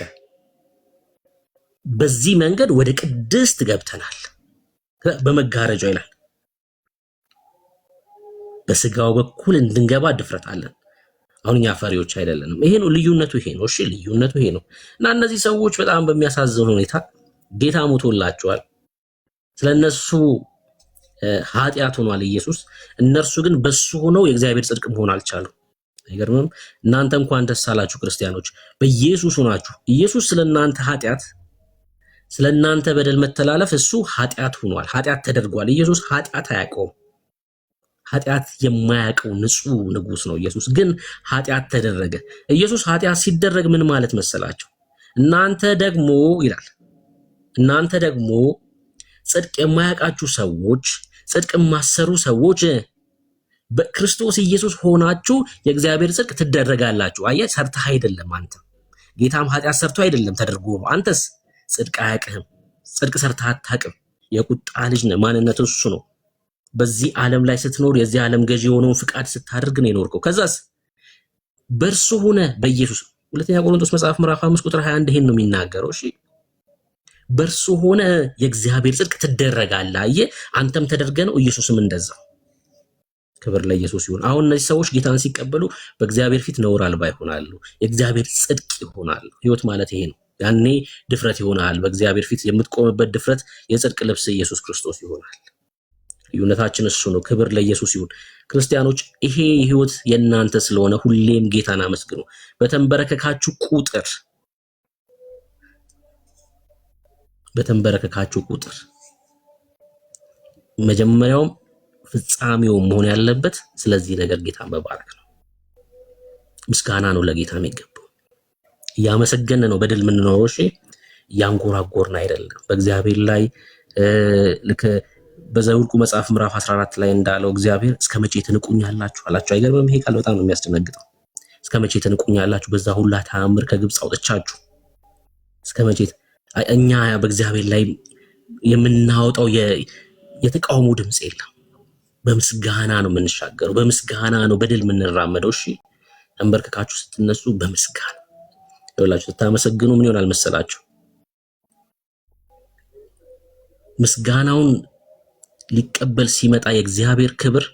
በዚህ መንገድ ወደ ቅድስት ገብተናል። በመጋረጃው ይላል በስጋው በኩል እንድንገባ ድፍረት አለን። አሁን እኛ ፈሪዎች አይደለንም። ይሄ ነው ልዩነቱ፣ ይሄ ነው። እሺ ልዩነቱ ይሄ ነው። እና እነዚህ ሰዎች በጣም በሚያሳዝን ሁኔታ ጌታ ሞቶላቸዋል። ስለነሱ ኃጢአት ሆኗል ኢየሱስ። እነርሱ ግን በሱ ሆነው የእግዚአብሔር ጽድቅ መሆን አልቻሉም። አይገርምም? እናንተ እንኳን ደስ አላችሁ ክርስቲያኖች፣ በኢየሱስ ሆናችሁ። ኢየሱስ ስለናንተ ኃጢአት፣ ስለናንተ በደል መተላለፍ እሱ ኃጢአት ሆኗል፣ ኃጢአት ተደርጓል። ኢየሱስ ኃጢአት አያውቀውም። ኃጢአት የማያውቀው ንጹህ ንጉስ ነው ኢየሱስ። ግን ኃጢአት ተደረገ። ኢየሱስ ኃጢአት ሲደረግ ምን ማለት መሰላችሁ? እናንተ ደግሞ ይላል፣ እናንተ ደግሞ ጽድቅ የማያውቃችሁ ሰዎች፣ ጽድቅ የማሰሩ ሰዎች በክርስቶስ ኢየሱስ ሆናችሁ የእግዚአብሔር ጽድቅ ትደረጋላችሁ። አየህ፣ ሰርተህ አይደለም አንተ። ጌታም ኃጢአት ሰርቶ አይደለም ተደርጎ ነው። አንተስ ጽድቅ አያውቅህም፣ ጽድቅ ሰርተህ አታውቅም። የቁጣ ልጅ ነህ። ማንነት እሱ ነው። በዚህ ዓለም ላይ ስትኖር የዚህ ዓለም ገዢ የሆነውን ፍቃድ ስታደርግ ነው የኖርከው። ከዛስ በእርሱ ሆነ በኢየሱስ። ሁለተኛ ቆሮንቶስ መጽሐፍ ምዕራፍ 5 ቁጥር 21 ይሄን ነው የሚናገረው። እሺ በእርሱ ሆነ የእግዚአብሔር ጽድቅ ትደረጋለህ። አየህ፣ አንተም ተደርገ ነው፣ ኢየሱስም እንደዛው። ክብር ለኢየሱስ ይሁን። አሁን እነዚህ ሰዎች ጌታን ሲቀበሉ በእግዚአብሔር ፊት ነውር አልባ ይሆናሉ፣ የእግዚአብሔር ጽድቅ ይሆናሉ። ህይወት ማለት ይሄ ነው። ያኔ ድፍረት ይሆናል። በእግዚአብሔር ፊት የምትቆምበት ድፍረት የጽድቅ ልብስ ኢየሱስ ክርስቶስ ይሆናል። ልዩነታችን እሱ ነው። ክብር ለኢየሱስ ይሁን። ክርስቲያኖች፣ ይሄ ህይወት የእናንተ ስለሆነ ሁሌም ጌታን አመስግኑ። በተንበረከካችሁ ቁጥር መጀመሪያውም ፍጻሜው መሆን ያለበት ስለዚህ ነገር ጌታን መባረክ ነው። ምስጋና ነው ለጌታ የሚገባው። እያመሰገን ነው በድል የምንኖረው። እሺ እያንጎራጎርን አይደለም። በእግዚአብሔር ላይ ልክ በዘኍልቍ መጽሐፍ ምዕራፍ 14 ላይ እንዳለው እግዚአብሔር እስከ መቼ ትንቁኛላችሁ አላችሁ። አይገርምም? ይሄ ቃል በጣም ነው የሚያስደነግጠው። እስከ መቼ ትንቁኛላችሁ? በዛ ሁላ ተአምር ከግብፅ አውጥቻችሁ እስከ መቼ? እኛ በእግዚአብሔር ላይ የምናወጣው የተቃውሞ ድምፅ የለም። በምስጋና ነው የምንሻገረው። በምስጋና ነው በድል የምንራመደው። እሺ ተንበርክካችሁ ስትነሱ በምስጋና ይኸውላችሁ፣ ስታመሰግኑ ምን ይሆናል መሰላችሁ? ምስጋናውን ሊቀበል ሲመጣ የእግዚአብሔር ክብር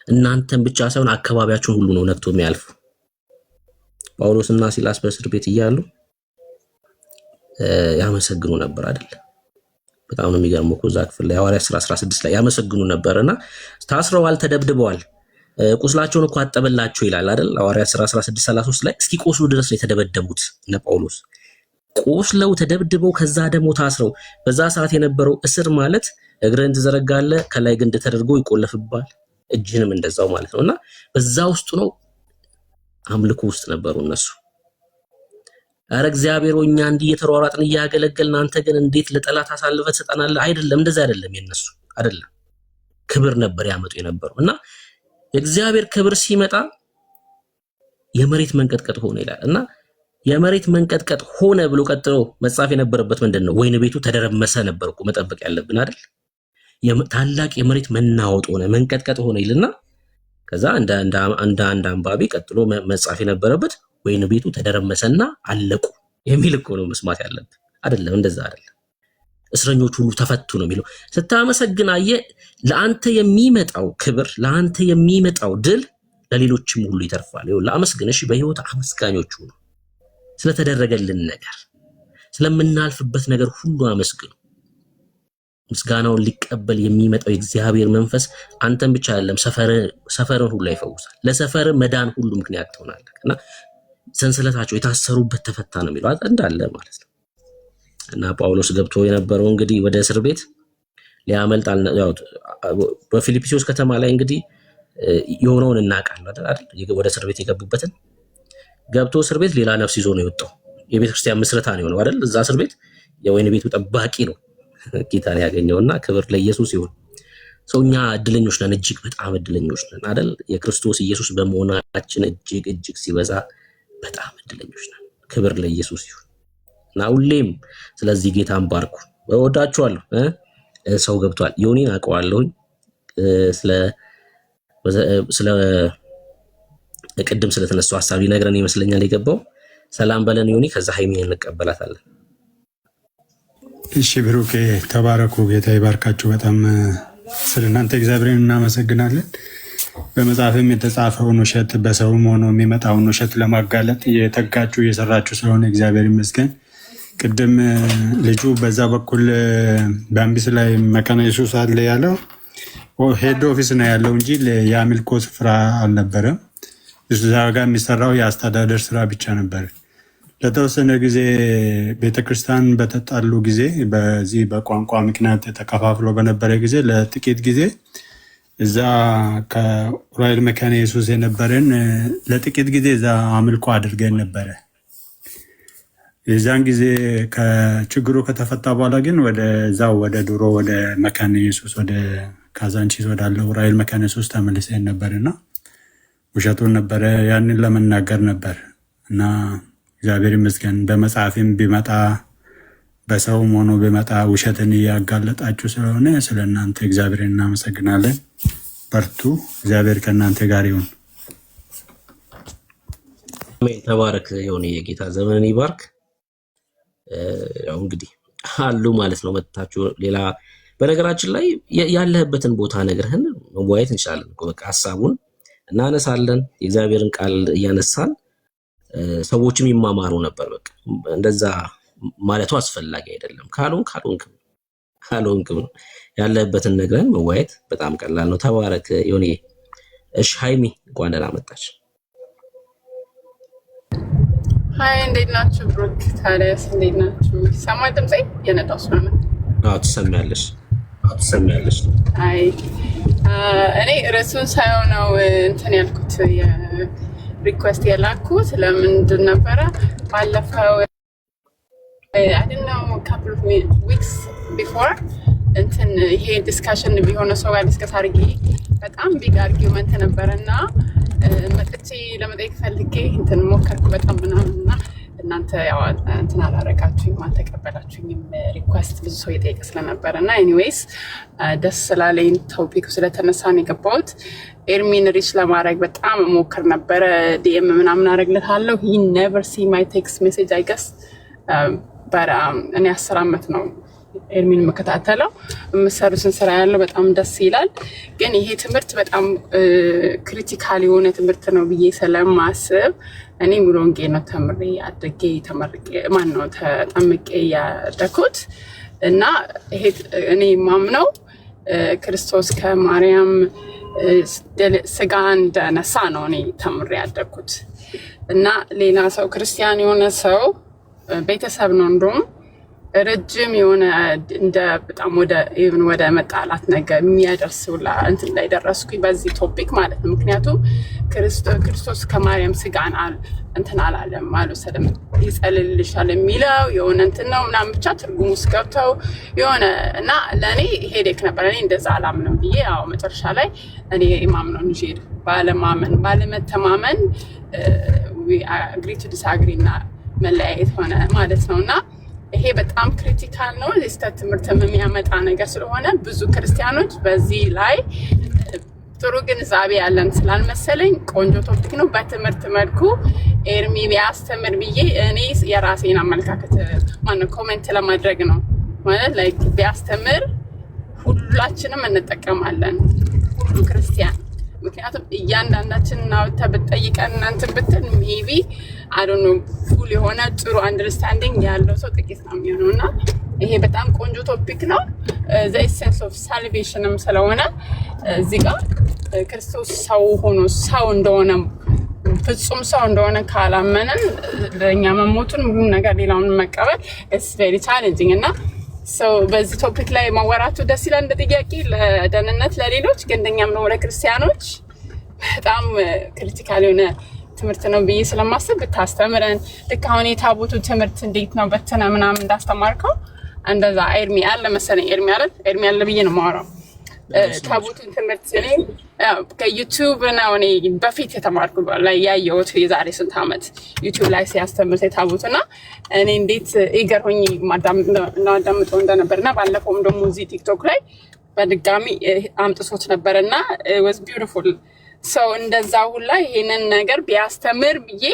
እናንተን ብቻ ሳይሆን አካባቢያችሁን ሁሉ ነው ነክቶ የሚያልፍ። ጳውሎስና ሲላስ በእስር ቤት እያሉ ያመሰግኑ ነበር አይደል? በጣም ነው የሚገርመው እኮ እዛ ክፍል ላይ ሐዋርያት ሥራ 16 ላይ ያመሰግኑ ነበርና ታስረዋል፣ ተደብድበዋል፣ ቁስላቸውን እኮ አጠበላቸው ይላል አይደል? ሐዋርያት ሥራ 16:33 ላይ እስኪ ቆስሉ ድረስ ነው የተደበደቡት እነ ጳውሎስ። ቆስለው ተደብድበው ከዛ ደግሞ ታስረው በዛ ሰዓት የነበረው እስር ማለት እግርን ትዘረጋለህ፣ ከላይ ግንድ ተደርጎ ይቆለፍባል፣ እጅንም እንደዛው ማለት ነውና በዛ ውስጥ ነው አምልኮ ውስጥ ነበሩ እነሱ። አረ እግዚአብሔር ሆይ እኛ እንዲህ እየተሯሯጥን እያገለገልን አንተ ግን እንዴት ለጠላት አሳልፈህ ትሰጠናለህ? አይደለም፣ እንደዛ አይደለም። የነሱ አይደለም፣ ክብር ነበር ያመጡ የነበረው እና የእግዚአብሔር ክብር ሲመጣ የመሬት መንቀጥቀጥ ሆነ ይላል እና የመሬት መንቀጥቀጥ ሆነ ብሎ ቀጥሎ መጻፍ የነበረበት ምንድነው? ወይን ቤቱ ተደረመሰ ነበር እኮ መጠበቅ ያለብን አይደል? ታላቅ የመሬት መናወጥ ሆነ፣ መንቀጥቀጥ ሆነ ይልና ከዛ እንደ አንድ አንባቢ ቀጥሎ መጻፍ የነበረበት ወይን ቤቱ ተደረመሰና አለቁ የሚል እኮ ነው መስማት ያለብን አይደለም? እንደዛ አይደለም። እስረኞች ሁሉ ተፈቱ ነው የሚለው። ስታመሰግን አየህ፣ ለአንተ የሚመጣው ክብር፣ ለአንተ የሚመጣው ድል ለሌሎችም ሁሉ ይተርፋል። ይኸው ለአመስግን። እሺ በህይወት አመስጋኞች ሁኑ። ስለተደረገልን ነገር፣ ስለምናልፍበት ነገር ሁሉ አመስግኑ። ምስጋናውን ሊቀበል የሚመጣው የእግዚአብሔር መንፈስ አንተን ብቻ አይደለም ሰፈርን ሁሉ ይፈውሳል። ለሰፈር መዳን ሁሉ ምክንያት ትሆናለህ እና ሰንሰለታቸው የታሰሩበት ተፈታ ነው የሚለው እንዳለ ማለት ነው። እና ጳውሎስ ገብቶ የነበረው እንግዲህ ወደ እስር ቤት ሊያመልጥ በፊልጵስዩስ ከተማ ላይ እንግዲህ የሆነውን እናውቃለን አይደል? ወደ እስር ቤት የገቡበትን ገብቶ እስር ቤት ሌላ ነፍስ ይዞ ነው የወጣው። የቤተክርስቲያን ምስረታ ነው የሆነው አይደል? እዛ እስር ቤት የወይን ቤቱ ጠባቂ ነው ጌታን ያገኘውና ክብር ለኢየሱስ ይሁን። ሰውኛ እድለኞች ነን፣ እጅግ በጣም እድለኞች ነን አይደል? የክርስቶስ ኢየሱስ በመሆናችን እጅግ ሲበዛ በጣም እድለኞች ነን። ክብር ለኢየሱስ ይሁን እና ሁሌም ስለዚህ ጌታን ባርኩ። እወዳችኋለሁ። ሰው ገብቷል። ዮኒን አውቀዋለሁኝ ስለ ቅድም ስለተነሳው ሐሳብ ይነግረን ይመስለኛል የገባው። ሰላም በለን ዮኒ፣ ከዛ ሃይሚን እንቀበላታለን። እሺ ብሩክ ተባረኩ። ጌታ ይባርካችሁ። በጣም ስለናንተ እግዚአብሔርን እናመሰግናለን። በመጽሐፍም የተጻፈውን ውሸት በሰውም ሆኖ የሚመጣውን ውሸት ለማጋለጥ እየተጋችሁ እየሰራችሁ ስለሆነ እግዚአብሔር ይመስገን። ቅድም ልጁ በዛ በኩል በአምቢስ ላይ መካነ ኢየሱስ አለ ያለው ሄድ ኦፊስ ነው ያለው እንጂ የአምልኮ ስፍራ አልነበረም። እዛ ጋር የሚሰራው የአስተዳደር ስራ ብቻ ነበር። ለተወሰነ ጊዜ ቤተክርስቲያን በተጣሉ ጊዜ በዚህ በቋንቋ ምክንያት ተከፋፍሎ በነበረ ጊዜ ለጥቂት ጊዜ እዛ ከኡራኤል መካነ ኢየሱስ የነበረን ለጥቂት ጊዜ እዛ አምልኮ አድርገን ነበረ። የዛን ጊዜ ከችግሩ ከተፈታ በኋላ ግን ወደዛው ወደ ድሮ ወደ መካነ ኢየሱስ ወደ ካዛንቺስ ወዳለው ኡራኤል መካነ ኢየሱስ ተመልሰን ነበርና ውሸቱን ነበረ ያንን ለመናገር ነበር እና እግዚአብሔር ይመስገን በመጽሐፍም ቢመጣ በሰውም ሆኖ ቢመጣ ውሸትን እያጋለጣችሁ ስለሆነ ስለእናንተ እግዚአብሔር እናመሰግናለን። በርቱ። እግዚአብሔር ከእናንተ ጋር ይሁን። ተባረክ። የሆነ የጌታ ዘመን ይባርክ። ያው እንግዲህ አሉ ማለት ነው መጥታችሁ ሌላ በነገራችን ላይ ያለህበትን ቦታ ነግረህን መወያየት እንችላለን። በቃ ሐሳቡን እናነሳለን። የእግዚአብሔርን ቃል እያነሳን ሰዎችም ይማማሩ ነበር። በቃ እንደዛ ማለቱ አስፈላጊ አይደለም። ካልሆንክም ያለህበትን ነግረህን መወያየት በጣም ቀላል ነው። ተባረክ የሆነ እሺ። ሃይሚ እንኳን ደህና መጣች። ሃይ እንዴት ናችሁ? ብሩክ ታዲያስ እንዴት ናችሁ? ሰማይ ድምጼ የነጣው ስለሆነ ትሰሚያለሽ? አይ እኔ ርዕሱን ሳይሆን ነው እንትን ያልኩት የሪኩዌስት የላኩት ለምንድን ነበረ ባለፈው I don't know couple of weeks before እንትን ይሄ ዲስካሽን ቢሆነ ሰው ጋር ዲስከስ አድርጌ በጣም ቢግ አርጊውመንት ነበረና መጥቼ ለመጠየቅ ፈልጌ እንትን ሞከርኩ በጣም ምናምንና እናንተ ያው እንትን አላረጋችሁኝ አልተቀበላችሁኝም። ሪኩዌስት ብዙ ሰው የጠየቀ ስለነበረና ኤኒዌይስ ደስ ስላለኝ ቶፒኩ ስለተነሳ ነው የገባሁት። ኤርሚን ሪች ለማድረግ በጣም ሞክር ነበረ። ዲኤም ምናምን አረግለታለሁ። he never see my text message I guess but እኔ 10 ዓመት ነው ኤርሚን መከታተለው። የምሰሩትን ስራ ያለው በጣም ደስ ይላል። ግን ይሄ ትምህርት በጣም ክሪቲካል የሆነ ትምህርት ነው ብዬ ስለማስብ እኔ ሙሉ ወንጌል ነው ተምሬ አድርጌ ተመርቄ ተጠምቄ ያደኩት እና ይሄ እኔ ማምነው ክርስቶስ ከማርያም ስጋ እንደነሳ ነው እኔ ተምሬ ያደኩት እና ሌላ ሰው ክርስቲያን የሆነ ሰው ቤተሰብ ነው እንደውም ረጅም የሆነ እንደ በጣም ወደ መጣላት ነገር የሚያደርሱላ እንትን ላይ ደረስኩኝ በዚህ ቶፒክ ማለት ነው። ምክንያቱም ክርስቶስ ከማርያም ስጋን እንትን አላለም አልወሰደም ይጸልልሻል የሚለው የሆነ እንትን ነው ምናምን ብቻ ትርጉሙ ውስጥ ገብተው የሆነ እና ለእኔ ሄዴክ ነበር። እኔ እንደዛ አላምንም ብዬ ያው መጨረሻ ላይ እኔ ኢማም ነው እንጂ ባለመተማመን አግሪ ቱ ዲስአግሪ እና መለያየት ሆነ ማለት ነው እና ይሄ በጣም ክሪቲካል ነው። የስተት ትምህርት የሚያመጣ ነገር ስለሆነ ብዙ ክርስቲያኖች በዚህ ላይ ጥሩ ግንዛቤ ያለን ስላልመሰለኝ ቆንጆ ቶፒክ ነው። በትምህርት መልኩ ኤርሚ ቢያስተምር ብዬ እኔ የራሴን አመለካከት ኮሜንት ለማድረግ ነው ማለት ላይ ቢያስተምር ሁላችንም እንጠቀማለን ሁሉ ክርስቲያን። ምክንያቱም እያንዳንዳችን እናውታ ብትጠይቀን እናንተ ብትል ሜቢ አይ ዶንት ኖ ፉል የሆነ ጥሩ አንደርስታንዲንግ ያለው ሰው ጥቂት ነው የሚሆነውና ይሄ በጣም ቆንጆ ቶፒክ ነው። ዘ ኤሰንስ ኦፍ ሳልቬሽንም ስለሆነ እዚህ ጋር ክርስቶስ ሰው ሆኖ ሰው እንደሆነ ፍጹም ሰው እንደሆነ ካላመንን ለኛ መሞቱን ሁሉ ነገር ሌላውን መቀበል ኢትስ ቬሪ ቻሌንጂንግ እና ሰው በዚህ ቶፒክ ላይ ማወራቱ ደስ ይላል እንደ ጥያቄ ለደህንነት ለሌሎች ግን እንደኛም ነው ለክርስቲያኖች በጣም ክሪቲካል የሆነ ትምህርት ነው ብዬ ስለማስብ ብታስተምረን ልክ አሁን የታቦቱ ትምህርት እንዴት ነው በተና ምናምን እንዳስተማርከው እንደዛ ኤርሚ አለ መሰለኝ ኤርሚ አለ ብዬ ነው የማወራው። ታቦቱን ትምህርት እኔ ከዩቲዩብ ነው እኔ በፊት የተማርኩ ላይ ያየሁት የዛሬ ስንት ዓመት ዩቲዩብ ላይ ሲያስተምር የታቦቱና እኔ እንዴት ኢገር ሆኜ ማዳምጠው እንደነበርና ባለፈውም ደግሞ እዚህ ቲክቶክ ላይ በድጋሚ አምጥሶት ነበርና was beautiful ሰው እንደዛ ሁላ ይሄንን ነገር ቢያስተምር ብዬ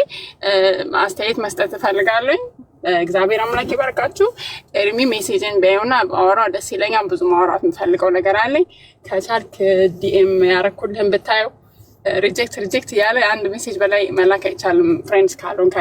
አስተያየት መስጠት እፈልጋለሁ። እግዚአብሔር አምላክ ይባርካችሁ። ኤርሚ ሜሴጅን በየውና አወራ ደስ ይለኛል። ብዙ ማውራት የምፈልገው ነገር አለኝ። ከቻልክ ዲኤም ያረኩልህን ብታየው ሪጀክት ያለ አንድ ሜሴጅ በላይ መላክ አይቻልም ፍሬንድስ ካልሆንክ